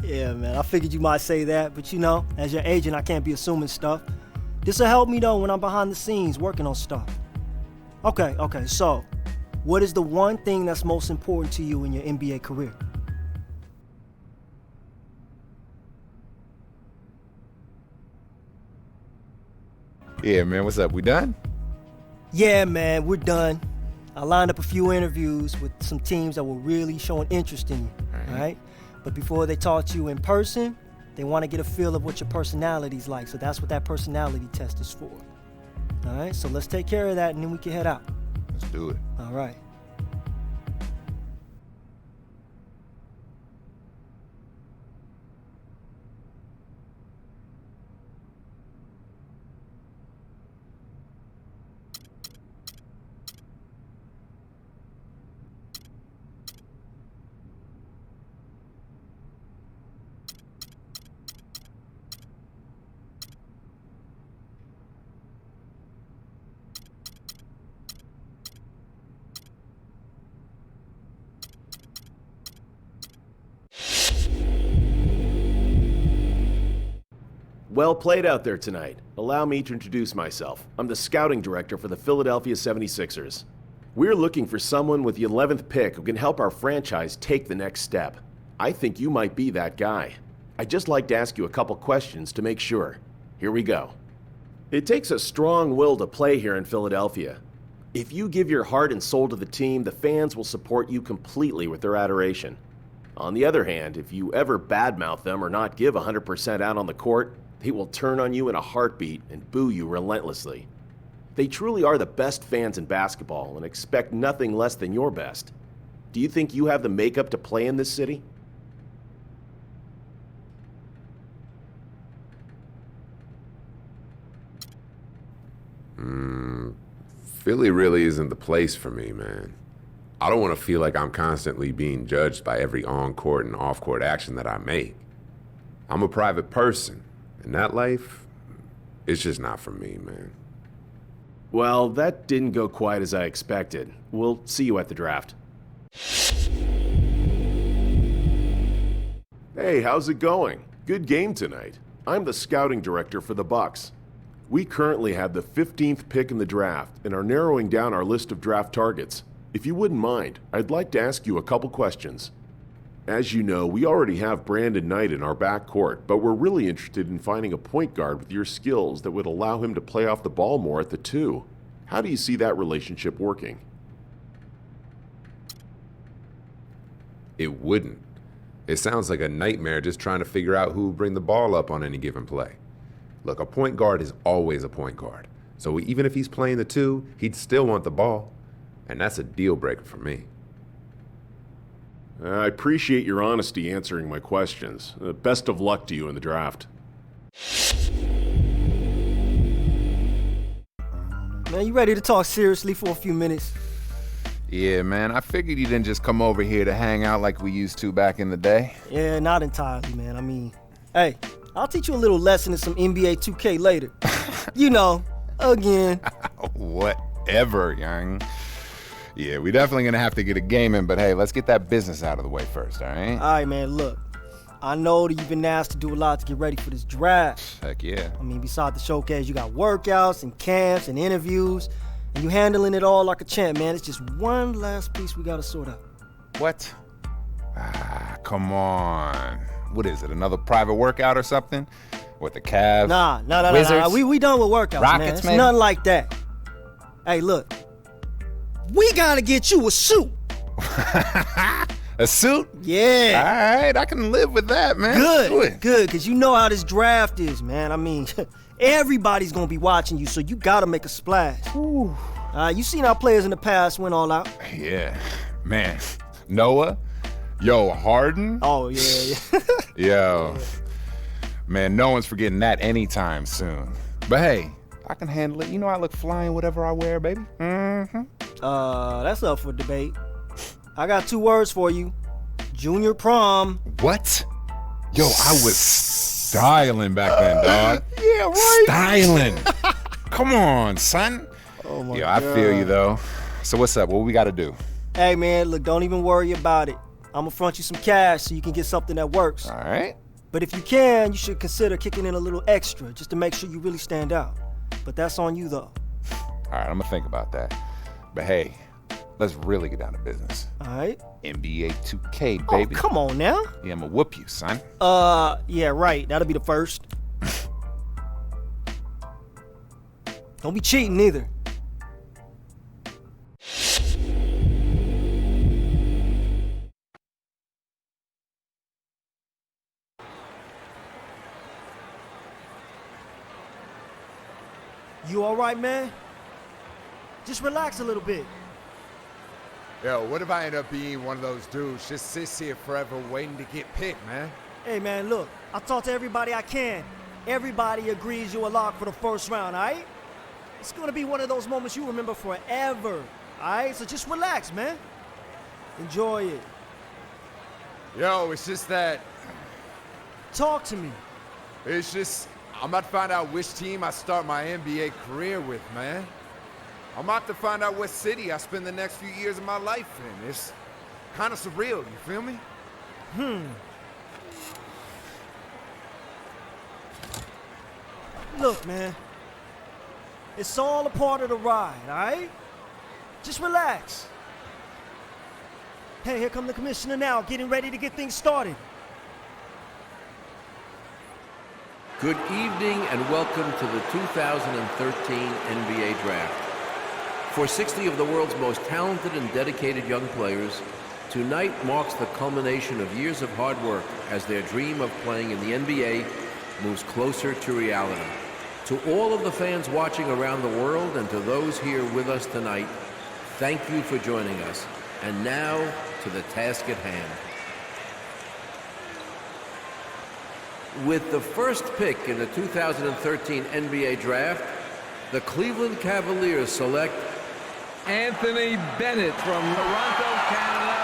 Speaker 2: Yeah, man, I figured you might say that, but as your agent, I can't be assuming stuff. This'll help me, though, when I'm behind the scenes working on stuff. Okay, so what is the one thing that's most important to you in your NBA career?
Speaker 5: Yeah, man, what's up? We done?
Speaker 2: Yeah, man, we're done. I lined up a few interviews with some teams that were really showing interest in you, all right? But before they talk to you in person, they want to get a feel of what your personality's like, so that's what that personality test is for. All right, so let's take care of that, and then we can head out.
Speaker 5: Let's do it.
Speaker 2: All right.
Speaker 12: Well played out there tonight. Allow me to introduce myself. I'm the scouting director for the Philadelphia 76ers. We're looking for someone with the 11th pick who can help our franchise take the next step. I think you might be that guy. I'd just like to ask you a couple questions to make sure. Here we go. It takes a strong will to play here in Philadelphia. If you give your heart and soul to the team, the fans will support you completely with their adoration. On the other hand, if you ever badmouth them or not give 100% out on the court, they will turn on you in a heartbeat and boo you relentlessly. They truly are the best fans in basketball and expect nothing less than your best. Do you think you have the makeup to play in this city?
Speaker 13: Philly really isn't the place for me, man. I don't want to feel like I'm constantly being judged by every on-court and off-court action that I make. I'm a private person, and that life, it's just not for me, man.
Speaker 12: Well, that didn't go quite as I expected. We'll see you at the draft. Hey, how's it going? Good game tonight. I'm the scouting director for the Bucks. We currently have the 15th pick in the draft and are narrowing down our list of draft targets. If you wouldn't mind, I'd like to ask you a couple questions. As you know, we already have Brandon Knight in our backcourt, but we're really interested in finding a point guard with your skills that would allow him to play off the ball more at the 2. How do you see that relationship working?
Speaker 13: It wouldn't. It sounds like a nightmare just trying to figure out who will bring the ball up on any given play. Look, a point guard is always a point guard. So even if he's playing the 2, he'd still want the ball. And that's a deal breaker for me.
Speaker 12: I appreciate your honesty answering my questions. Best of luck to you in the draft.
Speaker 2: Man, you ready to talk seriously for a few minutes?
Speaker 5: Yeah, man, I figured you didn't just come over here to hang out like we used to back in the day.
Speaker 2: Yeah, not entirely, man. I mean, hey, I'll teach you a little lesson in some NBA 2K later. You know, again.
Speaker 5: Whatever, young. Yeah, we definitely gonna have to get a game in, but hey, let's get that business out of the way first, all right?
Speaker 2: All right, man, look. I know that you've been asked to do a lot to get ready for this draft.
Speaker 5: Heck yeah.
Speaker 2: I mean, besides the showcase, you got workouts and camps and interviews, and you handling it all like a champ, man. It's just one last piece we gotta sort out.
Speaker 5: What? Come on. What is it, another private workout or something? With the Cavs?
Speaker 2: Nah. We done with workouts,
Speaker 5: Rockets,
Speaker 2: man. It's
Speaker 5: maybe?
Speaker 2: nothing like that. Hey, look. We gotta get you a suit.
Speaker 5: A suit?
Speaker 2: Yeah.
Speaker 5: All right, I can live with that, man.
Speaker 2: Good, because you know how this draft is, man. I mean, everybody's gonna be watching you, so you gotta make a splash. You seen how players in the past went all out.
Speaker 5: Yeah, man. Noah? Yo, Harden?
Speaker 2: Oh, yeah.
Speaker 5: Yo. Man, no one's forgetting that anytime soon. But hey, I can handle it. You know I look flying whatever I wear, baby. Mm-hmm.
Speaker 2: That's up for debate. I got 2 words for you. Junior prom.
Speaker 5: What? Yo, I was styling back then, dog.
Speaker 2: Yeah, right.
Speaker 5: Styling. Come on, son.
Speaker 2: Oh, my
Speaker 5: Yo,
Speaker 2: God.
Speaker 5: I feel you, though. So what's up? What we got to do?
Speaker 2: Hey, man, look, don't even worry about it. I'm gonna front you some cash so you can get something that works.
Speaker 5: All right.
Speaker 2: But if you can, you should consider kicking in a little extra just to make sure you really stand out. But that's on you, though.
Speaker 5: All right, I'm going to think about that. But hey, let's really get down to business.
Speaker 2: All right.
Speaker 5: NBA 2K, baby.
Speaker 2: Oh, come on now.
Speaker 5: Yeah, I'm going to whoop you, son.
Speaker 2: Yeah, right. That'll be the first. Don't be cheating either. You all right, man? Just relax a little bit.
Speaker 7: Yo, what if I end up being one of those dudes just sits here forever waiting to get picked, man?
Speaker 2: Hey, man, look. I talk to everybody I can. Everybody agrees you're a lock for the first round, all right? It's gonna be one of those moments you remember forever, all right? So just relax, man. Enjoy it.
Speaker 7: Yo, it's just that...
Speaker 2: Talk to me.
Speaker 7: It's just... I'm about to find out which team I start my NBA career with, man. I'm about to find out what city I spend the next few years of my life in. It's kind of surreal, you feel me?
Speaker 2: Look, man. It's all a part of the ride, all right? Just relax. Hey, here come the commissioner now, getting ready to get things started.
Speaker 14: Good evening and welcome to the 2013 NBA Draft. For 60 of the world's most talented and dedicated young players, tonight marks the culmination of years of hard work as their dream of playing in the NBA moves closer to reality. To all of the fans watching around the world and to those here with us tonight, thank you for joining us. And now to the task at hand. With the first pick in the 2013 NBA Draft, the Cleveland Cavaliers select
Speaker 15: Anthony Bennett from Toronto, Canada,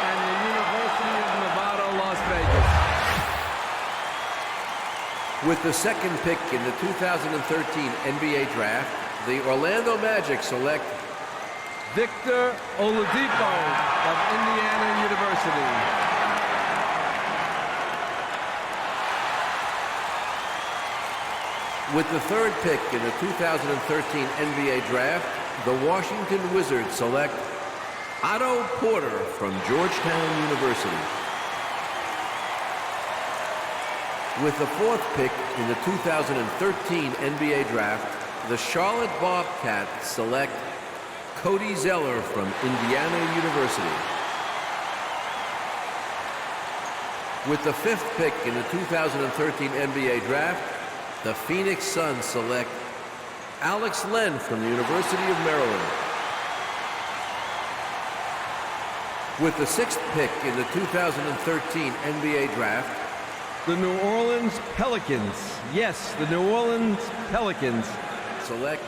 Speaker 15: and the University of Nevada, Las Vegas.
Speaker 14: With the second pick in the 2013 NBA Draft, the Orlando Magic select
Speaker 15: Victor Oladipo of Indiana University.
Speaker 14: With the third pick in the 2013 NBA Draft, the Washington Wizards select Otto Porter from Georgetown University. With the fourth pick in the 2013 NBA Draft, the Charlotte Bobcats select Cody Zeller from Indiana University. With the fifth pick in the 2013 NBA Draft, the Phoenix Suns select Alex Len from the University of Maryland. With the sixth pick in the 2013 NBA Draft,
Speaker 15: the New Orleans Pelicans, yes, the New Orleans Pelicans,
Speaker 14: select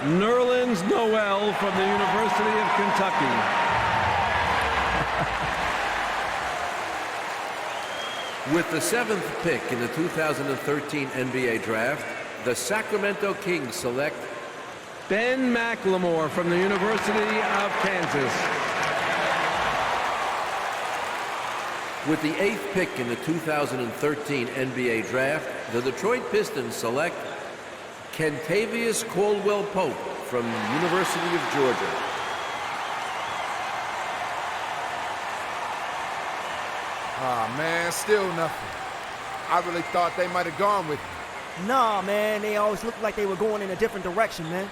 Speaker 15: Nerlens Noel from the University of Kentucky.
Speaker 14: With the seventh pick in the 2013 NBA Draft, the Sacramento Kings select
Speaker 15: Ben McLemore from the University of Kansas.
Speaker 14: With the eighth pick in the 2013 NBA Draft, the Detroit Pistons select Kentavious Caldwell-Pope from the University of Georgia.
Speaker 7: Ah, man, still nothing. I really thought they might have gone with me.
Speaker 2: Nah, man, they always looked like they were going in a different direction, man.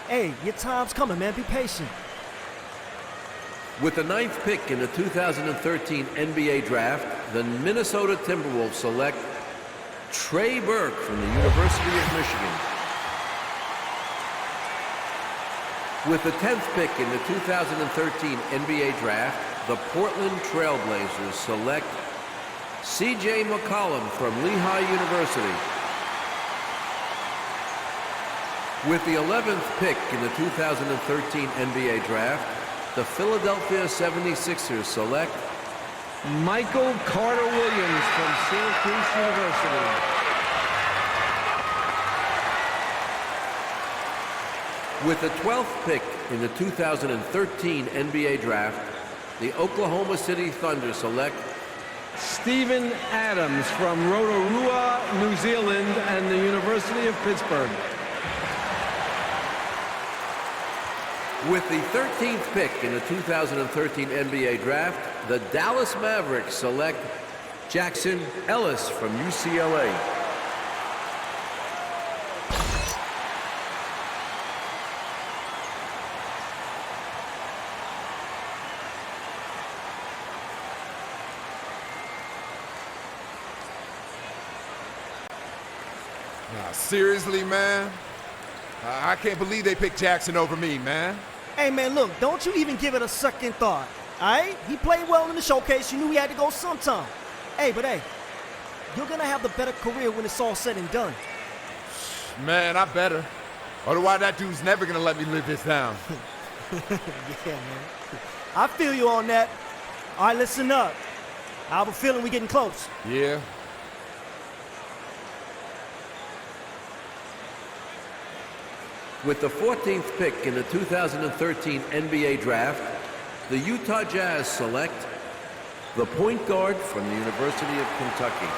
Speaker 2: Hey, your time's coming, man. Be patient.
Speaker 14: With the ninth pick in the 2013 NBA Draft, the Minnesota Timberwolves select Trey Burke from the University of Michigan. With the 10th pick in the 2013 NBA Draft, the Portland Trail Blazers select C.J. McCollum from Lehigh University. With the 11th pick in the 2013 NBA Draft, the Philadelphia 76ers select
Speaker 15: Michael Carter-Williams from Syracuse University.
Speaker 14: With the 12th pick in the 2013 NBA Draft, the Oklahoma City Thunder select
Speaker 15: Steven Adams from Rotorua, New Zealand, and the University of Pittsburgh.
Speaker 14: With the 13th pick in the 2013 NBA Draft, the Dallas Mavericks select Jackson Ellis from UCLA.
Speaker 7: Nah, seriously, man? I can't believe they picked Jackson over me, man.
Speaker 2: Hey, man, look, don't you even give it a second thought, all right? He played well in the showcase. You knew he had to go sometime. Hey, but hey, you're going to have the better career when it's all said and done.
Speaker 7: Man, I better. Otherwise, that dude's never going to let me live this down.
Speaker 2: Yeah, man. I feel you on that. All right, listen up. I have a feeling we're getting close.
Speaker 7: Yeah.
Speaker 14: With the 14th pick in the 2013 NBA Draft, the Utah Jazz select the point guard from the University of Kentucky.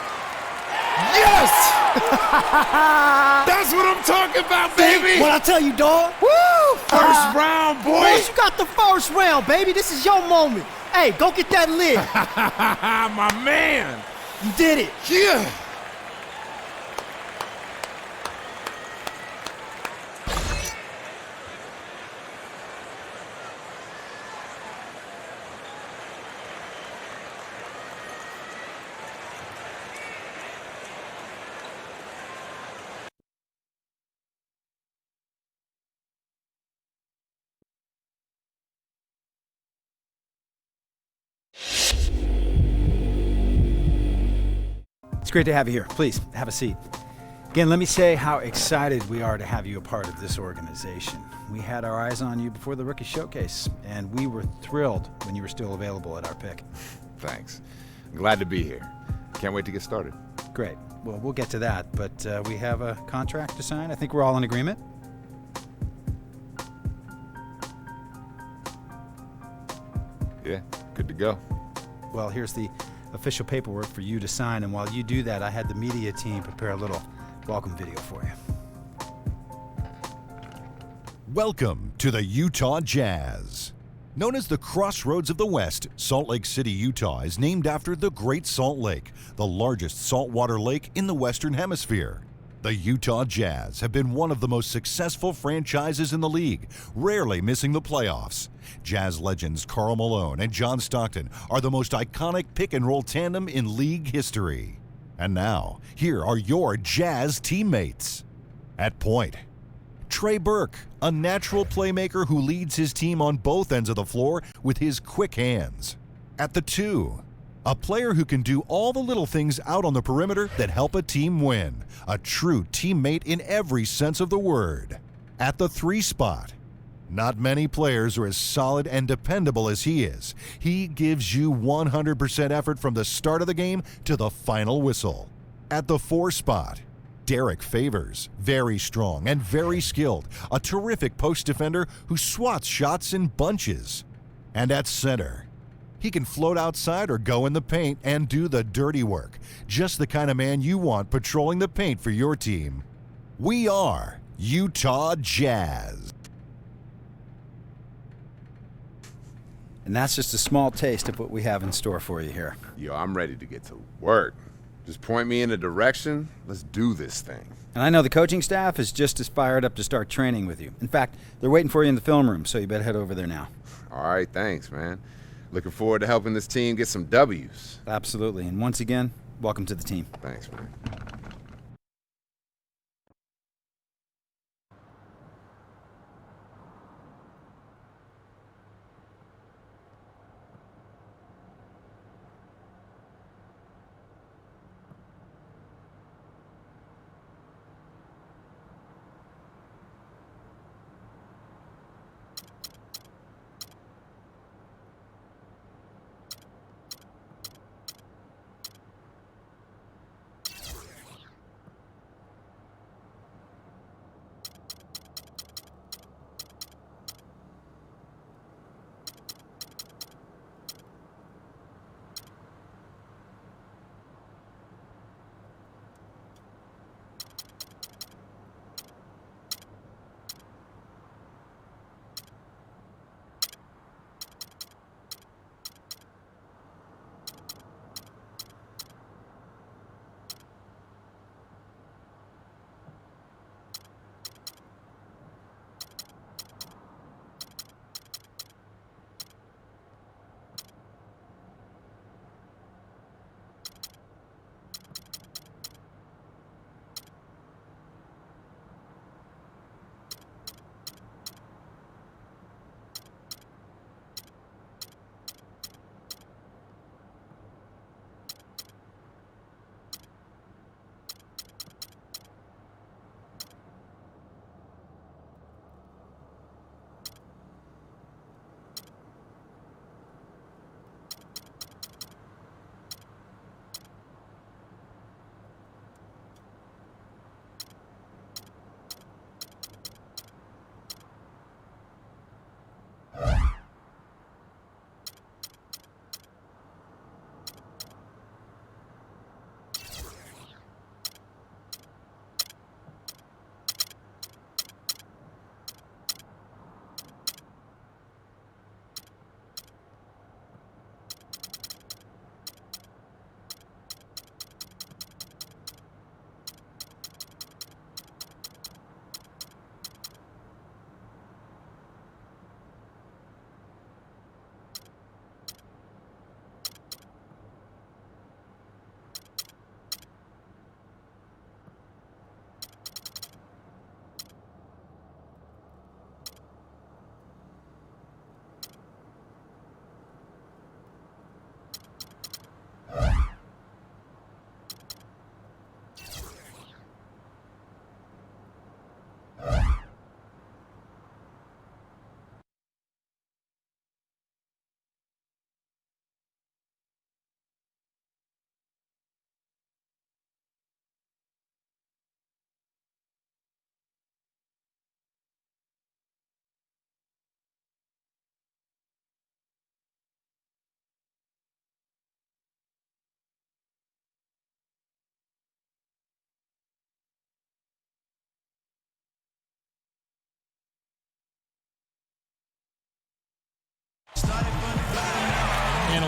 Speaker 7: Yes! That's what I'm talking about, baby!
Speaker 2: What I tell you, dog? Woo!
Speaker 7: First round, boy!
Speaker 2: Boys, you got the first round, baby. This is your moment. Hey, go get that lid.
Speaker 7: My man!
Speaker 2: You did it.
Speaker 7: Yeah!
Speaker 16: It's great to have you here. Please, have a seat. Again, let me say how excited we are to have you a part of this organization. We had our eyes on you before the Rookie Showcase, and we were thrilled when you were still available at our pick.
Speaker 5: Thanks. Glad to be here. Can't wait to get started.
Speaker 16: Great. Well, we'll get to that, but we have a contract to sign. I think we're all in agreement.
Speaker 5: Yeah, good to go.
Speaker 16: Well, here's the official paperwork for you to sign, and while you do that, I had the media team prepare a little welcome video for you.
Speaker 8: Welcome to the Utah Jazz. Known as the Crossroads of the West, Salt Lake City, Utah is named after the Great Salt Lake, the largest saltwater lake in the Western Hemisphere. The Utah Jazz have been one of the most successful franchises in the league, rarely missing the playoffs. Jazz legends Karl Malone and John Stockton are the most iconic pick-and-roll tandem in league history. And now, here are your Jazz teammates. At point, Trey Burke, a natural playmaker who leads his team on both ends of the floor with his quick hands. At the 2, a player who can do all the little things out on the perimeter that help a team win. A true teammate in every sense of the word. At the 3 spot, not many players are as solid and dependable as he is. He gives you 100% effort from the start of the game to the final whistle. At the 4 spot, Derek Favors, very strong and very skilled, a terrific post defender who swats shots in bunches. And at center, he can float outside or go in the paint and do the dirty work. Just the kind of man you want patrolling the paint for your team. We are Utah Jazz.
Speaker 16: And that's just a small taste of what we have in store for you here.
Speaker 5: Yo, I'm ready to get to work. Just point me in a direction. Let's do this thing.
Speaker 16: And I know the coaching staff is just as fired up to start training with you. In fact, they're waiting for you in the film room, so you better head over there now.
Speaker 5: All right, thanks, man. Looking forward to helping this team get some W's.
Speaker 16: Absolutely. And once again, welcome to the team.
Speaker 5: Thanks, man.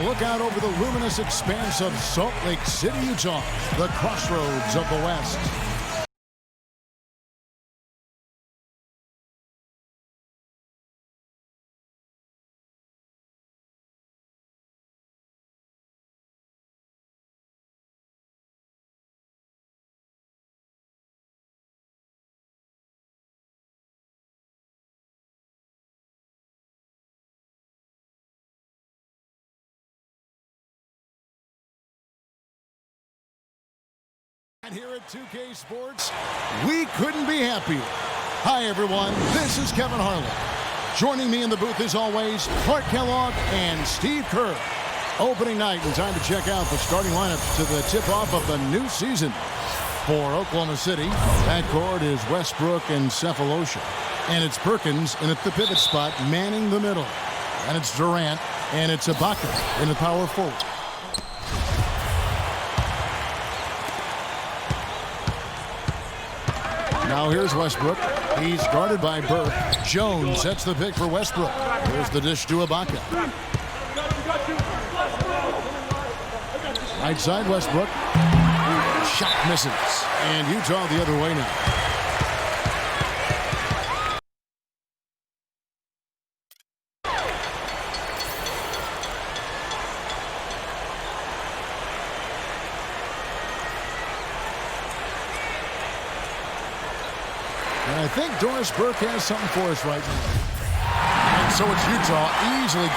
Speaker 8: look out over the luminous expanse of Salt Lake City, Utah, the crossroads of the West. Here at 2K Sports, we couldn't be happier. Hi, everyone. This is Kevin Harlan. Joining me in the booth, as always, Clark Kellogg and Steve Kerr. Opening night and time to check out the starting lineups to the tip-off of the new season. For Oklahoma City, backcourt is Westbrook and Cephalosha. And it's Perkins in at the pivot spot, manning the middle. And it's Durant, and it's Ibaka in the power forward. Now here's Westbrook. He's guarded by Burke. Jones sets the pick for Westbrook. Here's the dish to Ibaka. Right side, Westbrook. Shot misses. And Utah the other way now. I think Doris Burke has something for us right now. And so it's Utah easily.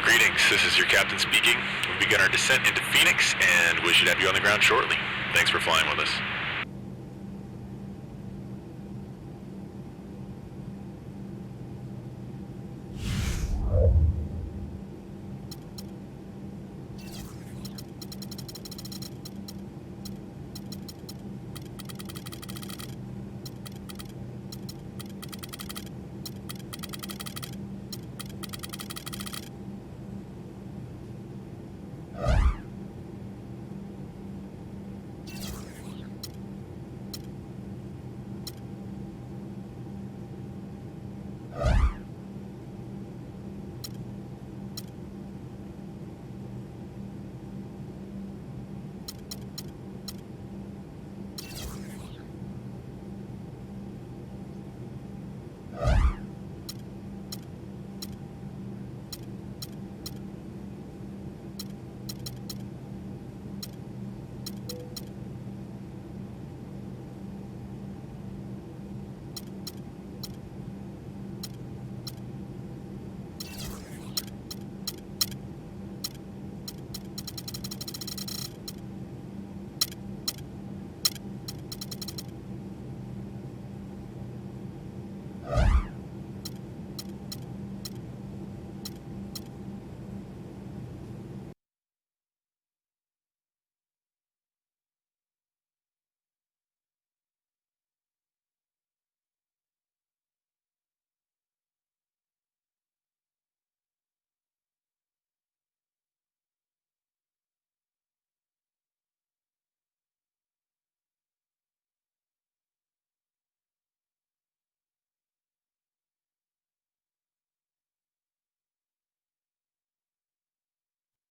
Speaker 17: Greetings, this is your captain speaking. We've begun our descent into Phoenix, and we should have you on the ground shortly. Thanks for flying with us.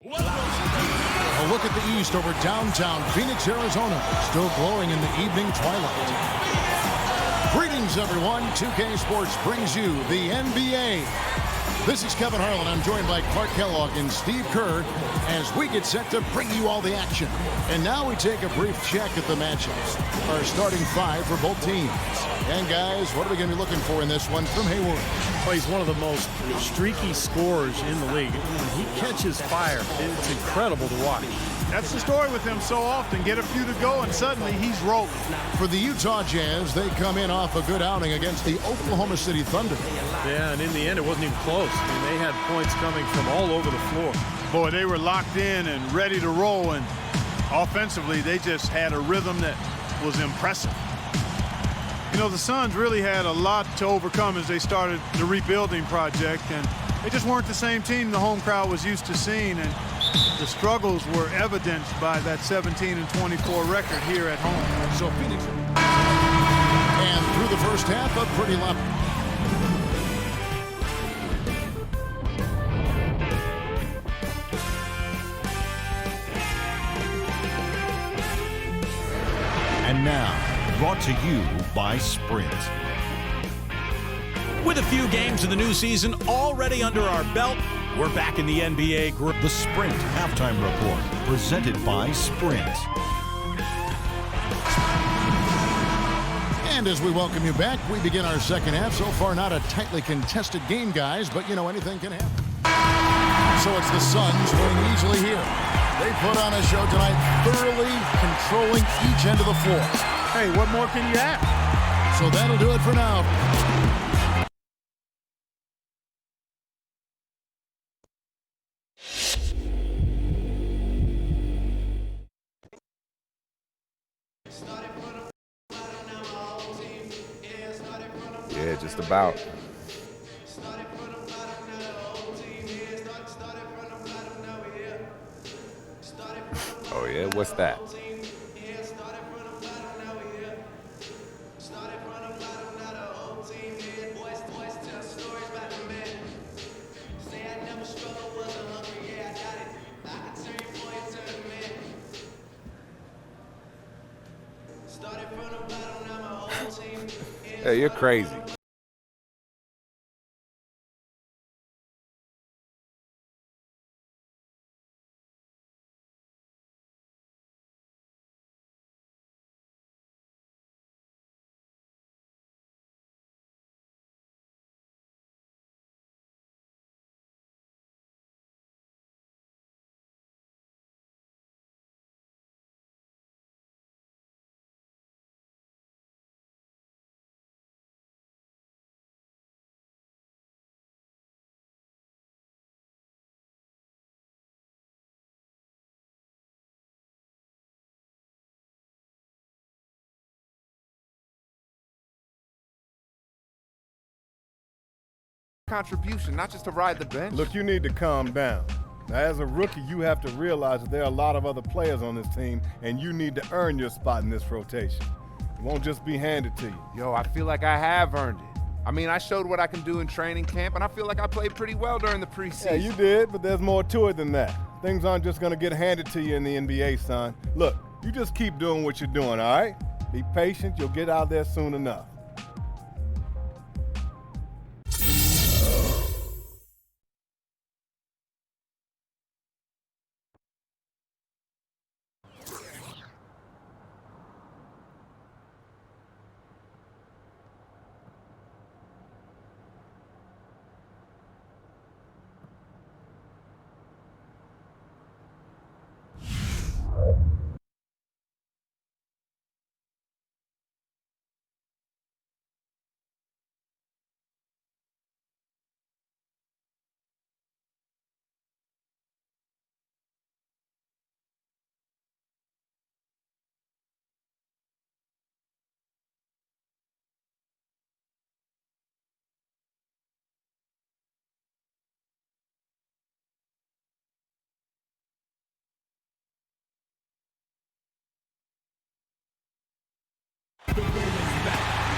Speaker 8: A look at the east over downtown Phoenix, Arizona, still glowing in the evening twilight. Greetings, everyone. 2K Sports brings you the NBA. This is Kevin Harlan. I'm joined by Clark Kellogg and Steve Kerr as we get set to bring you all the action. And now we take a brief check at the matchups. Our starting five for both teams. And guys, what are we going to be looking for in this one from Hayward?
Speaker 10: Well, he's one of the most streaky scorers in the league. When he catches fire, it's incredible to watch.
Speaker 9: That's the story with him so often. Get a few to go, and suddenly he's rolling.
Speaker 8: For the Utah Jazz, they come in off a good outing against the Oklahoma City Thunder.
Speaker 10: Yeah, and in the end, it wasn't even close. I mean, they had points coming from all over the floor.
Speaker 9: Boy, they were locked in and ready to roll, and offensively, they just had a rhythm that was impressive. You know, the Suns really had a lot to overcome as they started the rebuilding project, and they just weren't the same team the home crowd was used to seeing, and the struggles were evidenced by that 17-24 record here at home.
Speaker 8: So Phoenix. And through the first half, a pretty level. And now, brought to you by Sprint.
Speaker 18: With a few games of the new season already under our belt, we're back in the NBA group.
Speaker 8: The Sprint Halftime Report, presented by Sprint. And as we welcome you back, we begin our second half. So far, not a tightly contested game, guys, but you know, anything can happen. So it's the Suns winning easily here. They put on a show tonight, thoroughly controlling each end of the floor.
Speaker 9: Hey, what more can you ask?
Speaker 8: So that'll do it for now.
Speaker 5: Yeah, just about. Oh yeah, what's that? Hey, you're crazy. Contribution, not just to ride the bench.
Speaker 4: Look, you need to calm down. Now, as a rookie, you have to realize that there are a lot of other players on this team, and you need to earn your spot in this rotation. It won't just be handed to you.
Speaker 5: Yo, I feel like I have earned it. I mean, I showed what I can do in training camp, and I feel like I played pretty well during the preseason.
Speaker 4: Yeah, you did, but there's more to it than that. Things aren't just going to get handed to you in the NBA, son. Look, you just keep doing what you're doing, all right? Be patient. You'll get out there soon enough.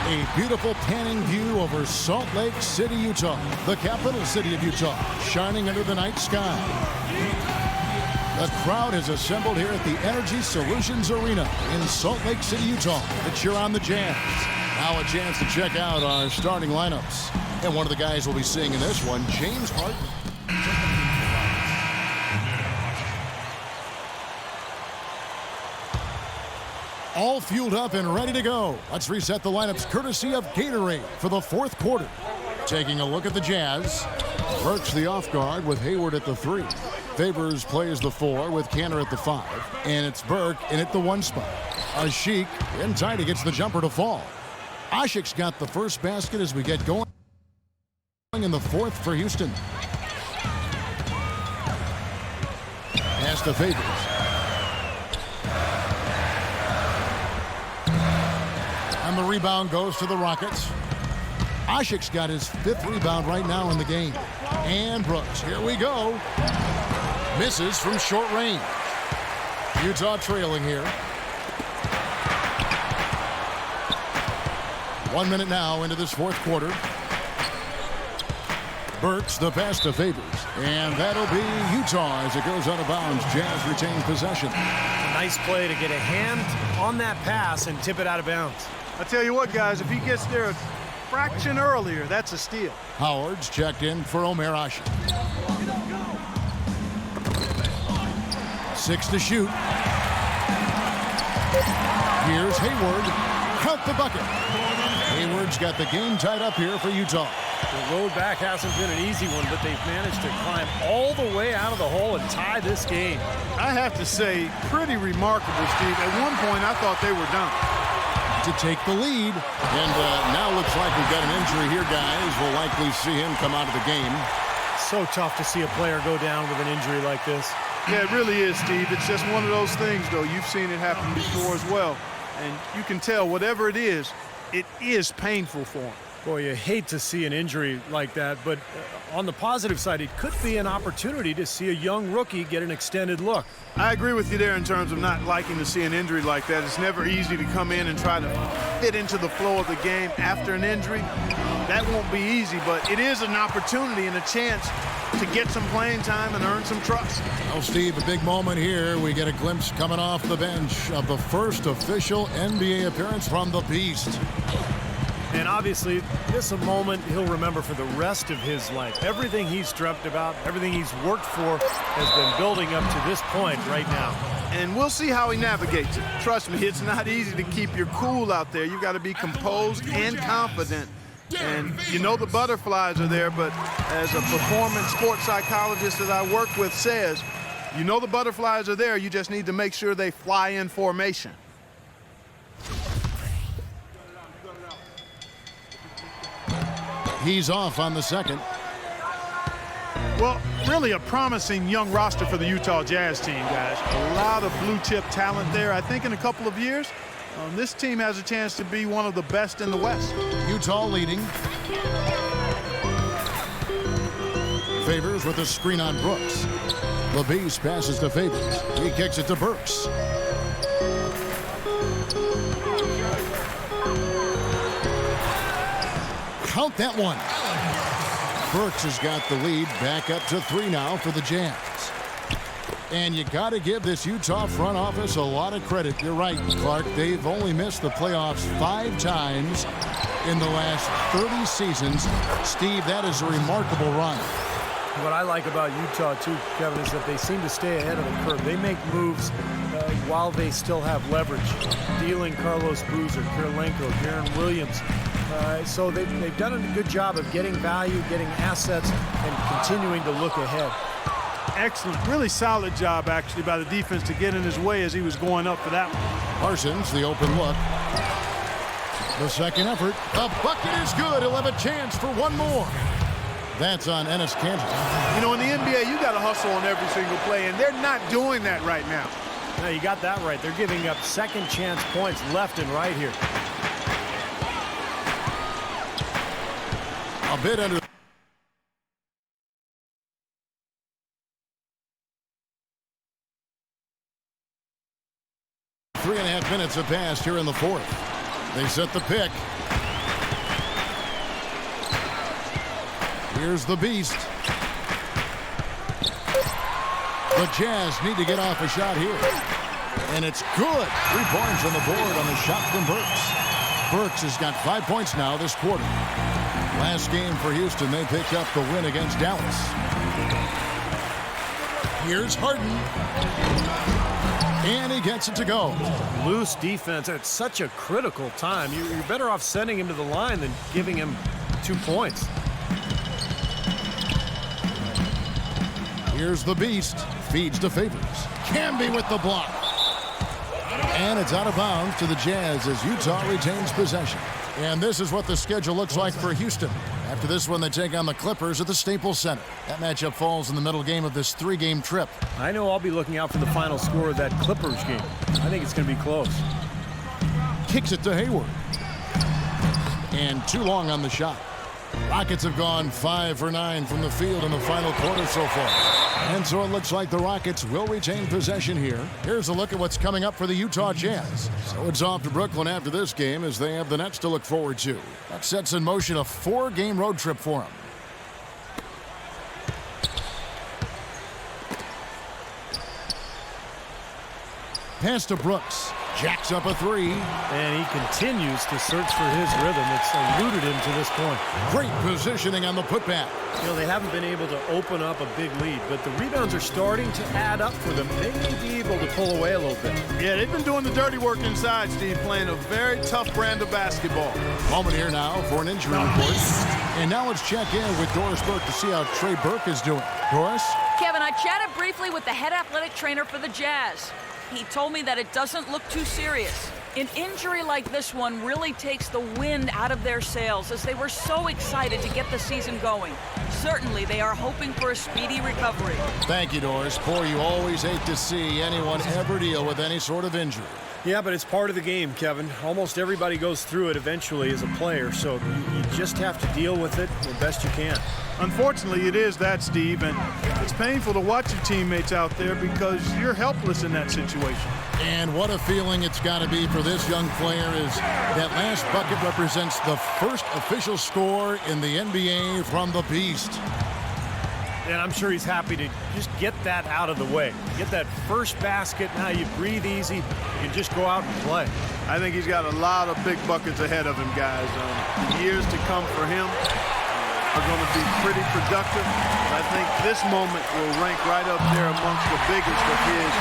Speaker 8: A beautiful panning view over Salt Lake City, Utah, the capital city of Utah, shining under the night sky. The crowd has assembled here at the Energy Solutions Arena in Salt Lake City, Utah to cheer on the Jazz. Now a chance to check out our starting lineups. And one of the guys we'll be seeing in this one, James Harden. All fueled up and ready to go. Let's reset the lineups courtesy of Gatorade for the fourth quarter. Taking a look at the Jazz. Burks the off guard with Hayward at the 3. Favors plays the 4 with Kanter at the 5. And it's Burke in at the 1 spot. Asik in tight, he gets the jumper to fall. Asik's got the first basket as we get going in the 4th for Houston. Pass to Favors. And the rebound goes to the Rockets. Asik's got his 5th rebound right now in the game. And Brooks, here we go. Misses from short range. Utah trailing here. 1 minute now into this 4th quarter. Burks, the pass to Favors. And that'll be Utah as it goes out of bounds. Jazz retain possession.
Speaker 10: Nice play to get a hand on that pass and tip it out of bounds.
Speaker 9: I tell you what, guys, if he gets there a fraction earlier, that's a steal.
Speaker 8: Howard's checked in for Omer Asik. 6 to shoot. Here's Hayward. Count the bucket. Hayward's got the game tied up here for Utah.
Speaker 10: The road back hasn't been an easy one, but they've managed to climb all the way out of the hole and tie this game.
Speaker 9: I have to say, pretty remarkable, Steve. At one point, I thought they were done.
Speaker 8: To take the lead. And now looks like we've got an injury here, guys. We'll likely see him come out of the game.
Speaker 10: So tough to see a player go down with an injury like this.
Speaker 9: Yeah, it really is, Steve. It's just one of those things, though. You've seen it happen before as well. And you can tell, whatever it is painful for him.
Speaker 10: Boy, you hate to see an injury like that, but on the positive side, it could be an opportunity to see a young rookie get an extended look.
Speaker 9: I agree with you there in terms of not liking to see an injury like that. It's never easy to come in and try to fit into the flow of the game after an injury. That won't be easy, but it is an opportunity and a chance to get some playing time and earn some trust.
Speaker 8: Well, Steve, a big moment here. We get a glimpse coming off the bench of the first official NBA appearance from the Beast.
Speaker 10: And obviously, this is a moment he'll remember for the rest of his life. Everything he's dreamt about, everything he's worked for has been building up to this point right now.
Speaker 9: And we'll see how he navigates it. Trust me, it's not easy to keep your cool out there. You've got to be composed and confident. And you know the butterflies are there, but as a performance sports psychologist that I work with says, you know the butterflies are there, you just need to make sure they fly in formation.
Speaker 8: He's off on the second.
Speaker 9: Well, really a promising young roster for the Utah Jazz team, guys. A lot of blue-chip talent there. I think in a couple of years, this team has a chance to be one of the best in the West.
Speaker 8: Utah leading. Favors with a screen on Brooks. LaBeast passes to Favors. He kicks it to Burks. Count that one. Burks has got the lead back up to 3 now for the Jazz. And you got to give this Utah front office a lot of credit. You're right, Clark. They've only missed the playoffs 5 times in the last 30 seasons. Steve, that is a remarkable run.
Speaker 10: What I like about Utah, too, Kevin, is that they seem to stay ahead of the curve. They make moves while they still have leverage. Dealing Carlos Boozer, Kirilenko, Deron Williams. So they've done a good job of getting value, getting assets, and continuing to look ahead.
Speaker 9: Excellent. Really solid job, actually, by the defense to get in his way as he was going up for that one.
Speaker 8: Parsons, the open look. The second effort. The bucket is good. He'll have a chance for one more. That's on Enes Kanter.
Speaker 9: You know, in the NBA, you got to hustle on every single play, and they're not doing that right now.
Speaker 10: No, you got that right. They're giving up second chance points left and right here.
Speaker 8: A bit under. Three and a half minutes have passed here in the fourth. They set the pick. Here's the Beast. The Jazz need to get off a shot here. And it's good. 3 points on the board on the shot from Burks. Burks has got 5 points now this quarter. Last game for Houston, they picked up the win against Dallas. Here's Harden. And he gets it to go.
Speaker 10: Loose defense at such a critical time. You're better off sending him to the line than giving him 2 points.
Speaker 8: Here's the Beast. Feeds to Favors. Camby with the block. And it's out of bounds to the Jazz as Utah retains possession. And this is what the schedule looks like for Houston. After this one, they take on the Clippers at the Staples Center. That matchup falls in the middle game of this 3-game trip.
Speaker 10: I know I'll be looking out for the final score of that Clippers game. I think it's going to be close.
Speaker 8: Kicks it to Hayward. and too long on the shot. Rockets have gone 5 for 9 from the field in the final quarter so far. And so it looks like the Rockets will retain possession here. Here's a look at what's coming up for the Utah Jazz. So it's off to Brooklyn after this game as they have the Nets to look forward to. That sets in motion a 4-game road trip for them. Pass to Brooks. Jacks up a 3.
Speaker 10: And he continues to search for his rhythm. It's eluded him to this point.
Speaker 8: Great positioning on the putback.
Speaker 10: You know, they haven't been able to open up a big lead, but the rebounds are starting to add up for them. They may be able to pull away a little bit.
Speaker 9: Yeah, they've been doing the dirty work inside, Steve, playing a very tough brand of basketball.
Speaker 8: Moment here now for an injury report. And now let's check in with Doris Burke to see how Trey Burke is doing. Doris?
Speaker 11: Kevin, I chatted briefly with the head athletic trainer for the Jazz. He told me that it doesn't look too serious. An injury like this one really takes the wind out of their sails as they were so excited to get the season going. Certainly, they are hoping for a speedy recovery.
Speaker 8: Thank you, Doris. Boy, you always hate to see anyone ever deal with any sort of injury.
Speaker 10: Yeah, but it's part of the game, Kevin. Almost everybody goes through it eventually as a player, so you just have to deal with it the best you can.
Speaker 9: Unfortunately, it is that, Steve, and it's painful to watch your teammates out there because you're helpless in that situation.
Speaker 8: And what a feeling it's got to be for this young player is that last bucket represents the first official score in the NBA from the Beast.
Speaker 10: And I'm sure he's happy to just get that out of the way. Get that first basket, now you breathe easy, you can just go out and play.
Speaker 9: I think he's got a lot of big buckets ahead of him, guys. The years to come for him are going to be pretty productive. I think this moment will rank right up there amongst the biggest of his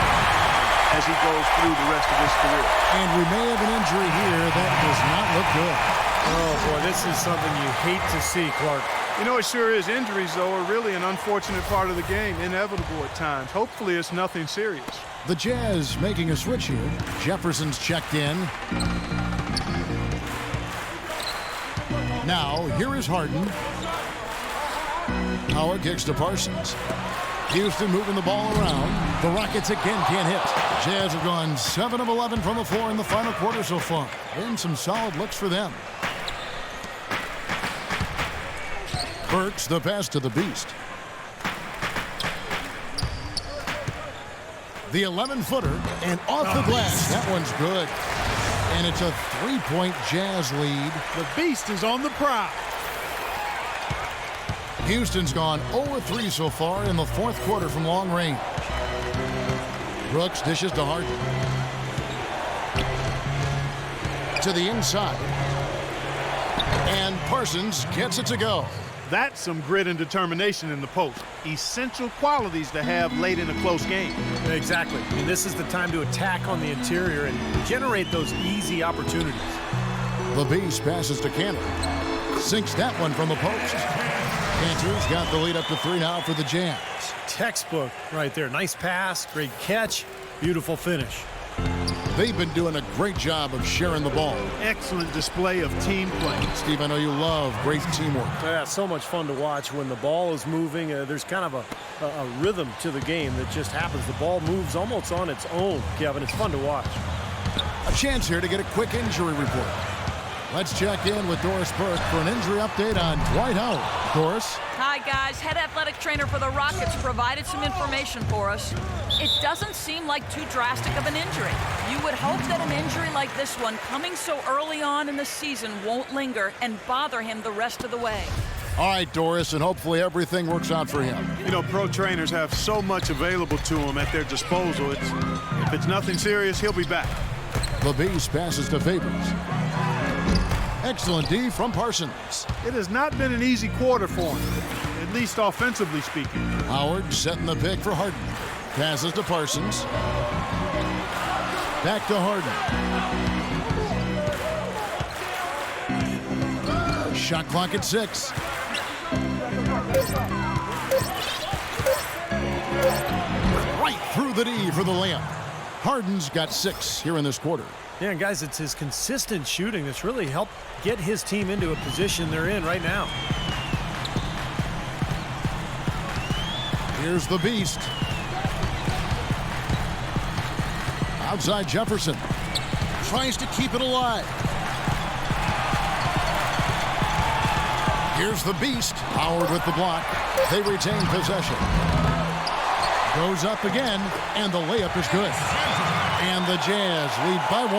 Speaker 9: as he goes through the rest of his career.
Speaker 8: And we may have an injury here that does not look good.
Speaker 10: Oh, boy, this is something you hate to see, Clark.
Speaker 9: You know, it sure is. Injuries, though, are really an unfortunate part of the game, inevitable at times. Hopefully it's nothing serious.
Speaker 8: The Jazz making a switch here. Jefferson's checked in. Now, here is Harden. Howard kicks to Parsons. Houston moving the ball around. The Rockets again can't hit. Jazz have gone 7 of 11 from the floor in the final quarter so far. Been some solid looks for them. Burks the pass to the Beast. The 11-footer and off the glass. That one's good. And it's a 3-point Jazz lead.
Speaker 9: The Beast is on the prowl.
Speaker 8: Houston's gone 0-3 so far in the fourth quarter from long range. Brooks dishes to Harden. To the inside. And Parsons gets it to go.
Speaker 9: That's some grit and determination in the post. Essential qualities to have late in a close game.
Speaker 10: Exactly. I mean, this is the time to attack on the interior and generate those easy opportunities.
Speaker 8: The Beast passes to Kanter. Sinks that one from the post. Kanter's got the lead up to 3 now for the Jazz.
Speaker 10: Textbook right there. Nice pass, great catch, beautiful finish.
Speaker 8: They've been doing a great job of sharing the ball.
Speaker 9: Excellent display of team play.
Speaker 8: Steve, I know you love great teamwork.
Speaker 10: Yeah, so much fun to watch when the ball is moving. There's kind of a rhythm to the game that just happens. The ball moves almost on its own, Kevin. It's fun to watch.
Speaker 8: A chance here to get a quick injury report. Let's check in with Doris Burke for an injury update on Dwight Howard. Doris?
Speaker 11: Hi, guys. Head athletic trainer for the Rockets provided some information for us. It doesn't seem like too drastic of an injury. You would hope that an injury like this one, coming so early on in the season, won't linger and bother him the rest of the way.
Speaker 8: All right, Doris, and hopefully everything works out for him.
Speaker 9: You know, pro trainers have so much available to them at their disposal. If it's nothing serious, he'll be back.
Speaker 8: The Beast passes to Favors. Excellent D from Parsons.
Speaker 9: It has not been an easy quarter for him, at least offensively speaking.
Speaker 8: Howard setting the pick for Harden. Passes to Parsons. Back to Harden. Shot clock at 6. Right through the D for the layup. Harden's got 6 here in this quarter.
Speaker 10: Yeah, and guys, it's his consistent shooting that's really helped get his team into a position they're in right now.
Speaker 8: Here's the Beast. Outside Jefferson. Tries to keep it alive. Here's the Beast. Howard with the block. They retain possession. Goes up again, and the layup is good. And the Jazz lead by 1.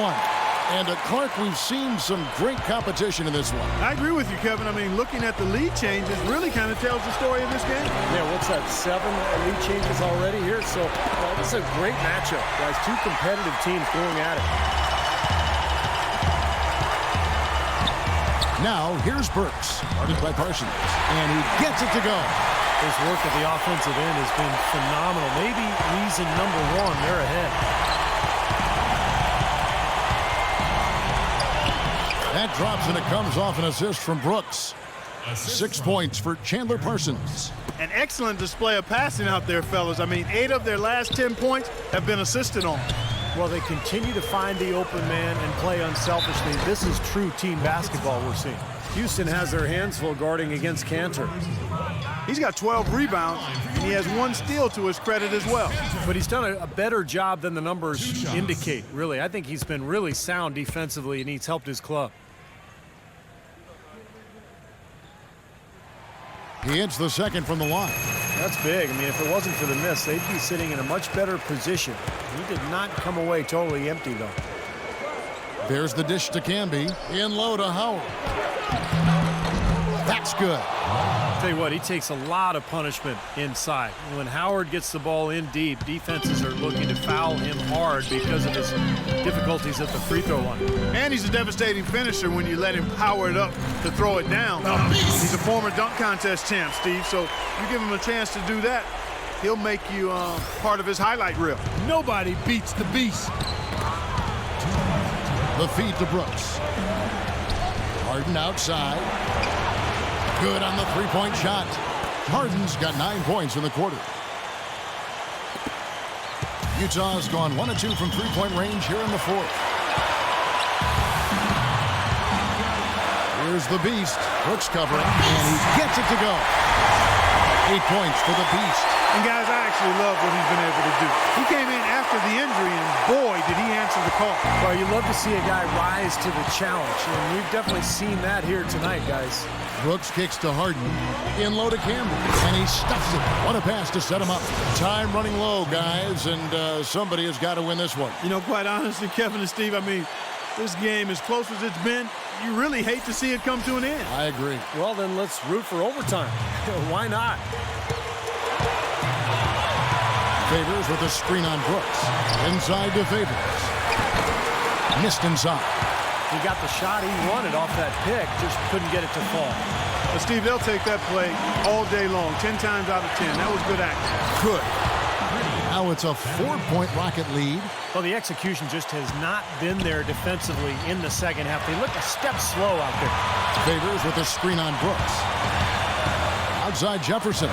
Speaker 8: And at Clark, we've seen some great competition in this one.
Speaker 9: I agree with you, Kevin. I mean, looking at the lead changes really kind of tells the story of this game.
Speaker 10: Yeah, what's that, 7 lead changes already here? So, well, this is a great matchup, guys. Two competitive teams going at it.
Speaker 8: Now, here's Burks, guarded by Parsons, and he gets it to go.
Speaker 10: His work at the offensive end has been phenomenal. Maybe reason number 1, they're ahead.
Speaker 8: That drops, and it comes off an assist from Brooks. 6 points for Chandler Parsons.
Speaker 9: An excellent display of passing out there, fellas. I mean, 8 of their last 10 points have been assisted on.
Speaker 10: Well, they continue to find the open man and play unselfishly. This is true team basketball we're seeing. Houston has their hands full guarding against Cantor.
Speaker 9: He's got 12 rebounds, and he has 1 steal to his credit as well.
Speaker 10: But he's done a better job than the numbers indicate, really. I think he's been really sound defensively, and he's helped his club.
Speaker 8: He hits the second from the line.
Speaker 10: That's big. I mean, if it wasn't for the miss, they'd be sitting in a much better position. He did not come away totally empty, though.
Speaker 8: There's the dish to Canby. In low to Howard. That's good.
Speaker 10: I'll tell you what, he takes a lot of punishment inside. When Howard gets the ball in deep, defenses are looking to foul him hard because of his difficulties at the free throw line.
Speaker 9: And he's a devastating finisher when you let him power it up to throw it down. He's a former dunk contest champ, Steve, so you give him a chance to do that, he'll make you part of his highlight reel.
Speaker 8: Nobody beats the Beast. The feed to Brooks. Harden outside. Good on the three-point shot. Harden's got 9 points in the quarter. Utah's gone 1 of 2 from three-point range here in the fourth. Here's the Beast. Brooks covering, and he gets it to go. 8 points for the Beast.
Speaker 9: And guys, I actually love what he's been able to do. He came in after the injury, and boy, did he answer the call.
Speaker 10: Well, you love to see a guy rise to the challenge, and we've definitely seen that here tonight, guys.
Speaker 8: Brooks kicks to Harden. In low to Campbell, and he stuffs it. What a pass to set him up. Time running low, guys, and somebody has got to win this one.
Speaker 9: You know, quite honestly, Kevin and Steve, I mean, this game, as close as it's been, you really hate to see it come to an end.
Speaker 8: I agree.
Speaker 10: Well, then let's root for overtime. Why not?
Speaker 8: Favors with a screen on Brooks. Inside to Favors. Missed inside.
Speaker 10: He got the shot he wanted off that pick, just couldn't get it to fall.
Speaker 9: But Steve, they'll take that play all day long, 10 times out of 10. That was good action.
Speaker 8: Good. Now it's a 4-point Rocket lead.
Speaker 10: Well, the execution just has not been there defensively in the second half. They look a step slow out there.
Speaker 8: Favors with a screen on Brooks. Outside Jefferson.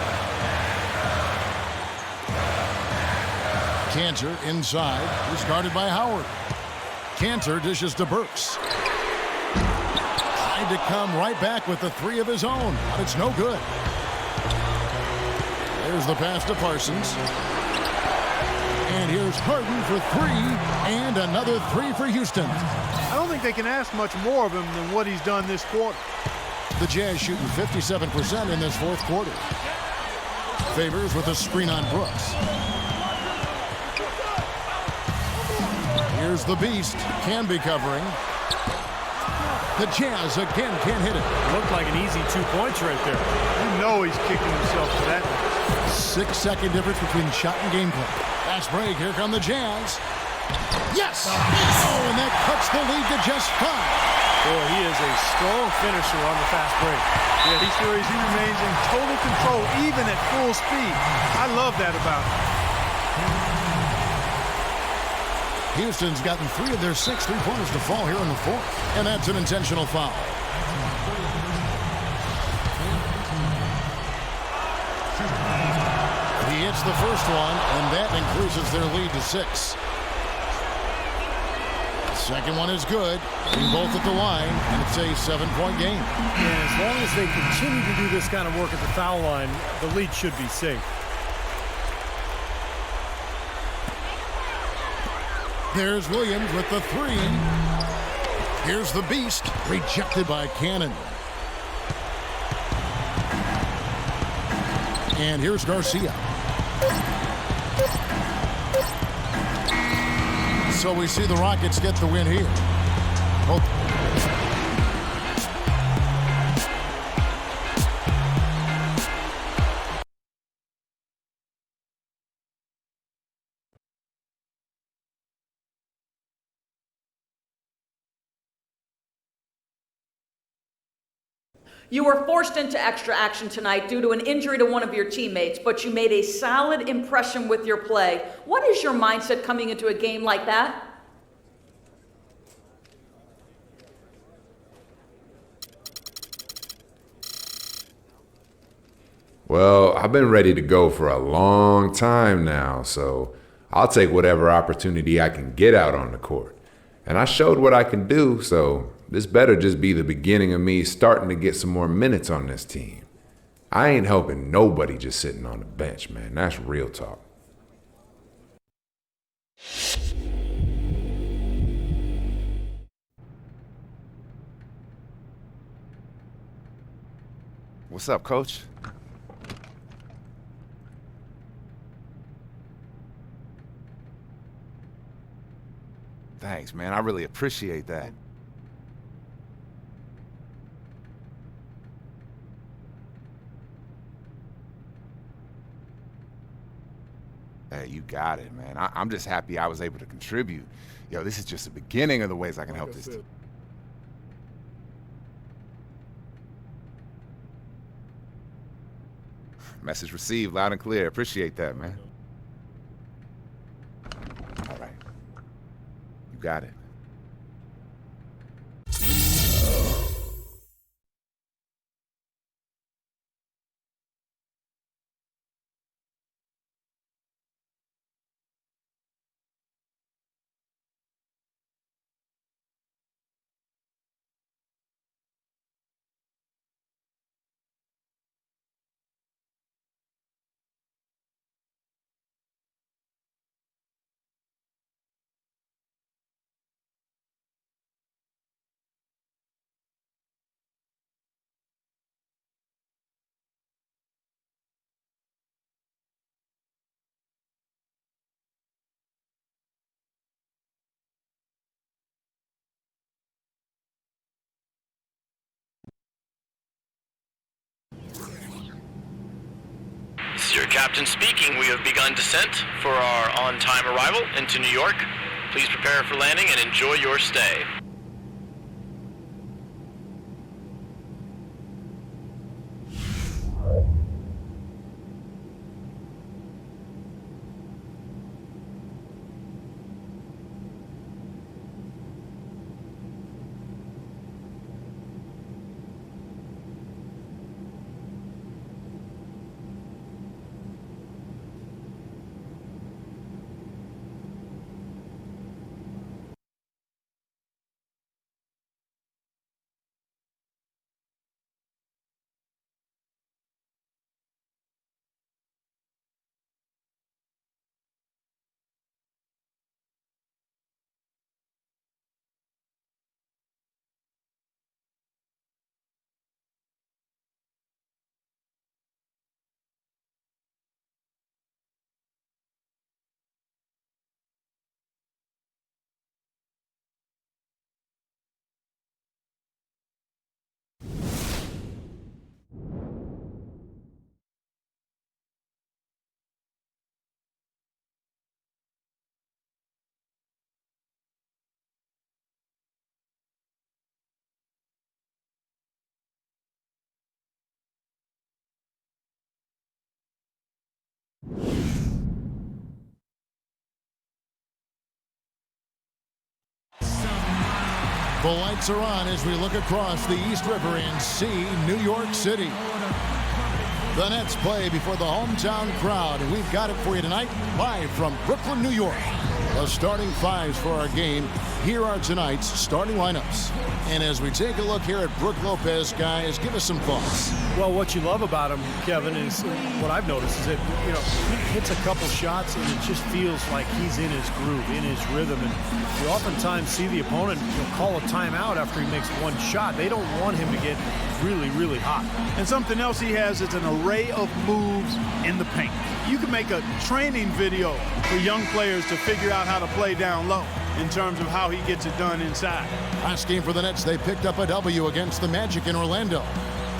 Speaker 8: Cantor inside. He's guarded by Howard. Cantor dishes to Burks. Tried to come right back with the 3 of his own, but it's no good. There's the pass to Parsons. And here's Harden for 3, and another 3 for Houston.
Speaker 9: I don't think they can ask much more of him than what he's done this quarter.
Speaker 8: The Jazz shooting 57% in this fourth quarter. Favors with a screen on Brooks. Here's the Beast. Can be covering. The Jazz again can't hit it.
Speaker 10: Looked like an easy 2 points right there.
Speaker 9: You know he's kicking himself for that.
Speaker 8: 6-second difference between shot and game play. Fast break. Here come the Jazz. Yes! Oh, and that cuts the lead to just 5.
Speaker 10: Boy, he is a strong finisher on the fast break.
Speaker 9: Yeah, these series, he remains in total control, even at full speed. I love that about him.
Speaker 8: Houston's gotten 3 of their 6 3-pointers to fall here in the fourth, and that's an intentional foul. He hits the first one, and that increases their lead to 6. The second one is good. They're both at the line, and it's a 7-point game.
Speaker 10: And as long as they continue to do this kind of work at the foul line, the lead should be safe.
Speaker 8: There's Williams with the 3. Here's the Beast, rejected by Cannon. And here's Garcia. So we see the Rockets get the win here.
Speaker 11: You were forced into extra action tonight due to an injury to one of your teammates, but you made a solid impression with your play. What is your mindset coming into a game like that?
Speaker 13: Well, I've been ready to go for a long time now, so I'll take whatever opportunity I can get out on the court. And I showed what I can do, so this better just be the beginning of me starting to get some more minutes on this team. I ain't helping nobody just sitting on the bench, man. That's real talk.
Speaker 7: What's up, Coach? Thanks, man. I really appreciate that. Hey, you got it, man. I'm just happy I was able to contribute. Yo, this is just the beginning of the ways I can help this team. Message received loud and clear. Appreciate that, man. All right. You got it.
Speaker 3: This is your captain speaking. We have begun descent for our on-time arrival into New York. Please prepare for landing and enjoy your stay.
Speaker 8: The lights are on as we look across the East River and see New York City. The Nets play before the hometown crowd, and we've got it for you tonight, live from Brooklyn, New York. The starting fives for our game. Here are tonight's starting lineups. And as we take a look here at Brook Lopez, guys, give us some thoughts.
Speaker 10: Well, what you love about him, Kevin, is what I've noticed is that, he hits a couple shots and it just feels like he's in his groove, in his rhythm. And you oftentimes see the opponent call a timeout after he makes one shot. They don't want him to get really, really hot.
Speaker 9: And something else he has is an array of moves in the paint. You can make a training video for young players to figure out how to play down low in terms of how he gets it done inside.
Speaker 8: Last game for the Nets, they picked up a W against the Magic in Orlando.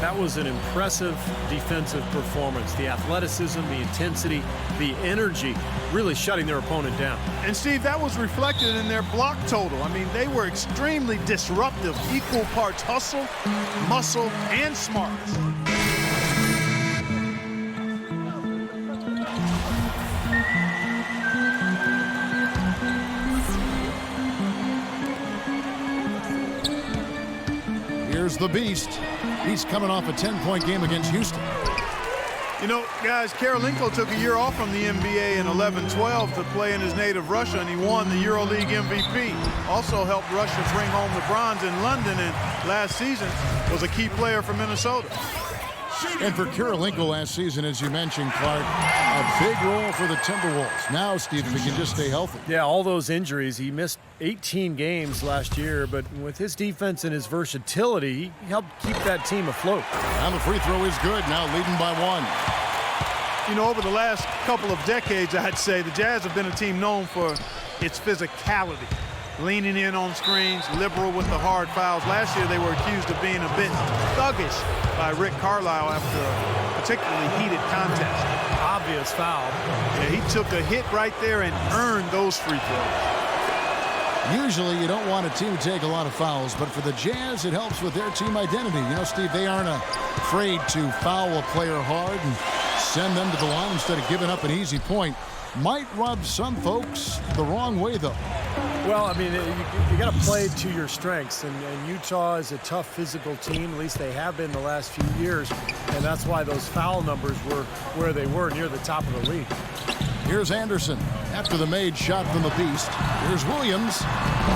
Speaker 10: That was an impressive defensive performance. The athleticism, the intensity, the energy, really shutting their opponent down.
Speaker 9: And Steve, that was reflected in their block total. I mean, they were extremely disruptive, equal parts hustle, muscle, and smarts.
Speaker 8: Here's the Beast. He's coming off a 10-point game against Houston.
Speaker 9: You know, guys, Karolinko took a year off from the NBA in 11-12 to play in his native Russia, and he won the EuroLeague MVP. Also helped Russia bring home the bronze in London, and last season was a key player for Minnesota.
Speaker 8: And for Karolinko last season, as you mentioned, Clark, a big role for the Timberwolves. Now, Steve, if he can just stay healthy.
Speaker 10: Yeah, all those injuries. He missed 18 games last year, but with his defense and his versatility, he helped keep that team afloat.
Speaker 8: And the free throw is good, now leading by 1.
Speaker 9: You know, over the last couple of decades, I'd say, the Jazz have been a team known for its physicality. Leaning in on screens, liberal with the hard fouls. Last year, they were accused of being a bit thuggish by Rick Carlisle after a particularly heated contest.
Speaker 10: Obvious foul.
Speaker 9: Yeah, he took a hit right there and earned those free throws.
Speaker 8: Usually, you don't want a team to take a lot of fouls, but for the Jazz, it helps with their team identity. You know, Steve, they aren't afraid to foul a player hard and send them to the line instead of giving up an easy point. Might rub some folks the wrong way, though.
Speaker 10: Well, I mean, you got to play to your strengths, and Utah is a tough physical team. At least they have been the last few years, and that's why those foul numbers were where they were, near the top of the league.
Speaker 8: Here's Anderson after the made shot from the Beast. Here's Williams.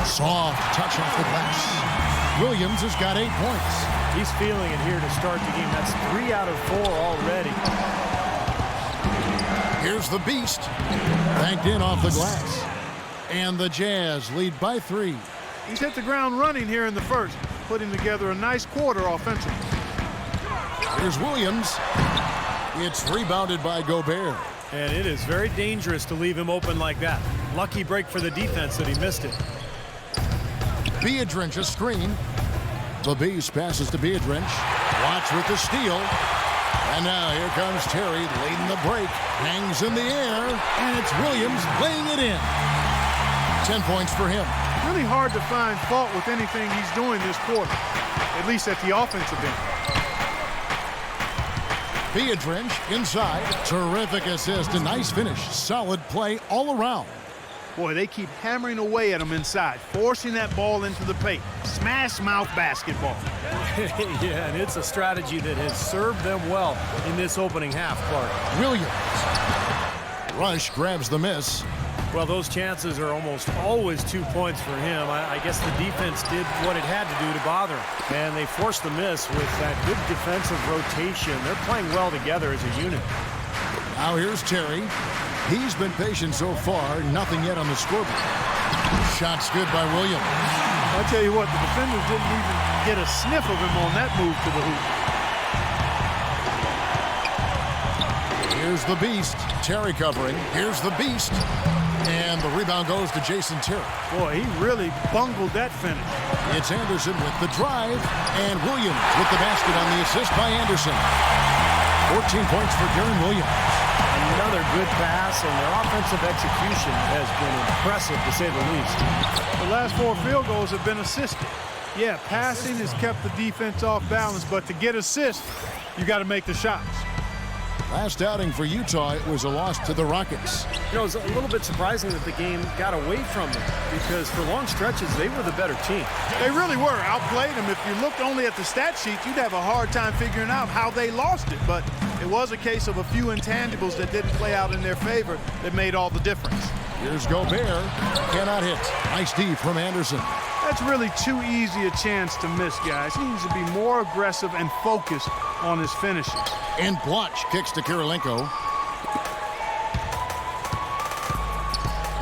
Speaker 8: Soft touch off the glass. Williams has got 8 points.
Speaker 10: He's feeling it here to start the game. That's 3 out of 4 already.
Speaker 8: Here's the Beast. Banked in off the glass. And the Jazz lead by 3.
Speaker 9: He's hit the ground running here in the first, putting together a nice quarter offensively.
Speaker 8: Here's Williams. It's rebounded by Gobert.
Speaker 10: And it is very dangerous to leave him open like that. Lucky break for the defense that he missed it.
Speaker 8: Biedrins a screen. The Beast passes to Biedrins. Watch with the steal. And now here comes Terry leading the break. Hangs in the air. And it's Williams laying it in. 10 points for him.
Speaker 9: Really hard to find fault with anything he's doing this quarter, at least at the offensive end.
Speaker 8: Biedrins inside. Terrific assist. A nice finish. Solid play all around.
Speaker 9: Boy, they keep hammering away at him inside, forcing that ball into the paint. Smash mouth basketball.
Speaker 10: Yeah, and it's a strategy that has served them well in this opening half, Clark.
Speaker 8: Williams. Rush grabs the miss.
Speaker 10: Well, those chances are almost always 2 points for him. I guess the defense did what it had to do to bother him. And they forced the miss with that good defensive rotation. They're playing well together as a unit.
Speaker 8: Now here's Terry. He's been patient so far. Nothing yet on the scoreboard. Shot's good by Williams.
Speaker 9: I'll tell you what, the defenders didn't even get a sniff of him on that move to the hoop.
Speaker 8: Here's the Beast. Terry covering. Here's the Beast. And the rebound goes to Jason Terry.
Speaker 9: Boy, he really bungled that finish.
Speaker 8: It's Anderson with the drive. And Williams with the basket on the assist by Anderson. 14 points for Deron Williams.
Speaker 10: Another good pass, and their offensive execution has been impressive, to say the least.
Speaker 9: The last 4 field goals have been assisted. Yeah, passing has kept the defense off balance, but to get assists, you got to make the shots.
Speaker 8: Last outing for Utah, it was a loss to the Rockets.
Speaker 10: You know, it was a little bit surprising that the game got away from them, because for long stretches, they were the better team.
Speaker 9: They really were. Outplayed them. If you looked only at the stat sheet, you'd have a hard time figuring out how they lost it. But it was a case of a few intangibles that didn't play out in their favor that made all the difference.
Speaker 8: Here's Gobert. Cannot hit. Nice D from Anderson.
Speaker 9: That's really too easy a chance to miss, guys. He needs to be more aggressive and focused on his finishes.
Speaker 8: And Blotch kicks to Karolinko.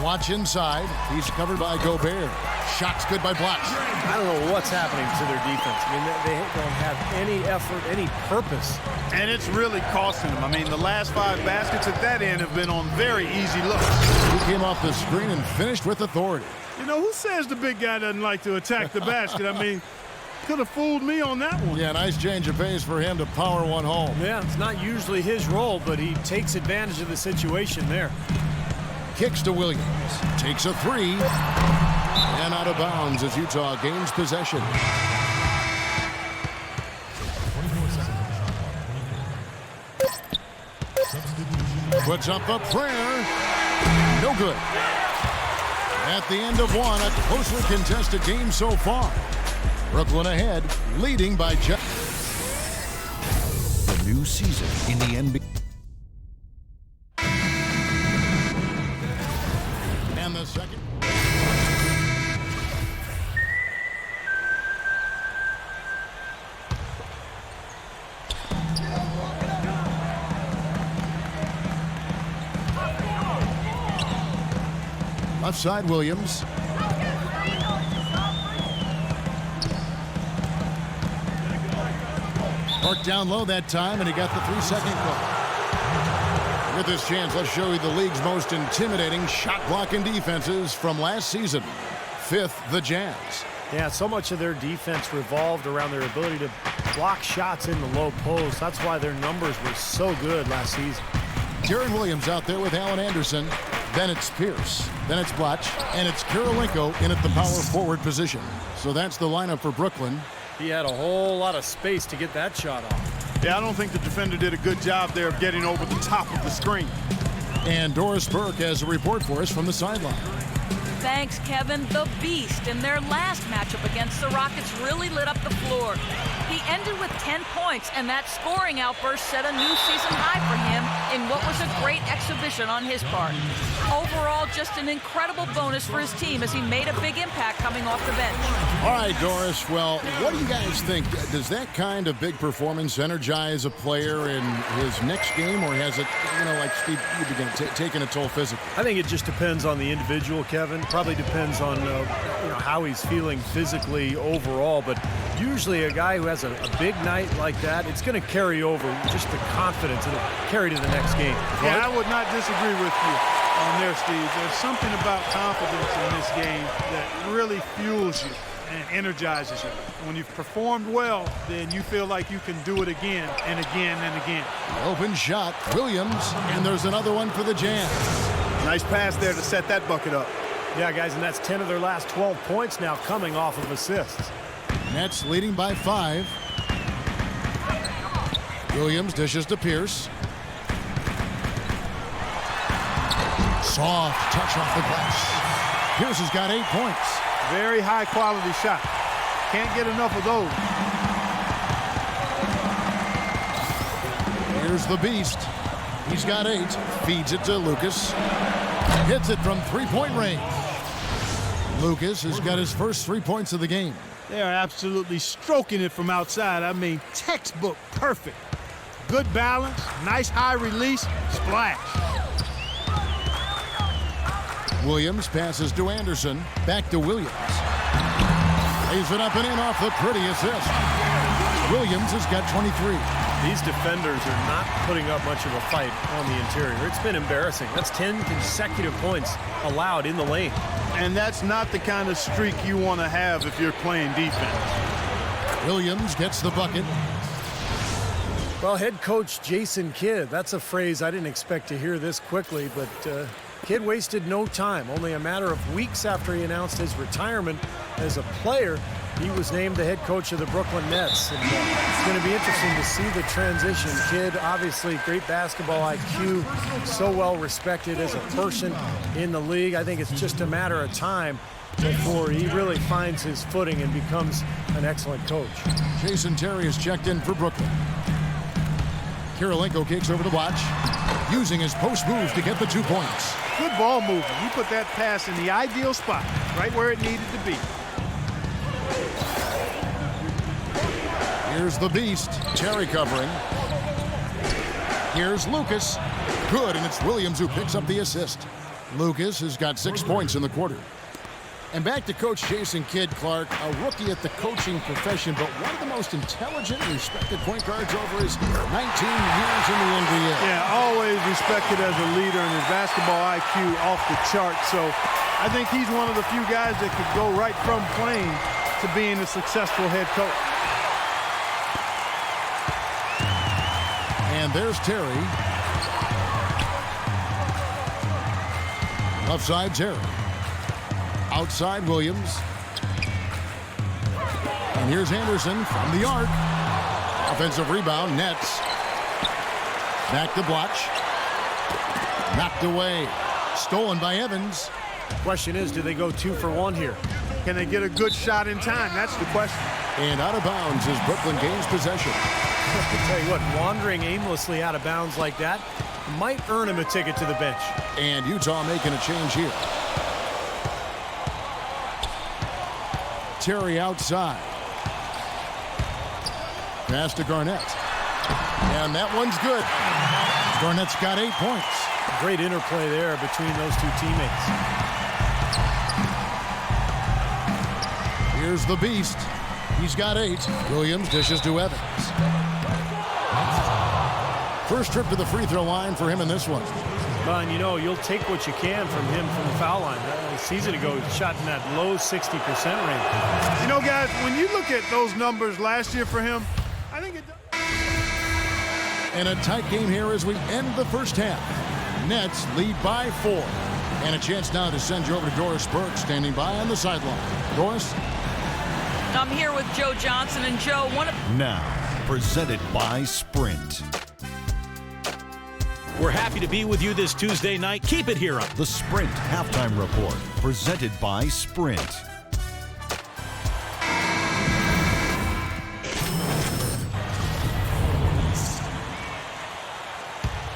Speaker 8: Watch inside. He's covered by Gobert. Shot's good by Blatch.
Speaker 10: I don't know what's happening to their defense. I mean, they don't have any effort, any purpose.
Speaker 9: And it's really costing them. I mean, the last 5 baskets at that end have been on very easy looks.
Speaker 8: He came off the screen and finished with authority.
Speaker 9: You know, who says the big guy doesn't like to attack the basket? I mean, could have fooled me on that one.
Speaker 8: Yeah, nice change of pace for him to power one home.
Speaker 10: Yeah, it's not usually his role, but he takes advantage of the situation there.
Speaker 8: Kicks to Williams. Takes a 3. And out of bounds as Utah gains possession. Puts up a prayer. No good. At the end of one, a closely contested game so far. Brooklyn ahead, leading by just.
Speaker 19: The new season in the NBA.
Speaker 8: And the second. Left side, Williams. Parked down low that time, and he got the 3-second call. With this chance, let's show you the league's most intimidating shot-blocking defenses from last season. 5th, the Jazz.
Speaker 10: Yeah, so much of their defense revolved around their ability to block shots in the low post. That's why their numbers were so good last season.
Speaker 8: Deron Williams out there with Alan Anderson. Then it's Pierce. Then it's Blatch. And it's Kirilenko in at the power forward position. So that's the lineup for Brooklyn.
Speaker 10: He had a whole lot of space to get that shot off.
Speaker 9: Yeah, I don't think the defender did a good job there of getting over the top of the screen.
Speaker 8: And Doris Burke has a report for us from the sideline.
Speaker 11: Thanks, Kevin. The Beast in their last matchup against the Rockets really lit up the floor. He ended with 10 points, and that scoring outburst set a new season high for him in what was a great exhibition on his part. Overall, just an incredible bonus for his team as he made a big impact coming off the bench.
Speaker 8: All right, Doris. Well, what do you guys think? Does that kind of big performance energize a player in his next game, or has it, like Steve, you began taking a toll physically?
Speaker 10: I think it just depends on the individual, Kevin. Probably depends on how he's feeling physically overall. But usually, a guy who has a big night like that, it's going to carry over just the confidence. It'll carry to the next game.
Speaker 9: Yeah, I would not disagree with you on there, Steve. There's something about confidence in this game that really fuels you and energizes you. When you've performed well, then you feel like you can do it again and again and again.
Speaker 8: Open shot, Williams, and there's another one for the Jazz.
Speaker 9: Nice pass there to set that bucket up.
Speaker 10: Yeah, guys, and that's 10 of their last 12 points now coming off of assists.
Speaker 8: Nets leading by 5. Williams dishes to Pierce. Soft touch off the glass. Pierce has got 8 points.
Speaker 9: Very high quality shot. Can't get enough of those.
Speaker 8: Here's the Beast. He's got 8. Feeds it to Lucas. Hits it from 3-point range. Lucas has got his first 3 points of the game.
Speaker 9: They are absolutely stroking it from outside. I mean, textbook perfect. Good balance, nice high release, splash.
Speaker 8: Williams passes to Anderson. Back to Williams. Lays it up and in off the pretty assist. Williams has got 23.
Speaker 10: These defenders are not putting up much of a fight on the interior. It's been embarrassing. That's 10 consecutive points allowed in the lane.
Speaker 9: And that's not the kind of streak you want to have if you're playing defense.
Speaker 8: Williams gets the bucket.
Speaker 10: Well, head coach Jason Kidd, that's a phrase I didn't expect to hear this quickly, but Kidd wasted no time. Only a matter of weeks after he announced his retirement as a player, he was named the head coach of the Brooklyn Nets. And it's going to be interesting to see the transition. Kidd, obviously, great basketball IQ, so well respected as a person in the league. I think it's just a matter of time before he really finds his footing and becomes an excellent coach.
Speaker 8: Jason Terry is checked in for Brooklyn. Kirilenko kicks over to Blatch, using his post moves to get the 2 points.
Speaker 9: Good ball movement. He put that pass in the ideal spot, right where it needed to be.
Speaker 8: Here's the Beast, Terry covering. Here's Lucas. Good, and it's Williams who picks up the assist. Lucas has got 6 points in the quarter. And back to Coach Jason Kidd, Clark, a rookie at the coaching profession, but one of the most intelligent and respected point guards over his 19 years in the NBA.
Speaker 9: Yeah, always respected as a leader, and his basketball IQ off the chart. So I think he's one of the few guys that could go right from playing to being a successful head coach.
Speaker 8: And there's Terry. Left side, Terry. Outside, Williams. And here's Anderson from the arc. Offensive rebound, Nets. Back to Blotch. Knocked away. Stolen by Evans.
Speaker 10: Question is, do they go 2 for 1 here?
Speaker 9: Can they get a good shot in time? That's the question.
Speaker 8: And out of bounds as Brooklyn gains possession.
Speaker 10: I'll tell you what, wandering aimlessly out of bounds like that might earn him a ticket to the bench.
Speaker 8: And Utah making a change here. Terry outside. Pass to Garnett. And that one's good. Garnett's got 8 points.
Speaker 10: Great interplay there between those two teammates.
Speaker 8: Here's the beast. He's got 8. Williams dishes to Evans. First trip to the free throw line for him in this one.
Speaker 10: And you know, you'll take what you can from him from the foul line. A season ago, he shot in that low 60% range.
Speaker 9: You know, guys, when you look at those numbers last year for him, I think it does.
Speaker 8: And a tight game here as we end the first half. Nets lead by 4. And a chance now to send you over to Doris Burke, standing by on the sideline. Doris?
Speaker 11: I'm here with Joe Johnson. And Joe,
Speaker 19: Now, presented by Sprint.
Speaker 18: We're happy to be with you this Tuesday night. Keep it here on
Speaker 19: The Sprint Halftime Report, presented by Sprint.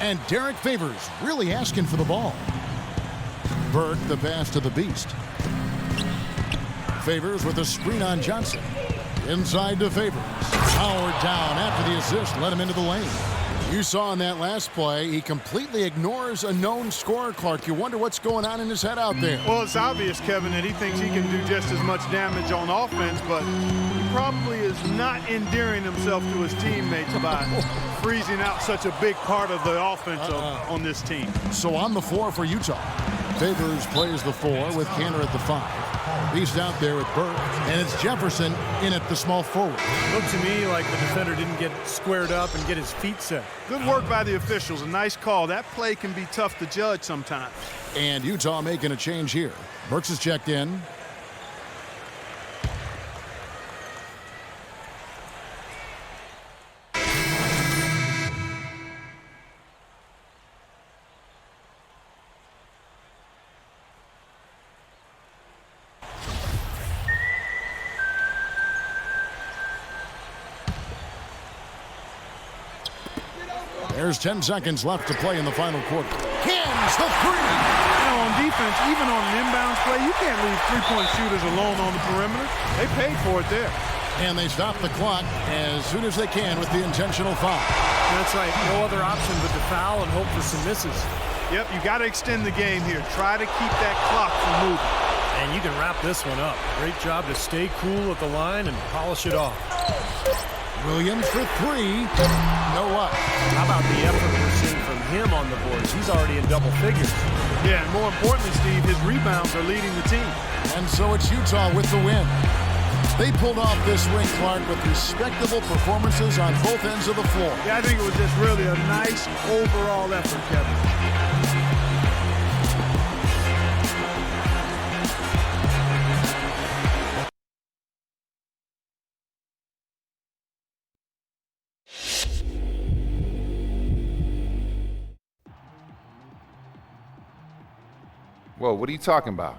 Speaker 8: And Derek Favors really asking for the ball. Burke, the pass to the beast. Favors with a screen on Johnson. Inside to Favors. Powered down after the assist, let him into the lane. You saw in that last play, he completely ignores a known scorer, Clark. You wonder what's going on in his head out there.
Speaker 9: Well, it's obvious, Kevin, that he thinks he can do just as much damage on offense, but he probably is not endearing himself to his teammates by freezing out such a big part of the offense on this team.
Speaker 8: So on the floor for Utah, Favors plays the 4 with Cantor at the 5. He's out there with Burke, and it's Jefferson in at the small forward.
Speaker 10: Looked to me like the defender didn't get squared up and get his feet set.
Speaker 9: Good work by the officials. A nice call. That play can be tough to judge sometimes.
Speaker 8: And Utah making a change here. Burks is checked in. There's 10 seconds left to play in the final quarter. Cans the 3.
Speaker 9: You know, on defense, even on an inbounds play, you can't leave three-point shooters alone on the perimeter. They paid for it there.
Speaker 8: And they stop the clock as soon as they can with the intentional foul.
Speaker 10: That's right. No other option but to foul and hope for some misses.
Speaker 9: Yep, you got to extend the game here. Try to keep that clock from moving.
Speaker 10: And you can wrap this one up. Great job to stay cool at the line and polish it off.
Speaker 8: Williams for 3. No up.
Speaker 10: How about the effort we're seeing from him on the boards? He's already in double figures.
Speaker 9: Yeah, and more importantly, Steve, his rebounds are leading the team.
Speaker 8: And so it's Utah with the win. They pulled off this win, Clark, with respectable performances on both ends of the floor.
Speaker 9: Yeah, I think it was just really a nice overall effort, Kevin.
Speaker 5: Whoa, what are you talking about?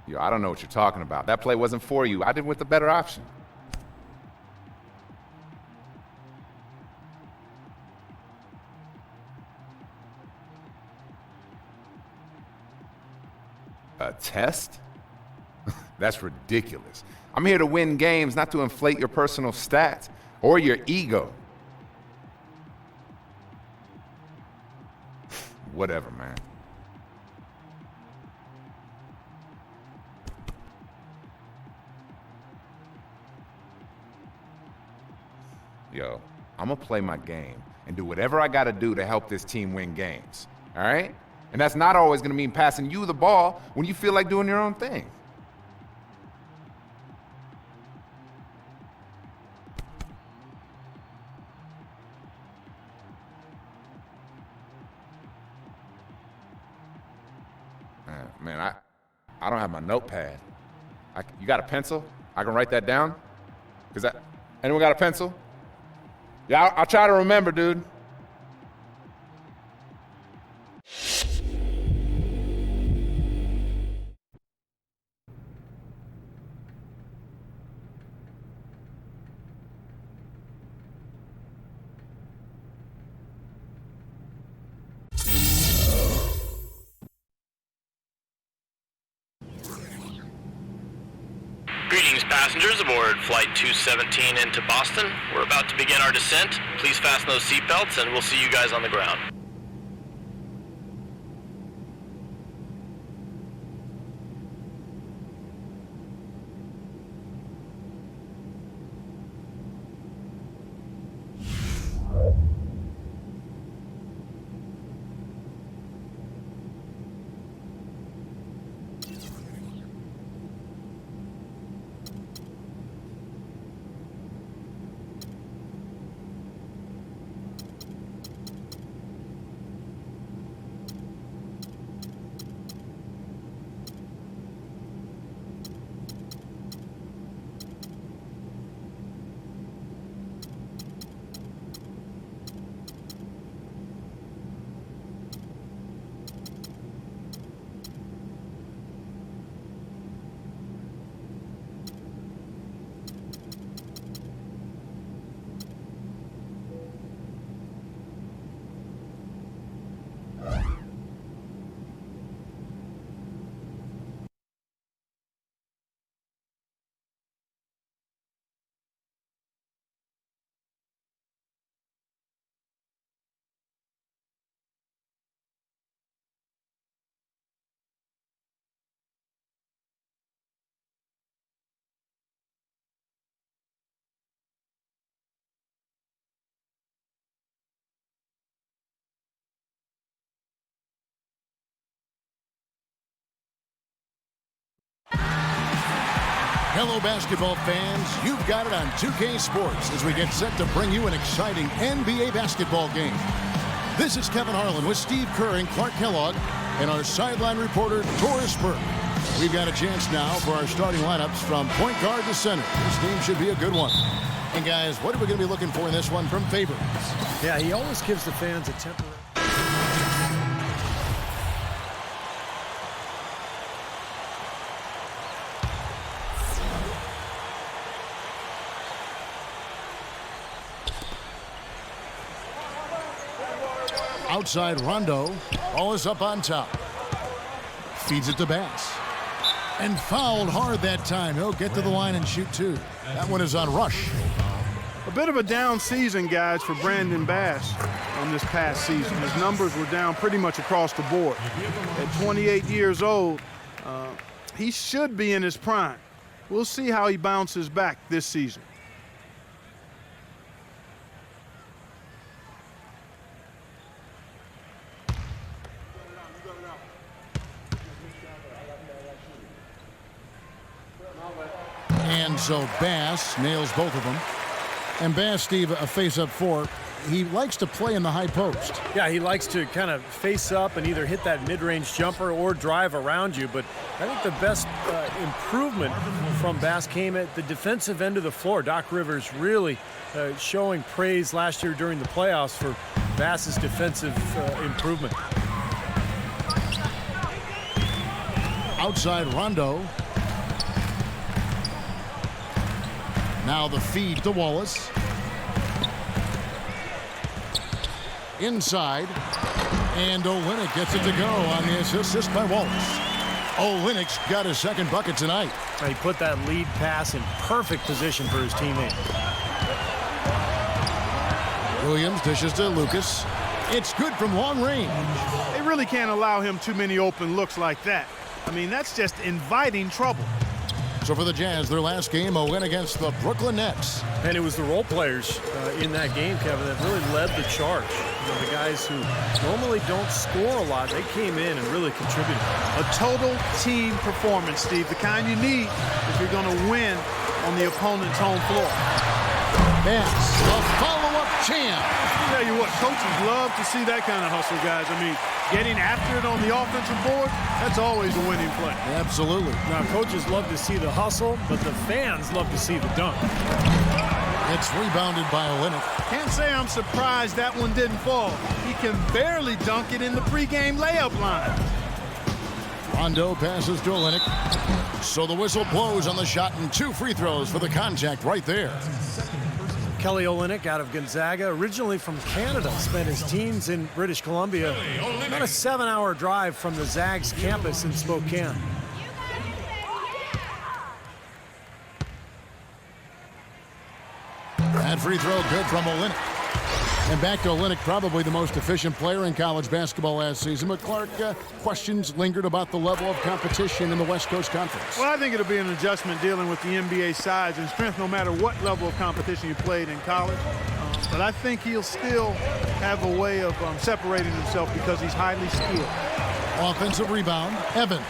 Speaker 5: Yo, I don't know what you're talking about. That play wasn't for you. I did with the better option. A test? That's ridiculous. I'm here to win games, not to inflate your personal stats or your ego. Whatever, man. Yo, I'm gonna play my game and do whatever I gotta do to help this team win games, all right? And that's not always gonna mean passing you the ball when you feel like doing your own thing. Man, I don't have my notepad. You got a pencil? I can write that down? Anyone got a pencil? Yeah, I'll try to remember, dude.
Speaker 3: Greetings, passengers aboard Flight 217 into Boston. We're about to begin our descent. Please fasten those seatbelts, and we'll see you guys on the ground.
Speaker 8: Hello, basketball fans. You've got it on 2K Sports as we get set to bring you an exciting NBA basketball game. This is Kevin Harlan with Steve Kerr and Clark Kellogg and our sideline reporter, Doris Burke. We've got a chance now for our starting lineups from point guard to center. This game should be a good one. And guys, what are we going to be looking for in this one from Favors?
Speaker 10: Yeah, he always gives the fans a temporary...
Speaker 8: Outside Rondo. Ball is up on top. Feeds it to Bass. And fouled hard that time. He'll get to the line and shoot two. That one is on Rush.
Speaker 9: A bit of a down season, guys, for Brandon Bass on this past season. His numbers were down pretty much across the board. At 28 years old, he should be in his prime. We'll see how he bounces back this season.
Speaker 8: And so Bass nails both of them. And Bass, Steve, a face-up four. He likes to play in the high post.
Speaker 10: Yeah, he likes to kind of face up and either hit that mid-range jumper or drive around you. But I think the best improvement from Bass came at the defensive end of the floor. Doc Rivers really showing praise last year during the playoffs for Bass's defensive improvement.
Speaker 8: Outside Rondo. Now the feed to Wallace. Inside. And Olynyk gets it to go on the assist by Wallace. Olynyk's got his second bucket tonight.
Speaker 10: He put that lead pass in perfect position for his teammate.
Speaker 8: Williams dishes to Lucas. It's good from long range.
Speaker 9: They really can't allow him too many open looks like that. I mean, that's just inviting trouble.
Speaker 8: So for the Jazz, their last game, a win against the Brooklyn Nets.
Speaker 10: And it was the role players in that game, Kevin, that really led the charge. You know, the guys who normally don't score a lot, they came in and really contributed.
Speaker 9: A total team performance, Steve, the kind you need if you're going to win on the opponent's home floor.
Speaker 8: That's the follow-up champ.
Speaker 9: I tell you what, coaches love to see that kind of hustle, guys. I mean, getting after it on the offensive board, that's always a winning play.
Speaker 8: Absolutely.
Speaker 10: Now, coaches love to see the hustle, but the fans love to see the dunk.
Speaker 8: It's rebounded by Olynyk.
Speaker 9: Can't say I'm surprised that one didn't fall. He can barely dunk it in the pregame layup line.
Speaker 8: Rondo passes to Olynyk. So the whistle blows on the shot and 2 free throws for the contact right there.
Speaker 10: Kelly Olynyk out of Gonzaga, originally from Canada, spent his teens in British Columbia. About a 7-hour drive from the Zags campus in Spokane.
Speaker 8: That free throw good from Olynyk. And back to Olynyk, probably the most efficient player in college basketball last season. But Clark, questions lingered about the level of competition in the West Coast Conference.
Speaker 9: Well, I think it'll be an adjustment dealing with the NBA size and strength no matter what level of competition you played in college. But I think he'll still have a way of separating himself because he's highly skilled.
Speaker 8: Offensive rebound, Evans.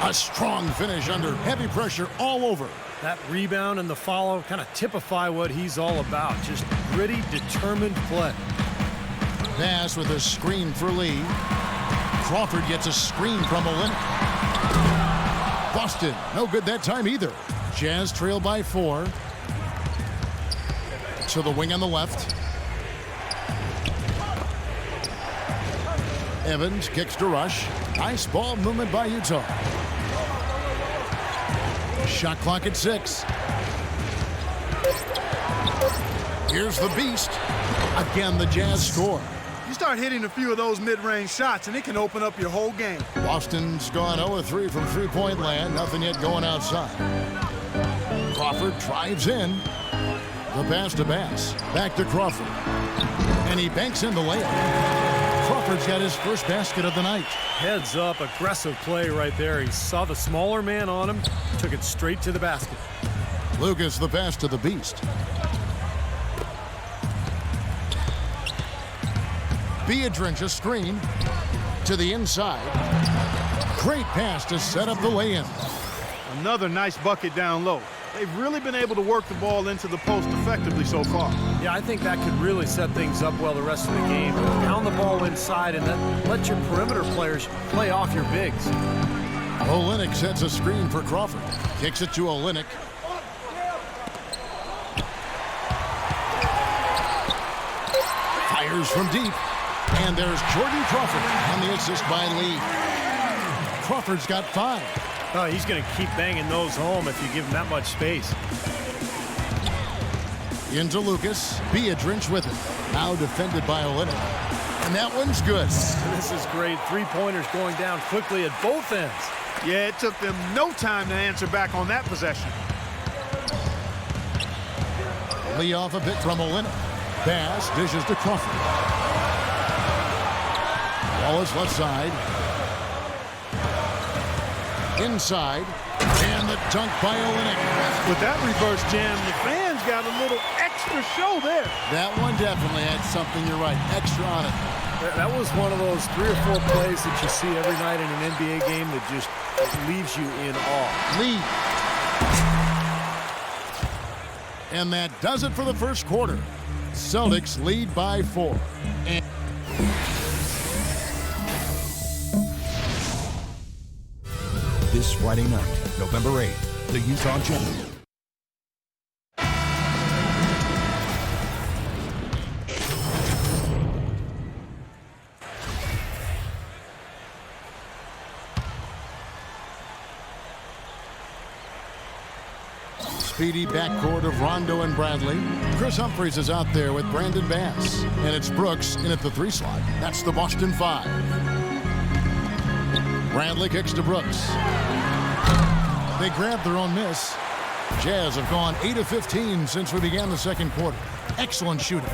Speaker 8: A strong finish under heavy pressure all over.
Speaker 10: That rebound and the follow kind of typify what he's all about. Just gritty, determined play.
Speaker 8: Bass with a screen for Lee. Crawford gets a screen from Olynyk. Boston, no good that time either. Jazz trail by 4. To the wing on the left. Evans kicks to Rush. Nice ball movement by Utah. Shot clock at 6. Here's the beast. Again, the Jazz score.
Speaker 9: You start hitting a few of those mid-range shots, and it can open up your whole game.
Speaker 8: Boston's gone 0-3 from three-point land. Nothing yet going outside. Crawford drives in. The pass to Bass. Back to Crawford. And he banks in the layup. Crawford's got his first basket of the night.
Speaker 10: Heads up, aggressive play right there. He saw the smaller man on him, took it straight to the basket.
Speaker 8: Lucas the pass to the beast. Biedrins a screen to the inside. Great pass to set up the lay-in.
Speaker 9: Another nice bucket down low. They've really been able to work the ball into the post effectively so far.
Speaker 10: Yeah, I think that could really set things up well the rest of the game. Pound the ball inside and then let your perimeter players play off your bigs.
Speaker 8: Olynyk sets a screen for Crawford. Kicks it to Olynyk. Fires from deep. And there's Jordan Crawford on the assist by Lee. Crawford's got 5.
Speaker 10: Oh, he's going to keep banging those home if you give him that much space.
Speaker 8: Into Lucas. Biedrins with it. Now defended by Olynyk. And that one's good.
Speaker 10: This is great. 3-pointers going down quickly at both ends.
Speaker 9: Yeah, it took them no time to answer back on that possession.
Speaker 8: Lee off a bit from Olynyk. Bass dishes to Crawford. Wallace left side. Inside. And the dunk by Olynyk.
Speaker 9: With that reverse jam, the fans got a little extra show there.
Speaker 8: That one definitely had something, you're right, extra on it.
Speaker 10: That was one of those 3 or 4 plays that you see every night in an NBA game that just leaves you in awe.
Speaker 8: Lee. And that does it for the first quarter. Celtics lead by 4. And
Speaker 19: this Friday night, November 8th, the Utah Jazz.
Speaker 8: Speedy backcourt of Rondo and Bradley. Chris Humphries is out there with Brandon Bass. And it's Brooks in at the 3 slot. That's the Boston 5. Bradley kicks to Brooks. They grabbed their own miss. Jazz have gone 8 of 15 since we began the second quarter. Excellent shooting.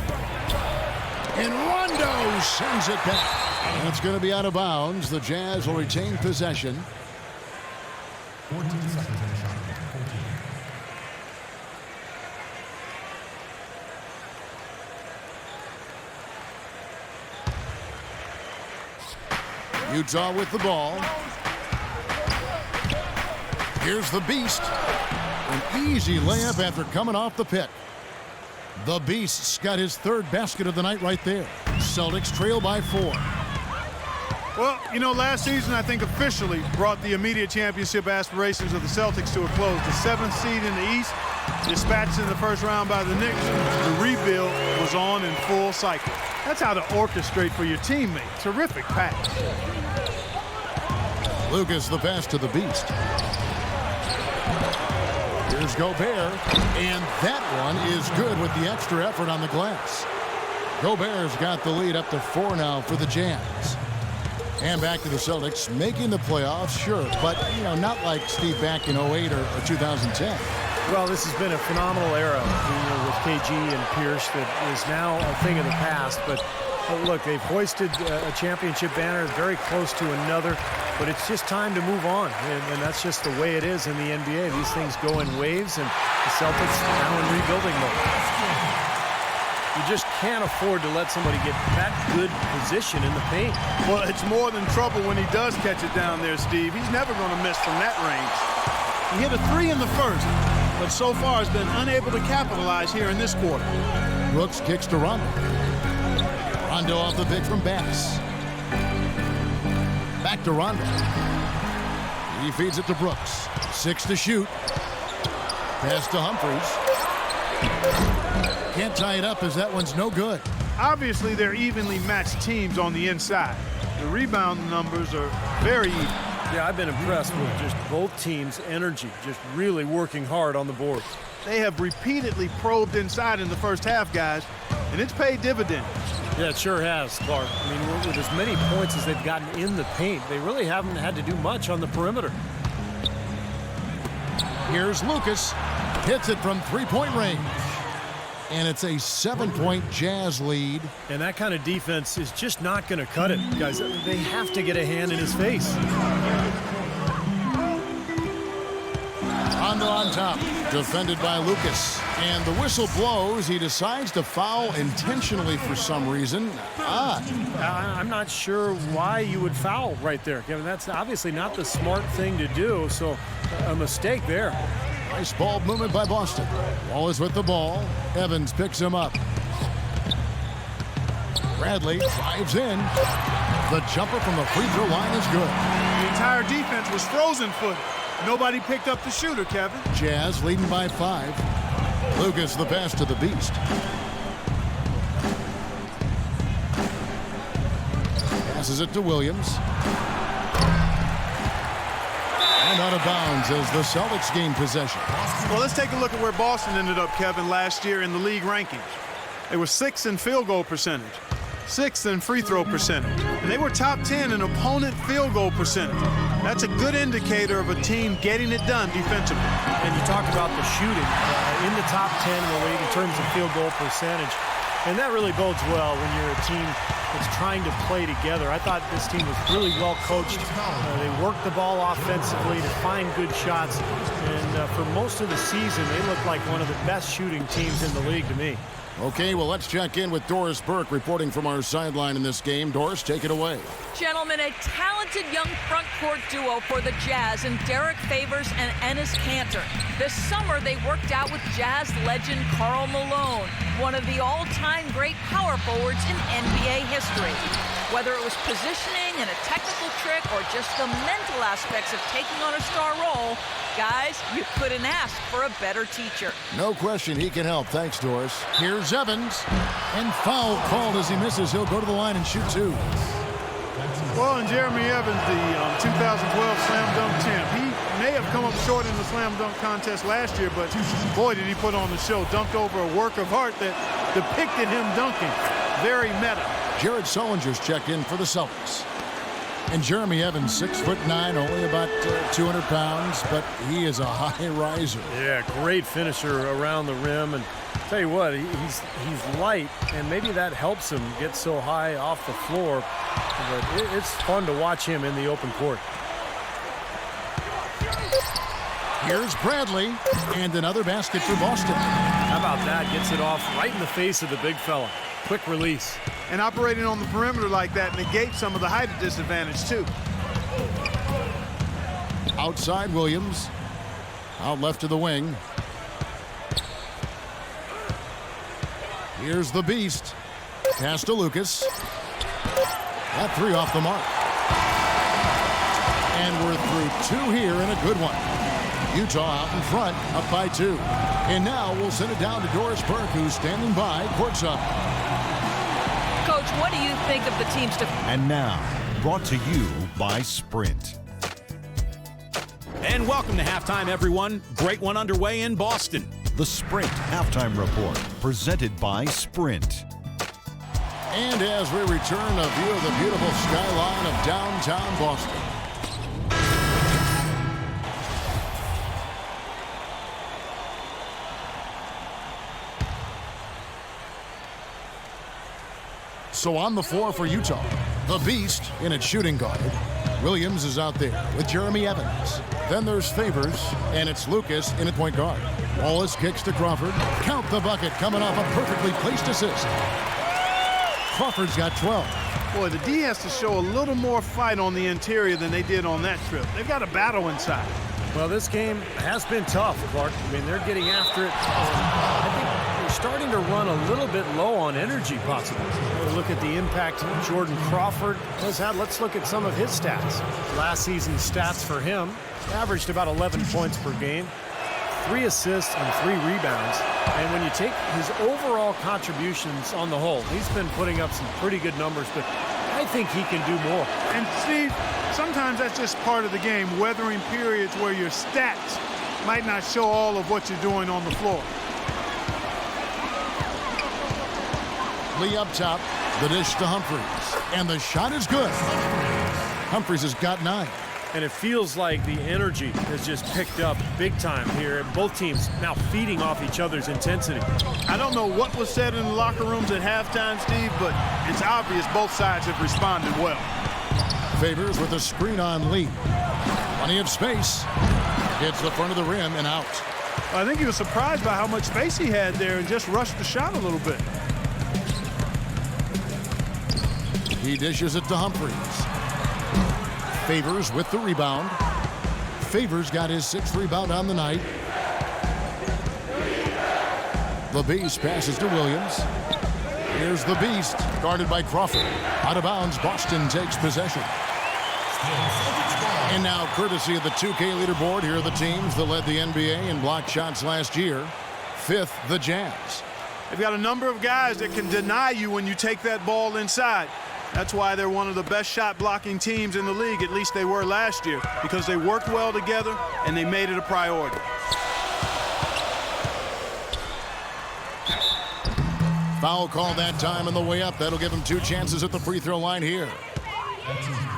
Speaker 8: And Rondo sends it back. And it's going to be out of bounds. The Jazz will retain possession.
Speaker 19: 14 seconds on the shot clock. 14.
Speaker 8: Utah with the ball. Here's the Beast. An easy layup after coming off the pick. The Beast's got his third basket of the night right there. Celtics trail by 4.
Speaker 9: Well, you know, last season I think officially brought the immediate championship aspirations of the Celtics to a close. The 7th seed in the East, dispatched in the first round by the Knicks. The rebuild was on in full cycle. That's how to orchestrate for your teammate. Terrific pass.
Speaker 8: Lucas the pass to the Beast. Here's Gobert, and that one is good with the extra effort on the glass. Gobert's got the lead up to 4 now for the Jazz. And back to the Celtics, making the playoffs, sure, but, you know, not like Steve back in 08 or 2010.
Speaker 10: Well, this has been a phenomenal era, you know, with KG and Pierce that is now a thing of the past. But look, they've hoisted a championship banner, very close to another. But it's just time to move on, and that's just the way it is in the NBA. These things go in waves, and the Celtics now in rebuilding mode. You just can't afford to let somebody get that good position in the paint.
Speaker 9: Well, it's more than trouble when he does catch it down there, Steve. He's never going to miss from that range. He hit a 3 in the first, but so far has been unable to capitalize here in this quarter.
Speaker 8: Brooks kicks to Rondo. Rondo off the pick from Bass. Back to Rondo. He feeds it to Brooks. 6 to shoot. Pass to Humphries. Can't tie it up as that one's no good.
Speaker 9: Obviously, they're evenly matched teams on the inside. The rebound numbers are very even.
Speaker 10: Yeah, I've been impressed with just both teams' energy, just really working hard on the boards.
Speaker 9: They have repeatedly probed inside in the first half, guys, and it's paid dividends.
Speaker 10: Yeah, it sure has, Clark. I mean, with as many points as they've gotten in the paint, they really haven't had to do much on the perimeter.
Speaker 8: Here's Lucas. Hits it from three-point range. And it's a 7-point Jazz lead.
Speaker 10: And that kind of defense is just not going to cut it, guys. They have to get a hand in his face.
Speaker 8: Rondo on top, defended by Lucas. And the whistle blows. He decides to foul intentionally for some reason. Odd.
Speaker 10: I'm not sure why you would foul right there, Kevin. That's obviously not the smart thing to do, so a mistake there.
Speaker 8: Nice ball movement by Boston. Wallace with the ball. Evans picks him up. Bradley drives in. The jumper from the free throw line is good.
Speaker 9: The entire defense was frozen-footed. Nobody picked up the shooter, Kevin.
Speaker 8: Jazz leading by 5. Lucas the pass to the Beast. Passes it to Williams. And out of bounds as the Celtics gain possession.
Speaker 9: Well, let's take a look at where Boston ended up, Kevin, last year in the league rankings. They were 6th in field goal percentage, 6th in free throw percentage, and they were top 10 in opponent field goal percentage. That's a good indicator of a team getting it done defensively.
Speaker 10: And you talked about the shooting in the top 10 in the league in terms of field goal percentage. And that really bodes well when you're a team that's trying to play together. I thought this team was really well coached. They worked the ball offensively to find good shots. And for most of the season, they looked like one of the best shooting teams in the league to me.
Speaker 8: Okay, well, let's check in with Doris Burke reporting from our sideline in this game. Doris, take it away.
Speaker 11: Gentlemen, a talented young front court duo for the Jazz in Derek Favors and Enes Kanter. This summer, they worked out with Jazz legend Karl Malone, one of the all-time great power forwards in NBA history. Whether it was positioning and a technical trick or just the mental aspects of taking on a star role, guys, you couldn't ask for a better teacher.
Speaker 8: No question he can help. Thanks, Doris. Here's Evans. And foul called as he misses. He'll go to the line and shoot 2.
Speaker 9: Well, and Jeremy Evans, the 2012 slam dunk champ, he may have come up short in the slam dunk contest last year, but boy, did he put on the show. Dunked over a work of art that depicted him dunking. Very meta.
Speaker 8: Jared Sullinger's checked in for the Celtics. And Jeremy Evans, 6'9", only about 200 pounds, but he is a high riser.
Speaker 10: Yeah, great finisher around the rim. And tell you what, he's light, and maybe that helps him get so high off the floor. But it's fun to watch him in the open court.
Speaker 8: Here's Bradley, and another basket for Boston.
Speaker 10: How about that? Gets it off right in the face of the big fella. Quick release.
Speaker 9: And operating on the perimeter like that negates some of the height disadvantage, too.
Speaker 8: Outside Williams. Out left to the wing. Here's the beast. Pass to Lucas. That three off the mark. And we're through two here and a good one. Utah out in front, up by 2. And now we'll send it down to Doris Burke, who's standing by courtside.
Speaker 11: Coach, what do you think of the team's defense?
Speaker 19: And now, brought to you by Sprint.
Speaker 18: And welcome to halftime, everyone. Great one underway in Boston.
Speaker 19: The Sprint Halftime Report, presented by Sprint.
Speaker 8: And as we return, a view of the beautiful skyline of downtown Boston. So on the floor for Utah, the Beast in its shooting guard. Williams is out there with Jeremy Evans. Then there's Favors, and it's Lucas in at point guard. Wallace kicks to Crawford. Count the bucket coming off a perfectly placed assist. Crawford's got 12.
Speaker 9: Boy, the D has to show a little more fight on the interior than they did on that trip. They've got a battle inside.
Speaker 10: Well, this game has been tough, Clark. I mean, they're getting after it. I think they're starting to run a little bit low on energy, possibly. Look at the impact Jordan Crawford has had. Let's look at some of his stats. Last season's stats for him averaged about 11 points per game, 3 assists and 3 rebounds. And when you take his overall contributions on the whole, he's been putting up some pretty good numbers, but I think he can do more.
Speaker 9: And Steve, sometimes that's just part of the game, weathering periods where your stats might not show all of what you're doing on the floor.
Speaker 8: Lee up top, the dish to Humphries, and the shot is good. Humphries has got 9.
Speaker 10: And it feels like the energy has just picked up big time here. Both teams now feeding off each other's intensity.
Speaker 9: I don't know what was said in the locker rooms at halftime, Steve, but it's obvious both sides have responded well.
Speaker 8: Favors with a screen on Lee. Plenty of space. Hits the front of the rim and out.
Speaker 9: I think he was surprised by how much space he had there and just rushed the shot a little bit.
Speaker 8: He dishes it to Humphries. Favors with the rebound. Favors got his 6th rebound on the night. The Beast passes to Williams. Here's the Beast, guarded by Crawford. Out of bounds, Boston takes possession. And now, courtesy of the 2K leaderboard, here are the teams that led the NBA in blocked shots last year. 5th, the Jazz.
Speaker 9: They've got a number of guys that can deny you when you take that ball inside. That's why they're one of the best shot blocking teams in the league, at least they were last year, because they worked well together and they made it a priority.
Speaker 8: Foul call that time on the way up. That'll give him 2 chances at the free throw line here.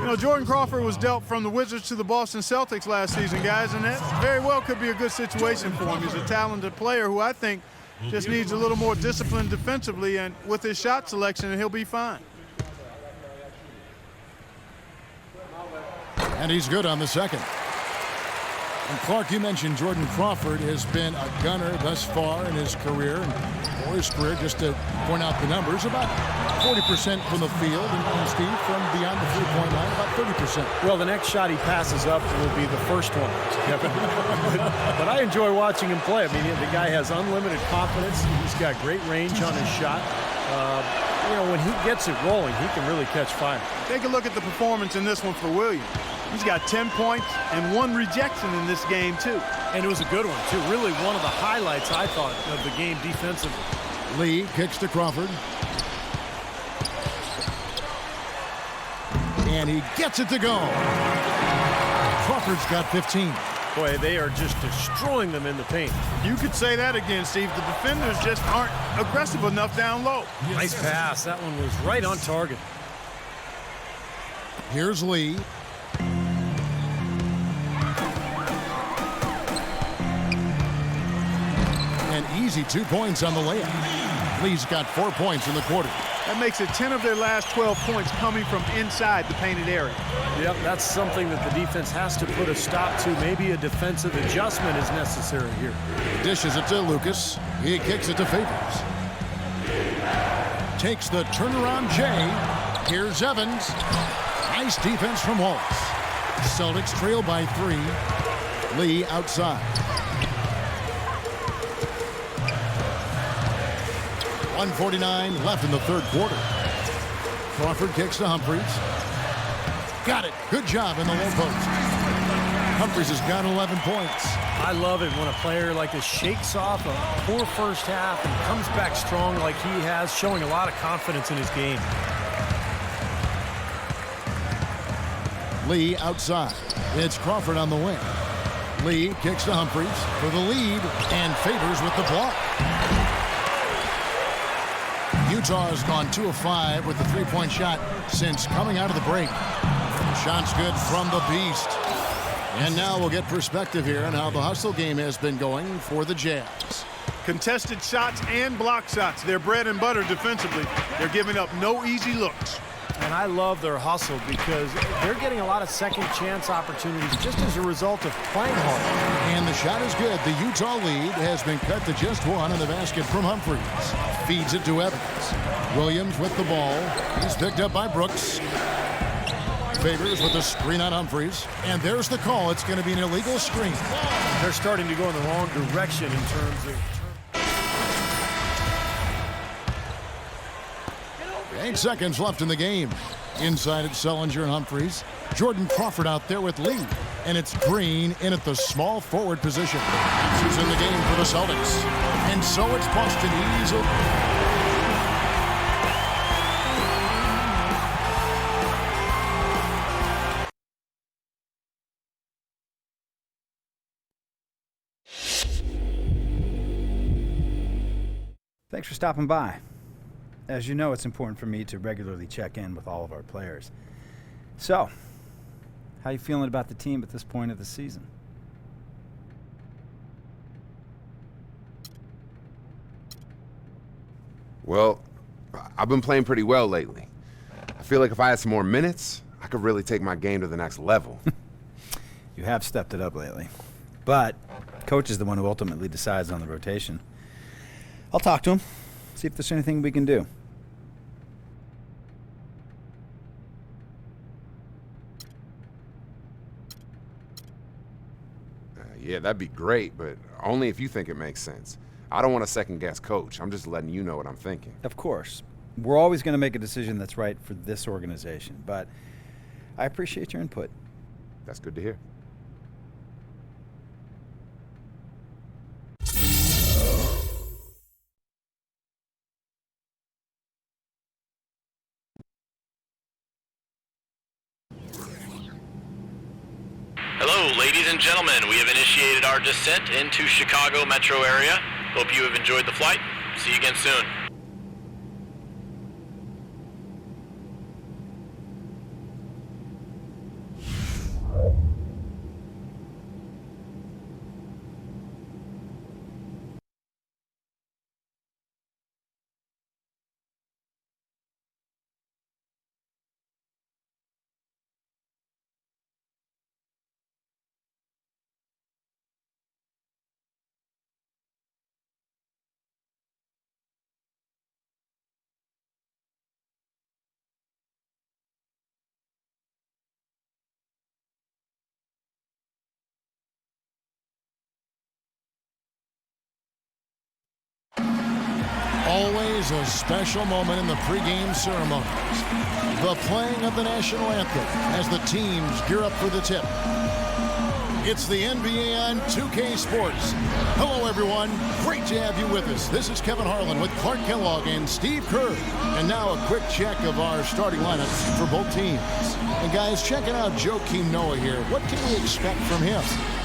Speaker 9: You know, Jordan Crawford was dealt from the Wizards to the Boston Celtics last season, guys, and that very well could be a good situation for him. He's a talented player who I think just needs a little more discipline defensively, and with his shot selection, he'll be fine.
Speaker 8: And he's good on the second. And Clark, you mentioned Jordan Crawford has been a gunner thus far in his career. And for his career, just to point out the numbers, about 40% from the field. And Steve, from beyond the three-point line, about 30%.
Speaker 10: Well, the next shot he passes up will be the first one. But I enjoy watching him play. I mean, the guy has unlimited confidence. He's got great range on his shot. You know, when he gets it rolling, he can really catch fire.
Speaker 9: Take a look at the performance in this one for Williams. He's got 10 points and 1 rejection in this game, too.
Speaker 10: And it was a good one, too. Really one of the highlights, I thought, of the game defensively.
Speaker 8: Lee kicks to Crawford. And he gets it to go. Crawford's got 15.
Speaker 10: Boy, they are just destroying them in the paint.
Speaker 9: You could say that again, Steve. The defenders just aren't aggressive enough down low.
Speaker 10: Nice pass. That one was right on target.
Speaker 8: Here's Lee. An easy 2 points on the layup. Lee's got 4 points in the quarter.
Speaker 9: That makes it 10 of their last 12 points coming from inside the painted area.
Speaker 10: Yep, that's something that the defense has to put a stop to. Maybe a defensive adjustment is necessary here.
Speaker 8: Dishes it to Lucas. He kicks it to Favors. Takes the turnaround Jay. Here's Evans. Nice defense from Holtz. Celtics trail by 3. Lee outside. 1:49 left in the third quarter. Crawford kicks to Humphries. Got it. Good job in the low post. Humphries has got 11 points.
Speaker 10: I love it when a player like this shakes off a poor first half and comes back strong like he has, showing a lot of confidence in his game.
Speaker 8: Lee outside. It's Crawford on the wing. Lee kicks to Humphries for the lead, and Favors with the block. Utah has gone 2 of 5 with the three-point shot since coming out of the break. Shot's good from the Beast. And now we'll get perspective here on how the hustle game has been going for the Jazz.
Speaker 9: Contested shots and block shots. They're bread and butter defensively. They're giving up no easy looks.
Speaker 10: And I love their hustle because they're getting a lot of second chance opportunities just as a result of playing hard.
Speaker 8: And the shot is good. The Utah lead has been cut to just 1 in the basket from Humphries. Feeds it to Evans. Williams with the ball. He's picked up by Brooks. Favors with the screen on Humphries. And there's the call. It's going to be an illegal screen.
Speaker 10: They're starting to go in the wrong direction in terms of...
Speaker 8: 8 seconds left in the game. Inside it's Sullinger and Humphries. Jordan Crawford out there with Lee. And it's Green in at the small forward position. He's in the game for the Celtics. And so it's Boston easily.
Speaker 16: Thanks for stopping by. As you know, it's important for me to regularly check in with all of our players. So, how you feeling about the team at this point of the season?
Speaker 13: Well, I've been playing pretty well lately. I feel like if I had some more minutes, I could really take my game to the next level.
Speaker 16: You have stepped it up lately. But coach is the one who ultimately decides on the rotation. I'll talk to him, see if there's anything we can do.
Speaker 13: Yeah, that'd be great, but only if you think it makes sense. I don't want to second-guess coach. I'm just letting you know what I'm thinking.
Speaker 16: Of course. We're always going to make a decision that's right for this organization, but I appreciate your input.
Speaker 13: That's good to hear.
Speaker 3: Hello, ladies and gentlemen. We have initiated our descent into Chicago metro area. Hope you have enjoyed the flight. See you again soon.
Speaker 8: Always a special moment in the pregame ceremonies. The playing of the national anthem as the teams gear up for the tip. It's the NBA on 2K Sports. Hello, everyone. Great to have you with us. This is Kevin Harlan with Clark Kellogg and Steve Kerr. And now a quick check of our starting lineups for both teams. And guys, checking out Joakim Noah here. What can we expect from him?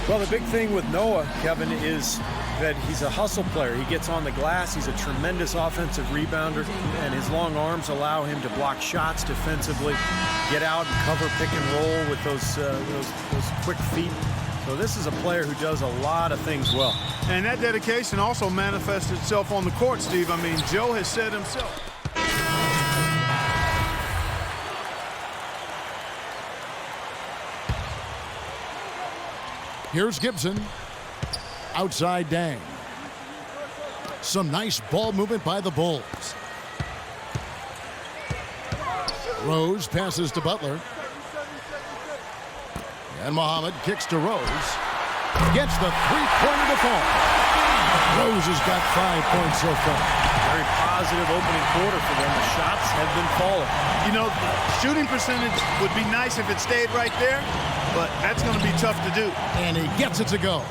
Speaker 10: Well, the big thing with Noah, Kevin, is that he's a hustle player. He gets on the glass. He's a tremendous offensive rebounder, and his long arms allow him to block shots defensively, get out and cover pick and roll with those quick feet. So this is a player who does a lot of things well.
Speaker 9: And that dedication also manifests itself on the court, Steve. I mean, Joe has said himself.
Speaker 8: Here's Gibson. Outside Dang. Some nice ball movement by the Bulls. Rose passes to Butler. And Muhammad kicks to Rose. Gets the three-pointer to fall. Rose has got 5 points so far.
Speaker 10: Very positive opening quarter for them. The shots have been falling.
Speaker 9: You know, the shooting percentage would be nice if it stayed right there, but that's going to be tough to do.
Speaker 8: And he gets it to go.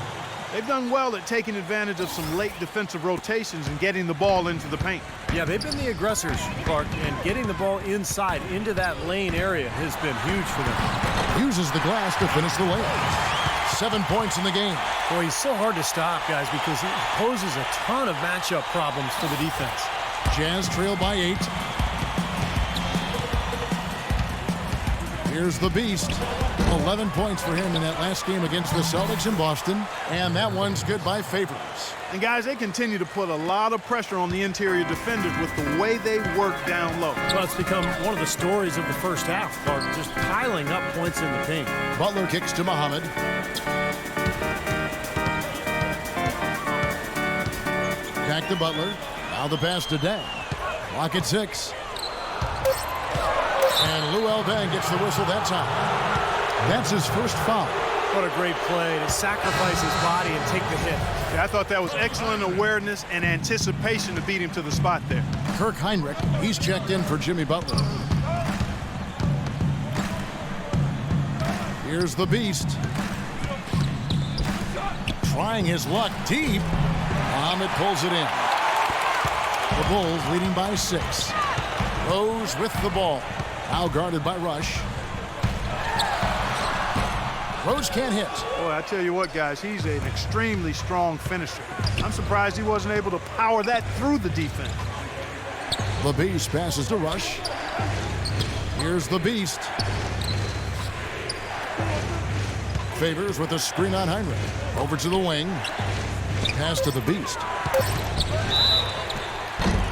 Speaker 9: They've done well at taking advantage of some late defensive rotations and getting the ball into the paint.
Speaker 10: Yeah, they've been the aggressors, Clark, and getting the ball inside into that lane area has been huge for them.
Speaker 8: Uses the glass to finish the layup. 7 points in the game.
Speaker 10: Boy, he's so hard to stop, guys, because he poses a ton of matchup problems for the defense.
Speaker 8: Jazz trail by 8. Here's the Beast. 11 points for him in that last game against the Celtics in Boston. And that one's good by Favors.
Speaker 9: And guys, they continue to put a lot of pressure on the interior defenders with the way they work down low.
Speaker 10: Well, it's become one of the stories of the first half, Clark, just piling up points in the paint.
Speaker 8: Butler kicks to Muhammad. Back to Butler. Now the pass to Deng. Clock at 6. And Luol Deng gets the whistle that time. That's his first foul.
Speaker 10: What a great play to sacrifice his body and take the hit.
Speaker 9: Yeah, I thought that was excellent awareness and anticipation to beat him to the spot there.
Speaker 8: Kirk Heinrich, he's checked in for Jimmy Butler. Here's the Beast. Trying his luck deep. Muhammad pulls it in. The Bulls leading by 6. Rose with the ball. Now guarded by Rush. Rose can't hit.
Speaker 9: Boy, I tell you what, guys, he's an extremely strong finisher. I'm surprised he wasn't able to power that through the defense.
Speaker 8: The Beast passes to Rush. Here's the Beast. Favors with a screen on Heinrich. Over to the wing. Pass to the Beast.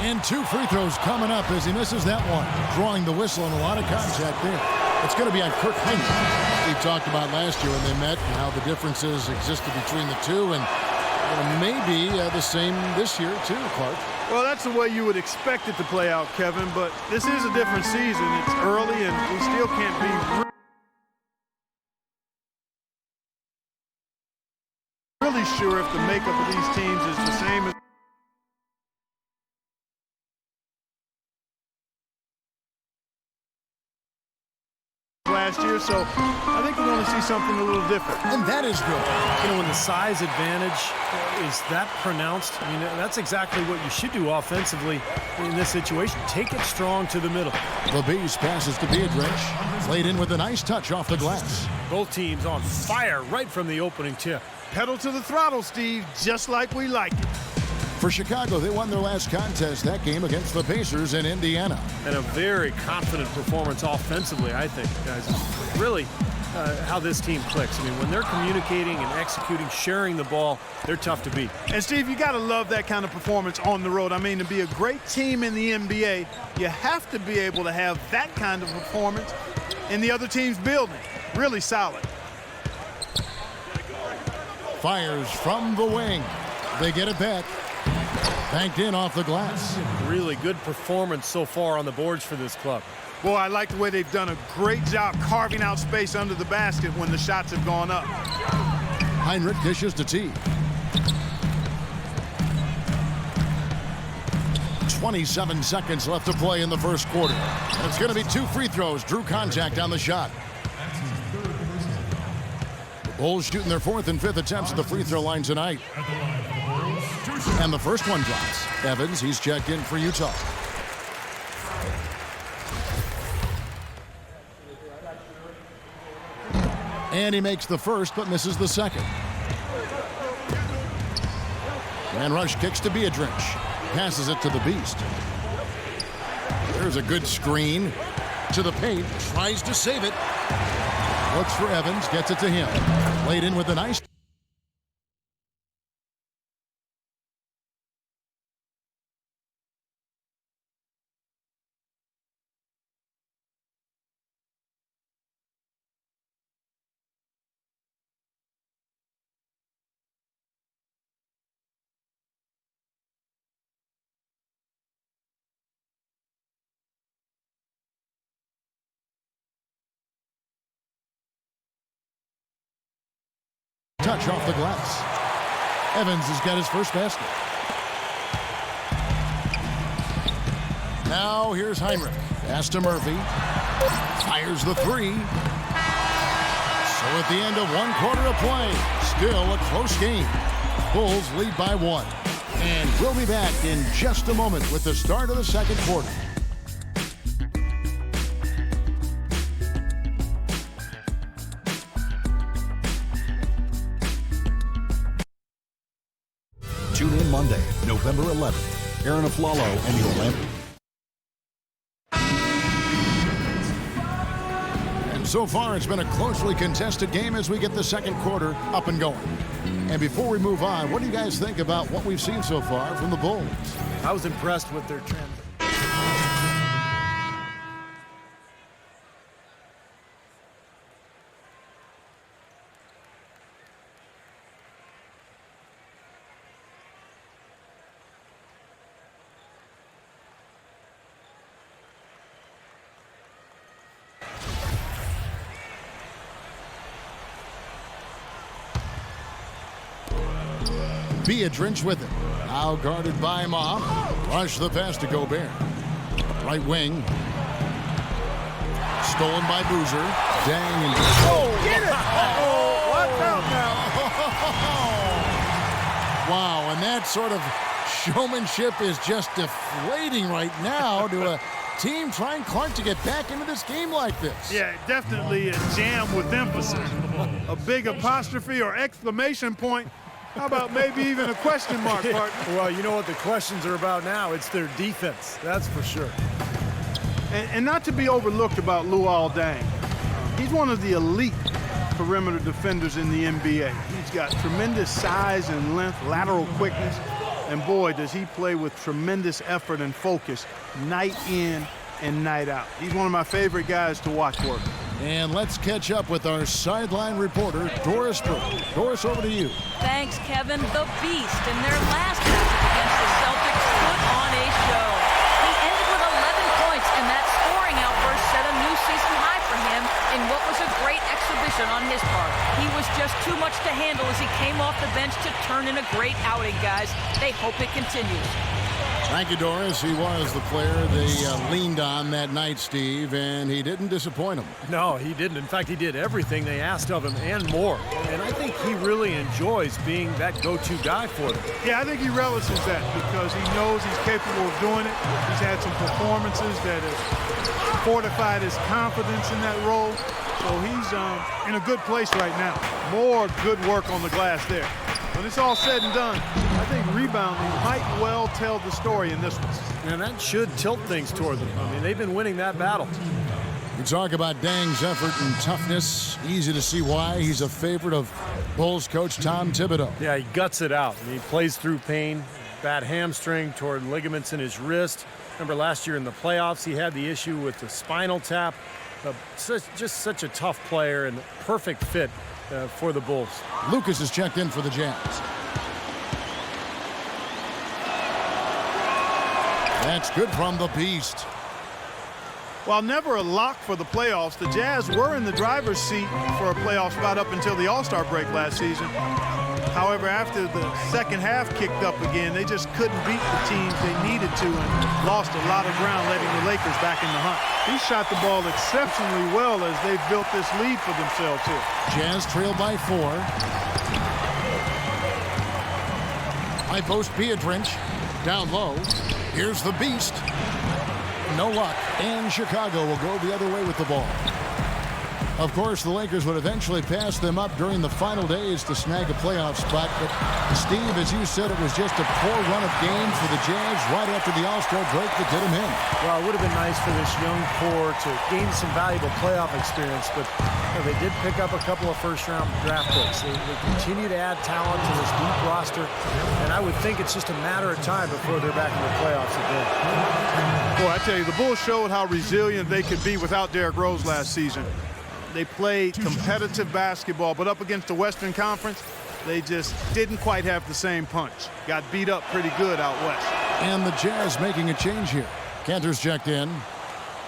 Speaker 8: And 2 free throws coming up as he misses that one. Drawing the whistle and a lot of contact there. It's going to be on Kirk Heinrich. We talked about last year when they met and how the differences existed between the two, and maybe the same this year too, Clark.
Speaker 9: Well, that's the way you would expect it to play out, Kevin, but this is a different season. It's early, and we still can't be really sure if the makeup of these teams is the same as last year, so I think we're going to see something a little different.
Speaker 8: And that is good.
Speaker 10: You know, when the size advantage is that pronounced, I mean, that's exactly what you should do offensively in this situation. Take it strong to the middle.
Speaker 8: The Beast passes to Beatrice. Played in with a nice touch off the glass.
Speaker 10: Both teams on fire right from the opening tip.
Speaker 9: Pedal to the throttle, Steve, just like we like it.
Speaker 8: For Chicago, they won their last contest that game against the Pacers in Indiana.
Speaker 10: And a very confident performance offensively, I think, guys. It's really how this team clicks. I mean, when they're communicating and executing, sharing the ball, they're tough to beat.
Speaker 9: And, Steve, you got to love that kind of performance on the road. I mean, to be a great team in the NBA, you have to be able to have that kind of performance in the other team's building. Really solid.
Speaker 8: Fires from the wing. They get it back. Banked in off the glass.
Speaker 10: Really good performance so far on the boards for this club.
Speaker 9: Boy, I like the way they've done a great job carving out space under the basket when the shots have gone up.
Speaker 8: Heinrich dishes to T. 27 seconds left to play in the first quarter. And it's going to be 2 free throws. Drew contact on the shot. The Bulls shooting their 4th and 5th attempts at the free throw line tonight. And the first one drops. Evans, he's checked in for Utah. And he makes the first, but misses the second. And Rush kicks to Beatrice. Passes it to the Beast. There's a good screen to the paint. Tries to save it. Looks for Evans. Gets it to him. Played in with a nice touch off the glass. Evans has got his first basket. Now here's Heinrich. Pass to Murphy. Fires the three. So at the end of 1 quarter of play, still a close game. Bulls lead by 1. And we'll be back in just a moment with the start of the second quarter.
Speaker 19: Tune in Monday, November 11th. Aaron Aflalo and the Orlando.
Speaker 8: And so far, it's been a closely contested game as we get the second quarter up and going. And before we move on, what do you guys think about what we've seen so far from the Bulls?
Speaker 10: I was impressed with their trend.
Speaker 8: Biedrins with it. Now guarded by Muhammad. Rush the pass to Gobert. Right wing. Stolen by Boozer. Dang and
Speaker 9: get it! Watch out now.
Speaker 8: Wow, and that sort of showmanship is just deflating right now to a team trying Clark to get back into this game like this.
Speaker 9: Yeah, definitely a jam with emphasis. A big apostrophe or exclamation point. How about maybe even a question mark, partner?
Speaker 10: Well, you know what the questions are about now. It's their defense, that's for sure.
Speaker 9: And not to be overlooked about Luol Deng. He's one of the elite perimeter defenders in the NBA. He's got tremendous size and length, lateral quickness, and boy, does he play with tremendous effort and focus night in and night out. He's one of my favorite guys to watch work.
Speaker 8: And let's catch up with our sideline reporter, Doris Burke. Doris, over to you.
Speaker 11: Thanks, Kevin. The Beast in their last matchup against the Celtics put on a show. He ended with 11 points, and that scoring outburst set a new season high for him in what was a great exhibition on his part. He was just too much to handle as he came off the bench to turn in a great outing, guys. They hope it continues.
Speaker 8: Thank you, Doris. He was the player they leaned on that night, Steve, and he didn't disappoint them.
Speaker 10: No, he didn't. In fact, he did everything they asked of him and more. And I think he really enjoys being that go-to guy for them.
Speaker 9: Yeah, I think he relishes that because he knows he's capable of doing it. He's had some performances that have fortified his confidence in that role. So he's in a good place right now. More good work on the glass there. When it's all said and done, I think rebounding might well tell the story in this one.
Speaker 10: And that should tilt things toward them. I mean, they've been winning that battle.
Speaker 8: We talk about Deng's effort and toughness. Easy to see why he's a favorite of Bulls coach Tom Thibodeau.
Speaker 10: Yeah, he guts it out. And he plays through pain, bad hamstring, toward ligaments in his wrist. Remember last year in the playoffs, he had the issue with the spinal tap. Just such a tough player and perfect fit for the Bulls.
Speaker 8: Lucas is checked in for the Jazz. That's good from the Beast.
Speaker 9: While never a lock for the playoffs, the Jazz were in the driver's seat for a playoff spot up until the All-Star break last season. However, after the second half kicked up again, they just couldn't beat the teams they needed to and lost a lot of ground, letting the Lakers back in the hunt. He shot the ball exceptionally well as they've built this lead for themselves here.
Speaker 8: Jazz trail by 4. High post Biedrins. Down low. Here's the Beast. No luck. And Chicago will go the other way with the ball. Of course, the Lakers would eventually pass them up during the final days to snag a playoff spot. But, Steve, as you said, it was just a poor run of games for the Jazz right after the All-Star break that did them in.
Speaker 10: Well, it would have been nice for this young core to gain some valuable playoff experience, but they did pick up a couple of first-round draft picks. They continue to add talent to this deep roster, and I would think it's just a matter of time before they're back in the playoffs again.
Speaker 9: Boy, I tell you, the Bulls showed how resilient they could be without Derrick Rose last season. They played competitive basketball, but up against the Western Conference, they just didn't quite have the same punch. Got beat up pretty good out west.
Speaker 8: And the Jazz making a change here. Cantor's checked in.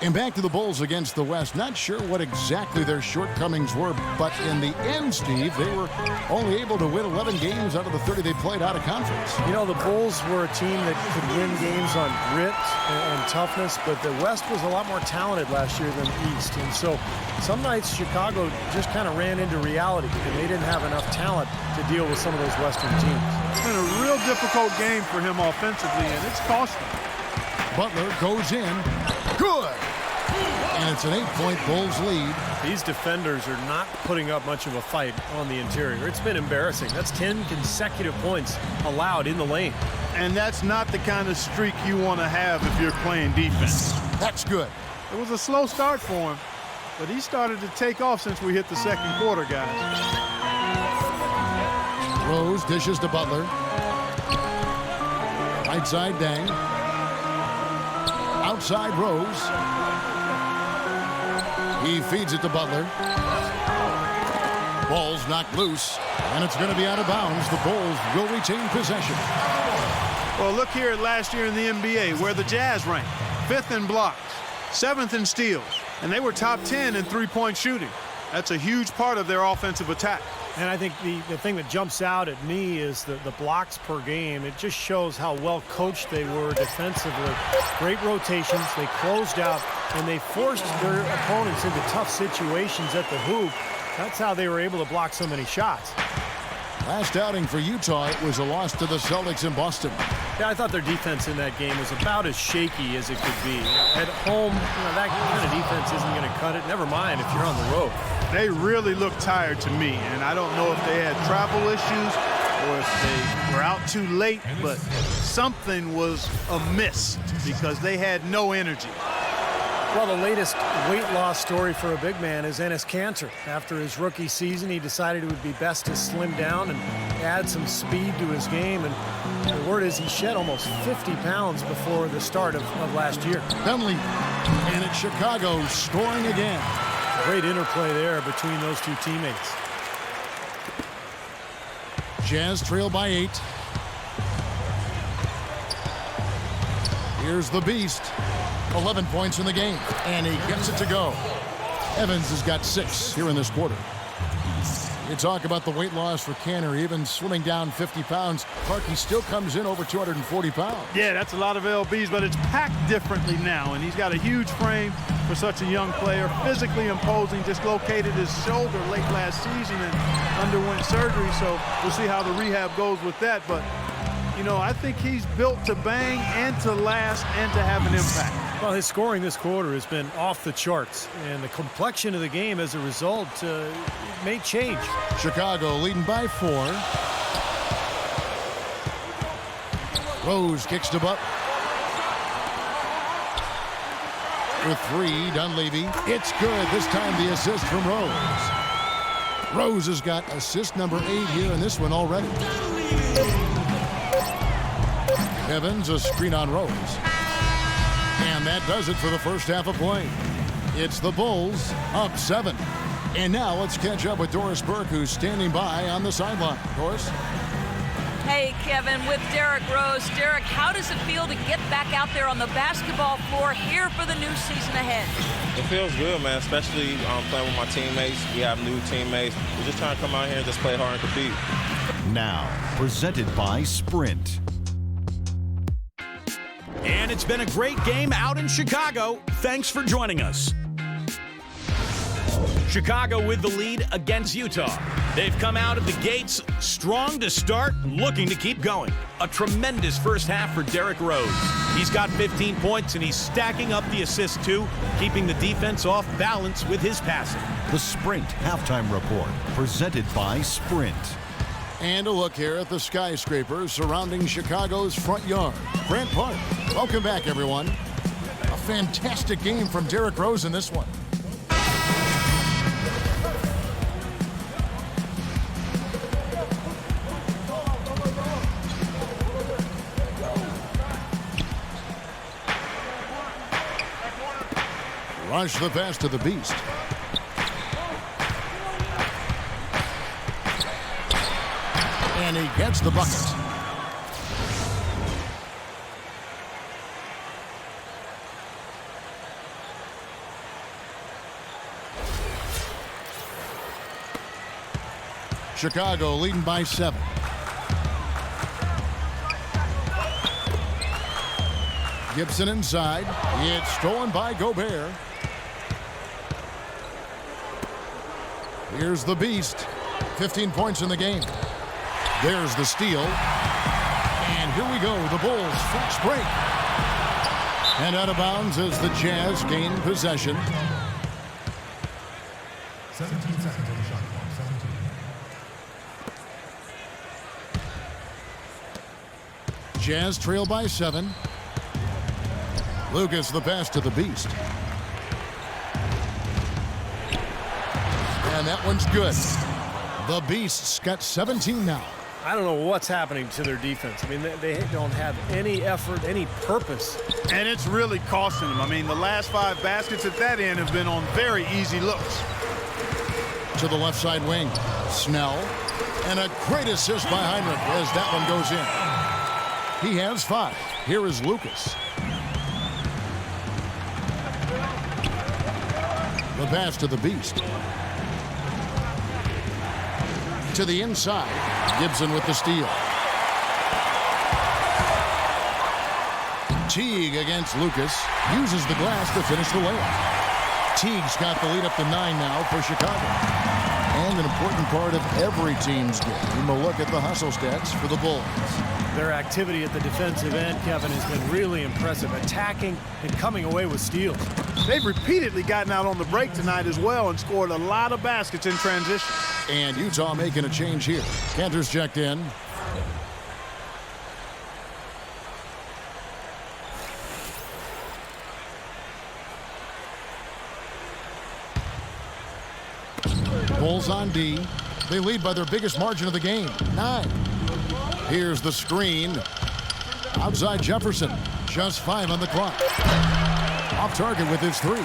Speaker 8: And back to the Bulls against the West. Not sure what exactly their shortcomings were, but in the end, Steve, they were only able to win 11 games out of the 30 they played out of conference.
Speaker 10: You know, the Bulls were a team that could win games on grit and toughness, but the West was a lot more talented last year than the East. And so some nights Chicago just kind of ran into reality, and they didn't have enough talent to deal with some of those Western teams.
Speaker 9: It's been a real difficult game for him offensively, and it's cost him.
Speaker 8: Butler goes in. Good. And it's an 8-point Bulls lead.
Speaker 10: These defenders are not putting up much of a fight on the interior. It's been embarrassing. That's 10 consecutive points allowed in the lane.
Speaker 9: And that's not the kind of streak you want to have if you're playing defense.
Speaker 8: That's good.
Speaker 9: It was a slow start for him, but he started to take off since we hit the second quarter, guys.
Speaker 8: Rose dishes to Butler. Right side, Dang. Outside, Rose. He feeds it to Butler. Ball's knocked loose, and it's going to be out of bounds. The Bulls will retain possession.
Speaker 9: Well, look here at last year in the NBA, where the Jazz ranked 5th in blocks, 7th in steals, and they were top 10 in three-point shooting. That's a huge part of their offensive attack.
Speaker 10: And I think the thing that jumps out at me is the blocks per game. It just shows how well coached they were defensively. Great rotations. They closed out, and they forced their opponents into tough situations at the hoop. That's how they were able to block so many shots.
Speaker 8: Last outing for Utah, it was a loss to the Celtics in Boston.
Speaker 10: Yeah, I thought their defense in that game was about as shaky as it could be. At home, that kind of defense isn't going to cut it. Never mind if you're on the road.
Speaker 9: They really looked tired to me, and I don't know if they had travel issues or if they were out too late, but something was amiss because they had no energy.
Speaker 10: Well, the latest weight loss story for a big man is Enes Kanter. After his rookie season, he decided it would be best to slim down and add some speed to his game. And the word is he shed almost 50 pounds before the start of last year.
Speaker 8: Penley, and it's Chicago scoring again.
Speaker 10: Great interplay there between those two teammates.
Speaker 8: Jazz trail by 8. Here's the Beast. 11 points in the game, and he gets it to go. Evans has got 6 here in this quarter. You talk about the weight loss for Kanter, even slimming down 50 pounds. Clarkie still comes in over 240 pounds.
Speaker 9: Yeah, that's a lot of LBs, but it's packed differently now, and he's got a huge frame for such a young player. Physically imposing, dislocated his shoulder late last season and underwent surgery, so we'll see how the rehab goes with that. But, you know, I think he's built to bang and to last and to have an impact.
Speaker 10: Well, his scoring this quarter has been off the charts, and the complexion of the game as a result may change.
Speaker 8: Chicago leading by 4. Rose kicks to Butt. For 3, Dunleavy. It's good. This time the assist from Rose. Rose has got assist number 8 here in this one already. Evans, a screen on Rose. And that does it for the first half of play. It's the Bulls up 7. And now let's catch up with Doris Burke, who's standing by on the sideline. Doris?
Speaker 11: Hey, Kevin, with Derrick Rose. Derrick, how does it feel to get back out there on the basketball floor here for the new season ahead?
Speaker 20: It feels good, man, especially playing with my teammates. We have new teammates. We're just trying to come out here and just play hard and compete.
Speaker 19: Now, presented by Sprint.
Speaker 18: And it's been a great game out in Chicago. Thanks for joining us. Chicago with the lead against Utah. They've come out of the gates strong to start, looking to keep going. A tremendous first half for Derrick Rose. He's got 15 points, and he's stacking up the assists too, keeping the defense off balance with his passing.
Speaker 19: The Sprint Halftime Report, presented by Sprint.
Speaker 8: And a look here at the skyscrapers surrounding Chicago's front yard. Grant Park. Welcome back, everyone. A fantastic game from Derrick Rose in this one. Rush the pass to the Beast. And he gets the bucket. Chicago leading by 7. Gibson inside. It's stolen by Gobert. Here's the Beast. 15 points in the game. There's the steal. And here we go. The Bulls fast break. And out of bounds as the Jazz gain possession.
Speaker 19: 17 seconds on the shot clock. 17.
Speaker 8: Jazz trail by 7. Lucas the pass to the Beast. And that one's good. The Beast's got 17 now.
Speaker 10: I don't know what's happening to their defense. I mean, they don't have any effort, any purpose.
Speaker 9: And it's really costing them. I mean, the last 5 baskets at that end have been on very easy looks.
Speaker 8: To the left side wing. Snell. And a great assist by Heinrich as that one goes in. He has 5. Here is Lucas. The pass to the Beast. To the inside. Gibson with the steal. Teague against Lucas. Uses the glass to finish the layup. Teague's got the lead up to 9 now for Chicago. And an important part of every team's game. A look at the hustle stats for the Bulls.
Speaker 10: Their activity at the defensive end, Kevin, has been really impressive. Attacking and coming away with steals.
Speaker 9: They've repeatedly gotten out on the break tonight as well and scored a lot of baskets in transition.
Speaker 8: And Utah making a change here. Cantor's checked in. Bulls on D. They lead by their biggest margin of the game, 9. Here's the screen. Outside Jefferson. Just 5 on the clock. Off target with his 3.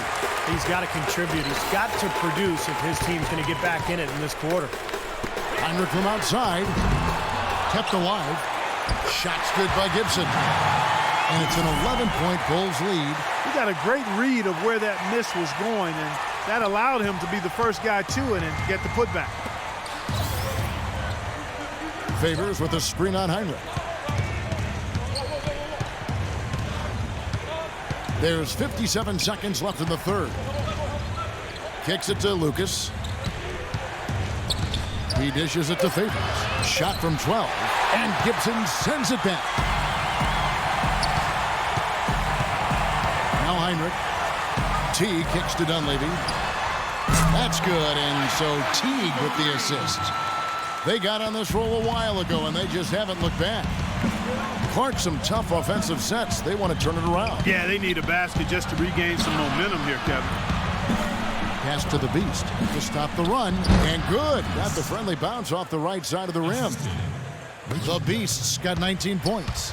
Speaker 10: He's got to contribute. He's got to produce if his team's going to get back in it in this quarter.
Speaker 8: Heinrich from outside. Kept alive. Shot's good by Gibson. And it's an 11-point Bulls lead.
Speaker 9: He got a great read of where that miss was going, and that allowed him to be the first guy to it and get the putback.
Speaker 8: Favors with a screen on Heinrich. There's 57 seconds left in the third. Kicks it to Lucas. He dishes it to Favors. Shot from 12. And Gibson sends it back. Now Heinrich. Teague kicks to Dunleavy. That's good, and so Teague with the assist. They got on this roll a while ago, and they just haven't looked back. Clark, some tough offensive sets. They want to turn it around.
Speaker 9: Yeah, they need a basket just to regain some momentum here, Kevin.
Speaker 8: Pass to the Beast to stop the run, and good. Got the friendly bounce off the right side of the rim. The Beast's got 19 points.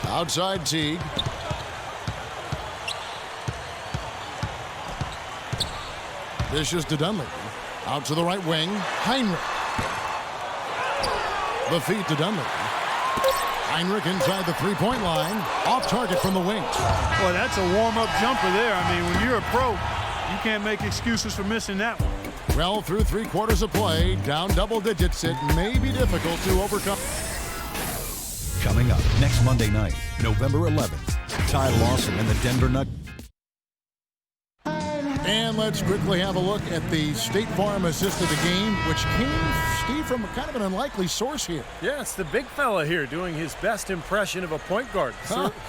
Speaker 8: Outside Teague. Dishes to Dunleavy. Out to the right wing. Heinrich. The feed to Dunleavy. Heinrich inside the three-point line. Off target from the wing.
Speaker 9: Boy, that's a warm-up jumper there. I mean, when you're a pro, you can't make excuses for missing that one.
Speaker 8: Well, through 3 quarters of play, down double digits, it may be difficult to overcome.
Speaker 19: Coming up next Monday night, November 11th, Ty Lawson and the Denver Nuggets.
Speaker 8: And let's quickly have a look at the State Farm assist of the game, which came, Steve, from kind of an unlikely source here.
Speaker 10: Yeah, it's the big fella here doing his best impression of a point guard,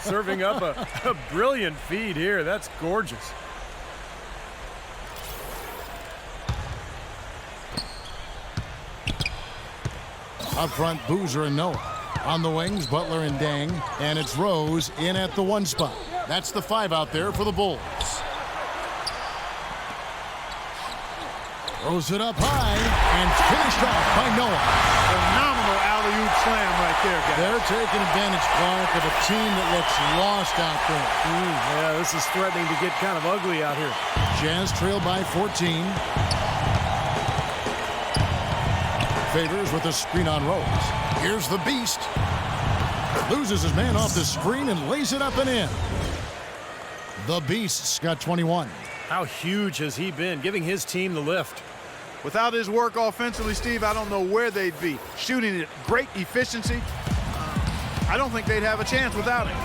Speaker 10: serving up a brilliant feed here. That's gorgeous.
Speaker 8: Up front, Boozer and Noah. On the wings, Butler and Dang. And it's Rose in at the 1 spot. That's the 5 out there for the Bulls. Throws it up high and finished off by Noah.
Speaker 9: Phenomenal alley-oop slam right there, guys.
Speaker 8: They're taking advantage, Clark, of a team that looks lost out there.
Speaker 10: Yeah, this is threatening to get kind of ugly out here.
Speaker 8: Jazz trail by 14. Favors with a screen on Rose. Here's the Beast. Loses his man off the screen and lays it up and in. The Beast's got 21.
Speaker 10: How huge has he been, giving his team the lift?
Speaker 9: Without his work offensively, Steve, I don't know where they'd be. Shooting at great efficiency, I don't think they'd have a chance without him.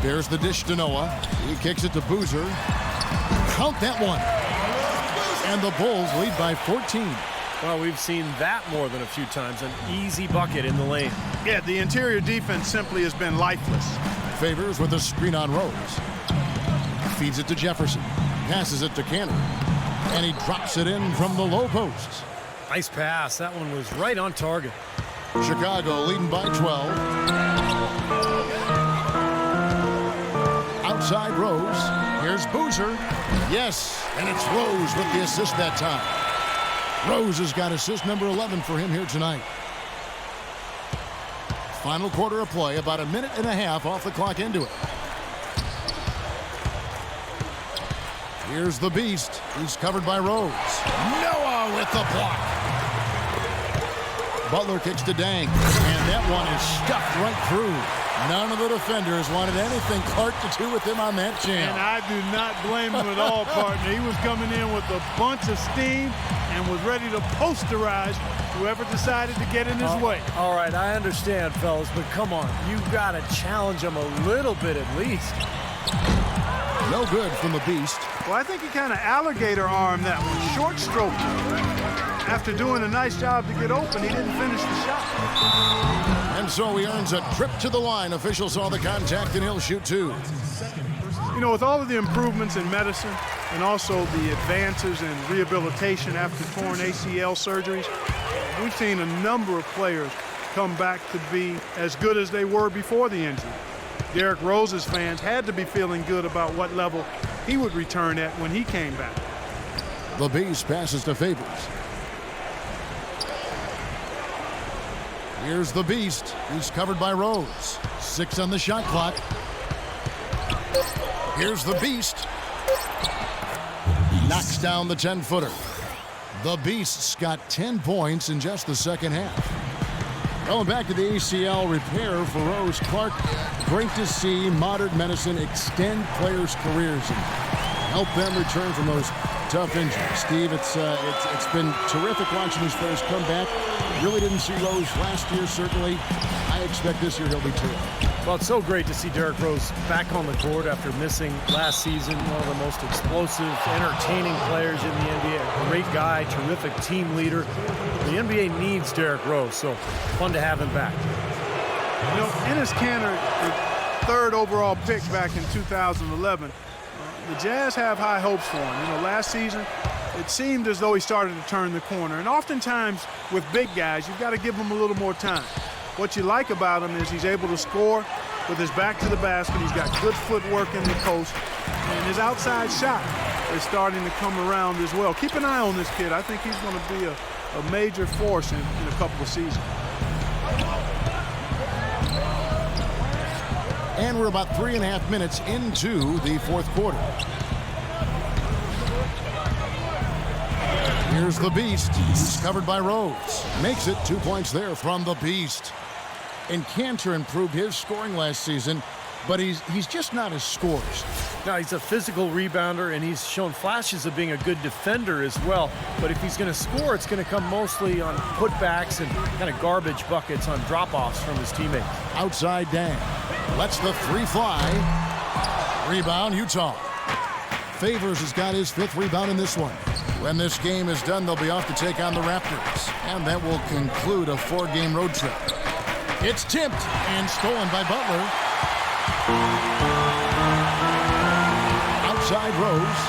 Speaker 8: There's the dish to Noah. He kicks it to Boozer. Count that one. And the Bulls lead by 14.
Speaker 10: Well, we've seen that more than a few times. An easy bucket in the lane.
Speaker 9: Yeah, the interior defense simply has been lifeless.
Speaker 8: Favors with a screen on Rose. Feeds it to Jefferson. Passes it to Canner. And he drops it in from the low post.
Speaker 10: Nice pass. That one was right on target.
Speaker 8: Chicago leading by 12. Outside Rose. Here's Boozer. Yes, and it's Rose with the assist that time. Rose has got assist number 11 for him here tonight. Final quarter of play, about a minute and a half off the clock into it. Here's the Beast. He's covered by Rose. Noah with the block. Butler kicks to Dang, and that one is stuffed right through. None of the defenders wanted anything Clark to do with him on that jam.
Speaker 9: And I do not blame him at all, partner. He was coming in with a bunch of steam and was ready to posterize whoever decided to get in his way.
Speaker 10: All right, I understand, fellas, but come on. You've got to challenge him a little bit at least.
Speaker 8: No good from the Beast.
Speaker 9: Well, I think he kind of alligator armed that one, short stroke. After doing a nice job to get open, he didn't finish the shot.
Speaker 8: And so he earns a trip to the line. Officials saw the contact, and he'll shoot two.
Speaker 9: You know, with all of the improvements in medicine and also the advances in rehabilitation after torn ACL surgeries, we've seen a number of players come back to be as good as they were before the injury. Derrick Rose's fans had to be feeling good about what level he would return at when he came back.
Speaker 8: The Beast passes to Favors. Here's the Beast. He's covered by Rose. 6 on the shot clock. Here's the Beast. Knocks down the 10-footer. The Beast's got 10 points in just the second half. Going back to the ACL repair for Rose Clark. Great to see modern medicine extend players' careers and help them return from those tough injuries. Steve, it's been terrific watching these players come back. Really didn't see Rose last year, certainly. I expect this year he'll be terrific.
Speaker 10: Well, it's so great to see Derrick Rose back on the court after missing last season. One of the most explosive, entertaining players in the NBA. A great guy, terrific team leader. The NBA needs Derrick Rose, so fun to have him back.
Speaker 9: You know, Enes Kanter, the 3rd overall pick back in 2011, the Jazz have high hopes for him. You know, last season, it seemed as though he started to turn the corner. And oftentimes, with big guys, you've got to give them a little more time. What you like about him is he's able to score with his back to the basket. He's got good footwork in the post. And his outside shot is starting to come around as well. Keep an eye on this kid. I think he's going to be a major force in a couple of seasons.
Speaker 8: And we're about 3.5 minutes into the fourth quarter. Here's the Beast. He's covered by Rose. Makes it 2 points there from the Beast. And Kanter improved his scoring last season, but he's just not as scores.
Speaker 10: Now, he's a physical rebounder, and he's shown flashes of being a good defender as well. But if he's going to score, it's going to come mostly on putbacks and kind of garbage buckets on drop-offs from his teammates.
Speaker 8: Outside Dan. Lets the 3 fly. Rebound, Utah. Favors has got his 5th rebound in this one. When this game is done, they'll be off to take on the Raptors. And that will conclude a 4-game road trip. It's tipped and stolen by Butler. Outside Rose.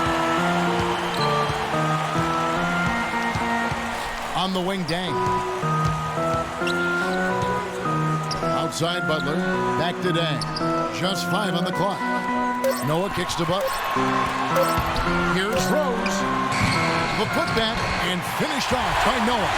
Speaker 8: On the wing, Dang. Outside Butler. Back to Dang. Just 5 on the clock. Noah kicks to Butler. Here's Rose. The putback and finished off by Noah.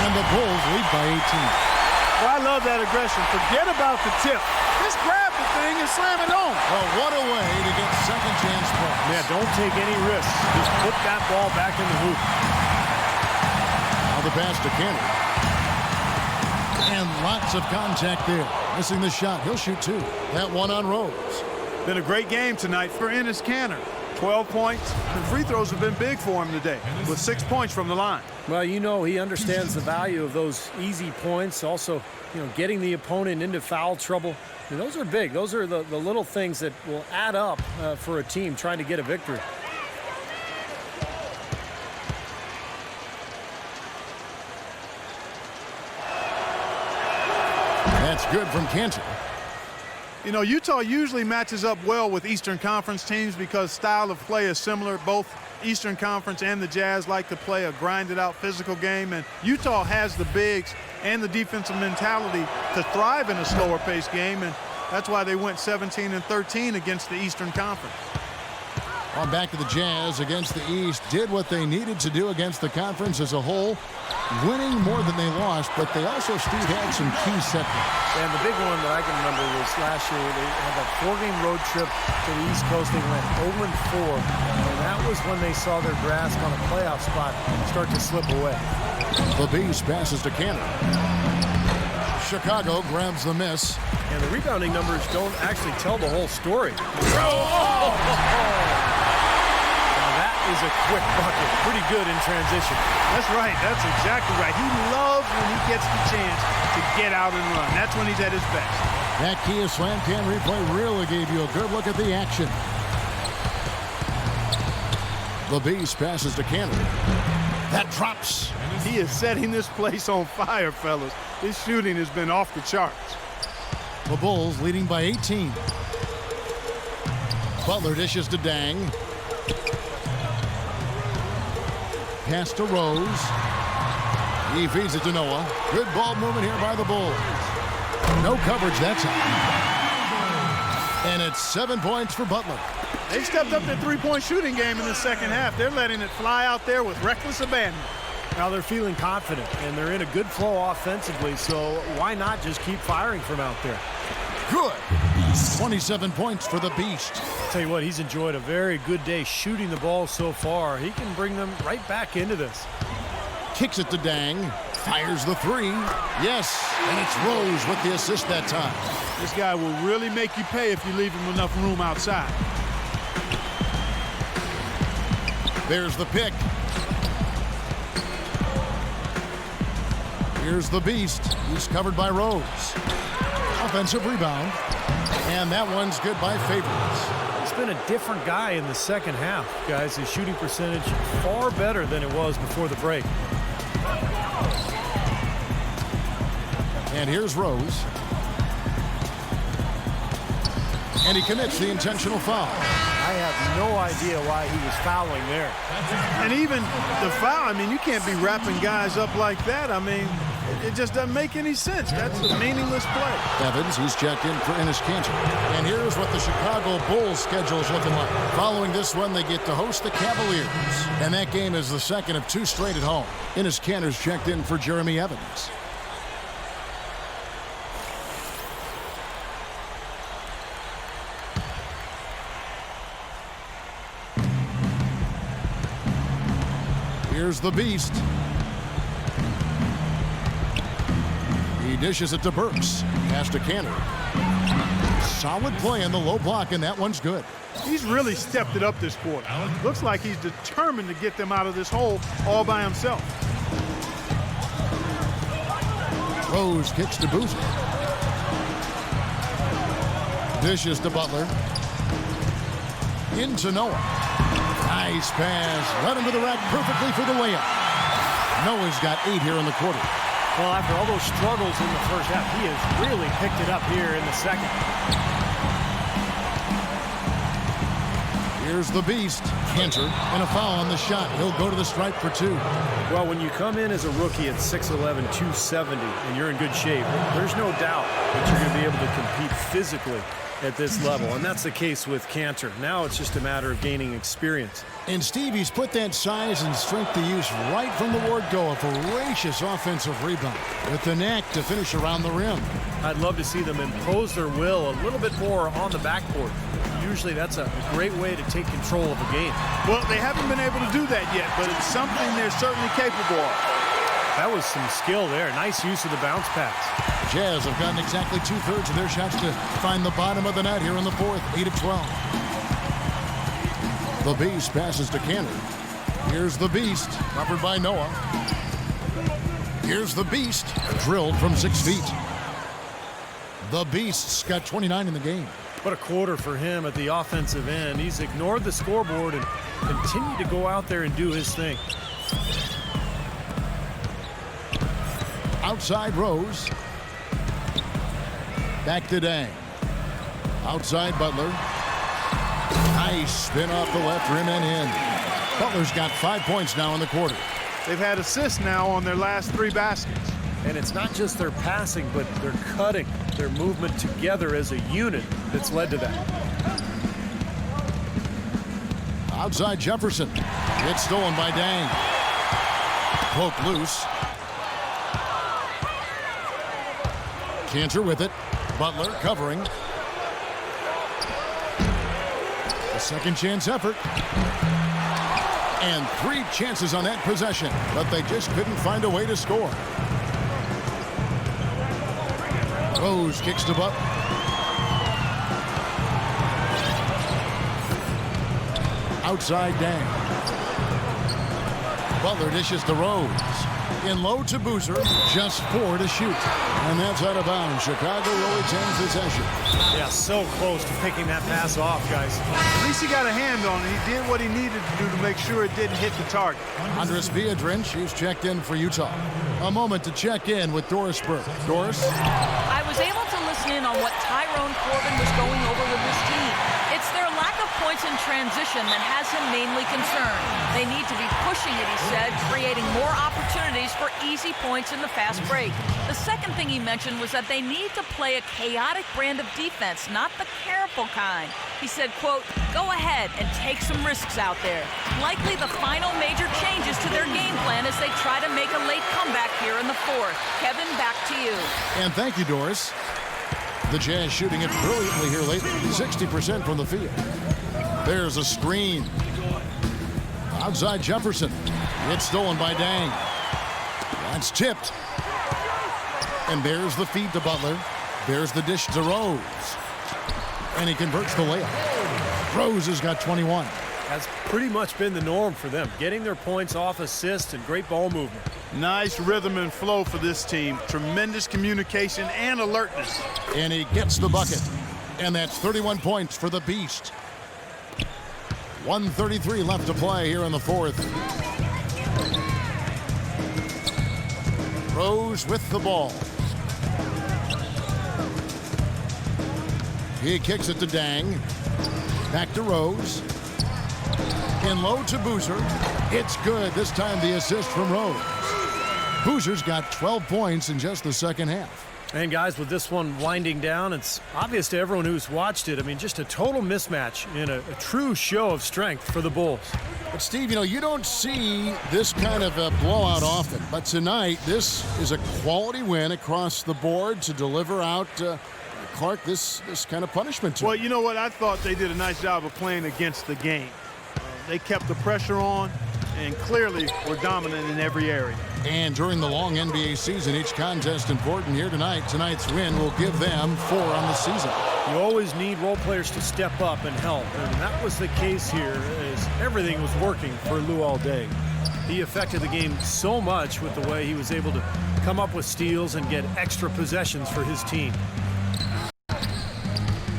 Speaker 8: And the Bulls lead by 18.
Speaker 9: Well, I love that aggression. Forget about the tip. Just grab the thing and slam it on.
Speaker 8: Well, what a way to get second chance points.
Speaker 10: Yeah, don't take any risks. Just put that ball back in the hoop.
Speaker 8: Now the pass to Kanter. And lots of contact there. Missing the shot. He'll shoot 2. That one on Rose.
Speaker 9: Been a great game tonight for Enes Kanter. 12 points, and free throws have been big for him today, with 6 points from the line.
Speaker 10: Well, you know, he understands the value of those easy points. Also, you know, getting the opponent into foul trouble. I mean, those are big. Those are the little things that will add up for a team trying to get a victory.
Speaker 8: That's good from Cantor.
Speaker 9: You know, Utah usually matches up well with Eastern Conference teams because style of play is similar. Both Eastern Conference and the Jazz like to play a grinded-out physical game, and Utah has the bigs and the defensive mentality to thrive in a slower-paced game, and that's why they went 17-13 against the Eastern Conference.
Speaker 8: On back to the Jazz against the East. Did what they needed to do against the conference as a whole, winning more than they lost, but they also, Steve, had some key setbacks.
Speaker 10: And the big one that I can remember was last year. They had that 4-game road trip to the East Coast. They went 0-4, and that was when they saw their grasp on a playoff spot start to slip away.
Speaker 8: The Beast passes to Cantor. Chicago grabs the miss.
Speaker 10: And the rebounding numbers don't actually tell the whole story. Is a quick bucket. Pretty good in transition.
Speaker 9: That's right. That's exactly right. He loves when he gets the chance to get out and run. That's when he's at his best.
Speaker 8: That Kia Slam Cam replay really gave you a good look at the action. The Beast passes to Cantor. That drops.
Speaker 9: He is setting this place on fire, fellas. His shooting has been off the charts.
Speaker 8: The Bulls leading by 18. Butler dishes to Dang. Pass to Rose. He feeds it to Noah. Good ball movement here by the Bulls. No coverage that time. And it's 7 points for Butler.
Speaker 9: They've stepped up their three-point shooting game in the second half. They're letting it fly out there with reckless abandon.
Speaker 10: Now they're feeling confident, and they're in a good flow offensively, so why not just keep firing from out there?
Speaker 8: Good. 27 points for the Beast.
Speaker 10: Tell you what, he's enjoyed a very good day shooting the ball so far. He can bring them right back into this.
Speaker 8: Kicks it to Dang. Fires the three. Yes, and it's Rose with the assist that time.
Speaker 9: This guy will really make you pay if you leave him enough room outside.
Speaker 8: There's the pick. Here's the Beast. He's covered by Rose. Offensive rebound. And that one's good by Favors.
Speaker 10: He's been a different guy in the second half, guys. His shooting percentage far better than it was before the break.
Speaker 8: And here's Rose. And he commits the intentional foul.
Speaker 10: I have no idea why he was fouling there.
Speaker 9: And even the foul, I mean, you can't be wrapping guys up like that. I mean, it just doesn't make any sense. That's a meaningless play.
Speaker 8: Evans, he's checked in for Enes Kanter. And here's what the Chicago Bulls schedule is looking like. Following this one, they get to host the Cavaliers. And that game is the second of 2 straight at home. Enes Kanter's checked in for Jeremy Evans. Here's the Beast. He dishes it to Burks. Pass to Kanter. Solid play in the low block, and that one's good.
Speaker 9: He's really stepped it up this quarter. Looks like he's determined to get them out of this hole all by himself.
Speaker 8: Rose kicks to Boozer. Dishes to Butler. Into Noah. Nice pass. Led him to the rack perfectly for the layup. Noah's got 8 here in the quarter.
Speaker 10: Well, after all those struggles in the first half, he has really picked it up here in the second.
Speaker 8: Here's the Beast. Kanter, and a foul on the shot. He'll go to the stripe for 2.
Speaker 10: Well, when you come in as a rookie at 6'11", 270, and you're in good shape, there's no doubt that you're going to be able to compete physically at this level, and that's the case with Kanter. Now it's just a matter of gaining experience.
Speaker 8: And Steve, he's put that size and strength to use right from the word go. A voracious offensive rebound with the knack to finish around the rim.
Speaker 10: I'd love to see them impose their will a little bit more on the backboard. Usually that's a great way to take control of a game.
Speaker 9: Well, they haven't been able to do that yet, but it's something they're certainly capable of.
Speaker 10: That was some skill there. Nice use of the bounce pass.
Speaker 8: Jazz have gotten exactly 2/3 of their shots to find the bottom of the net here in the fourth, 8 of 12. The Beast passes to Cannon. Here's the Beast, covered by Noah. Here's the Beast, drilled from 6 feet. The Beast's got 29 in the game.
Speaker 10: What a quarter for him at the offensive end. He's ignored the scoreboard and continued to go out there and do his thing.
Speaker 8: Outside Rose. Back to Dang. Outside Butler. Nice spin off the left rim and in. Butler's got 5 points now in the quarter.
Speaker 9: They've had assists now on their last 3 baskets.
Speaker 10: And it's not just their passing, but their cutting, their movement together as a unit that's led to that.
Speaker 8: Outside Jefferson. It's stolen by Dang. Poke loose. Cantor with it. Butler covering. A second chance effort. And 3 chances on that possession, but they just couldn't find a way to score. Rose kicks to Butler. Outside Dang. Butler dishes to Rose. In low to Boozer, just 4 to shoot. And that's out of bounds. Chicago will retain possession.
Speaker 10: Yeah, so close to picking that pass off, guys.
Speaker 9: At least he got a hand on it. He did what he needed to do to make sure it didn't hit the target.
Speaker 8: Andres Biedrins, who's checked in for Utah. A moment to check in with Doris Burke. Doris?
Speaker 11: I was able to listen in on what Tyrone Corbin was going over with his team. It's their lack of points in transition that has him mainly concerned. They need to be pushing it, he said, creating more opportunities for easy points in the fast break. The second thing he mentioned was that they need to play a chaotic brand of defense, not the careful kind. He said, quote, go ahead and take some risks out there. Likely the final major changes to their game plan as they try to make a late comeback here in the fourth. Kevin, back to you.
Speaker 8: And thank you, Doris. The Jazz shooting it brilliantly here lately, 60% from the field. There's a screen. Outside Jefferson. It's stolen by Dang. That's tipped. And there's the feed to Butler. There's the dish to Rose. And he converts the layup. Rose has got 21.
Speaker 10: That's pretty much been the norm for them, getting their points off assists and great ball movement.
Speaker 9: Nice rhythm and flow for this team. Tremendous communication and alertness.
Speaker 8: And he gets the bucket. And that's 31 points for the Beast. 1:33 left to play here in the fourth. Rose with the ball. He kicks it to Dang. Back to Rose. In low to Boozer. It's good. This time the assist from Rose. Boozer's got 12 points in just the second half.
Speaker 10: And guys, with this one winding down, it's obvious to everyone who's watched it. I mean, just a total mismatch in a true show of strength for the Bulls.
Speaker 8: But Steve, you know, you don't see this kind of a blowout often. But tonight, this is a quality win across the board to deliver out Clark this kind of punishment to him.
Speaker 9: Well, you know what? I thought they did a nice job of playing against the game. They kept the pressure on and clearly were dominant in every area.
Speaker 8: And during the long NBA season, each contest important here tonight. Tonight's win will give them 4 on the season.
Speaker 10: You always need role players to step up and help, and that was the case here as everything was working for Lou all day. He affected the game so much with the way he was able to come up with steals and get extra possessions for his team.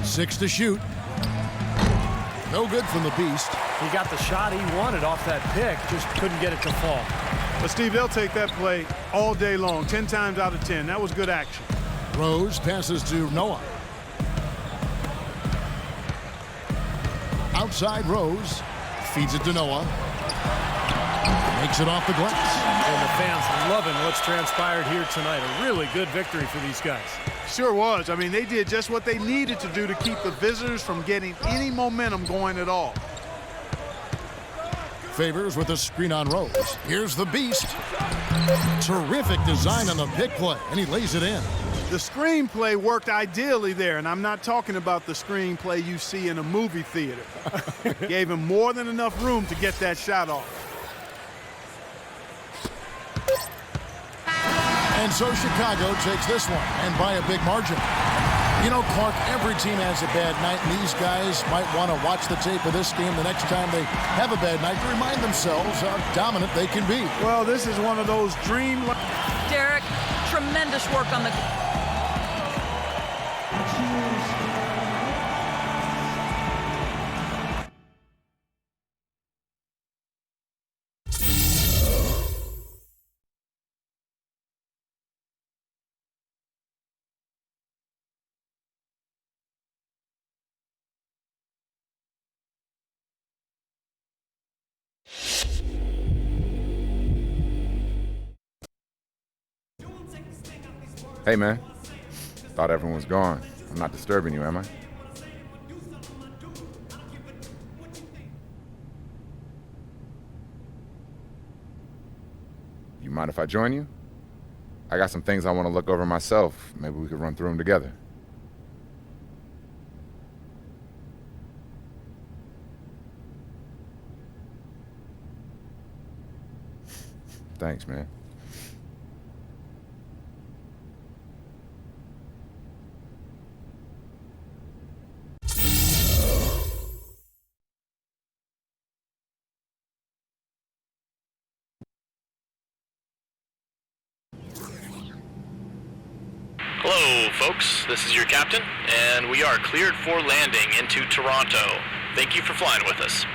Speaker 8: 6 to shoot. No good from the Beast.
Speaker 10: He got the shot he wanted off that pick, just couldn't get it to fall.
Speaker 9: But Steve, they'll take that play all day long, 10 times out of 10. That was good action.
Speaker 8: Rose passes to Noah. Outside Rose. Feeds it to Noah. Makes it off the glass.
Speaker 10: And the fans loving what's transpired here tonight. A really good victory for these guys.
Speaker 9: Sure was. I mean, they did just what they needed to do to keep the visitors from getting any momentum going at all.
Speaker 8: Favors with a screen on Rose. Here's the Beast. Terrific design on the pick play, and he lays it in.
Speaker 9: The screenplay worked ideally there, and I'm not talking about the screenplay you see in a movie theater. Gave him more than enough room to get that shot off.
Speaker 8: And so Chicago takes this one, and by a big margin. You know, Clark, every team has a bad night, and these guys might want to watch the tape of this game the next time they have a bad night to remind themselves how dominant they can be.
Speaker 9: Well, this is one of those dream...
Speaker 11: Derek, tremendous work on the...
Speaker 5: Hey, man. Thought everyone was gone. I'm not disturbing you, am I? You mind if I join you? I got some things I want to look over myself. Maybe we could run through them together. Thanks, man.
Speaker 3: Hello, folks. This is your captain, and we are cleared for landing into Toronto. Thank you for flying with us.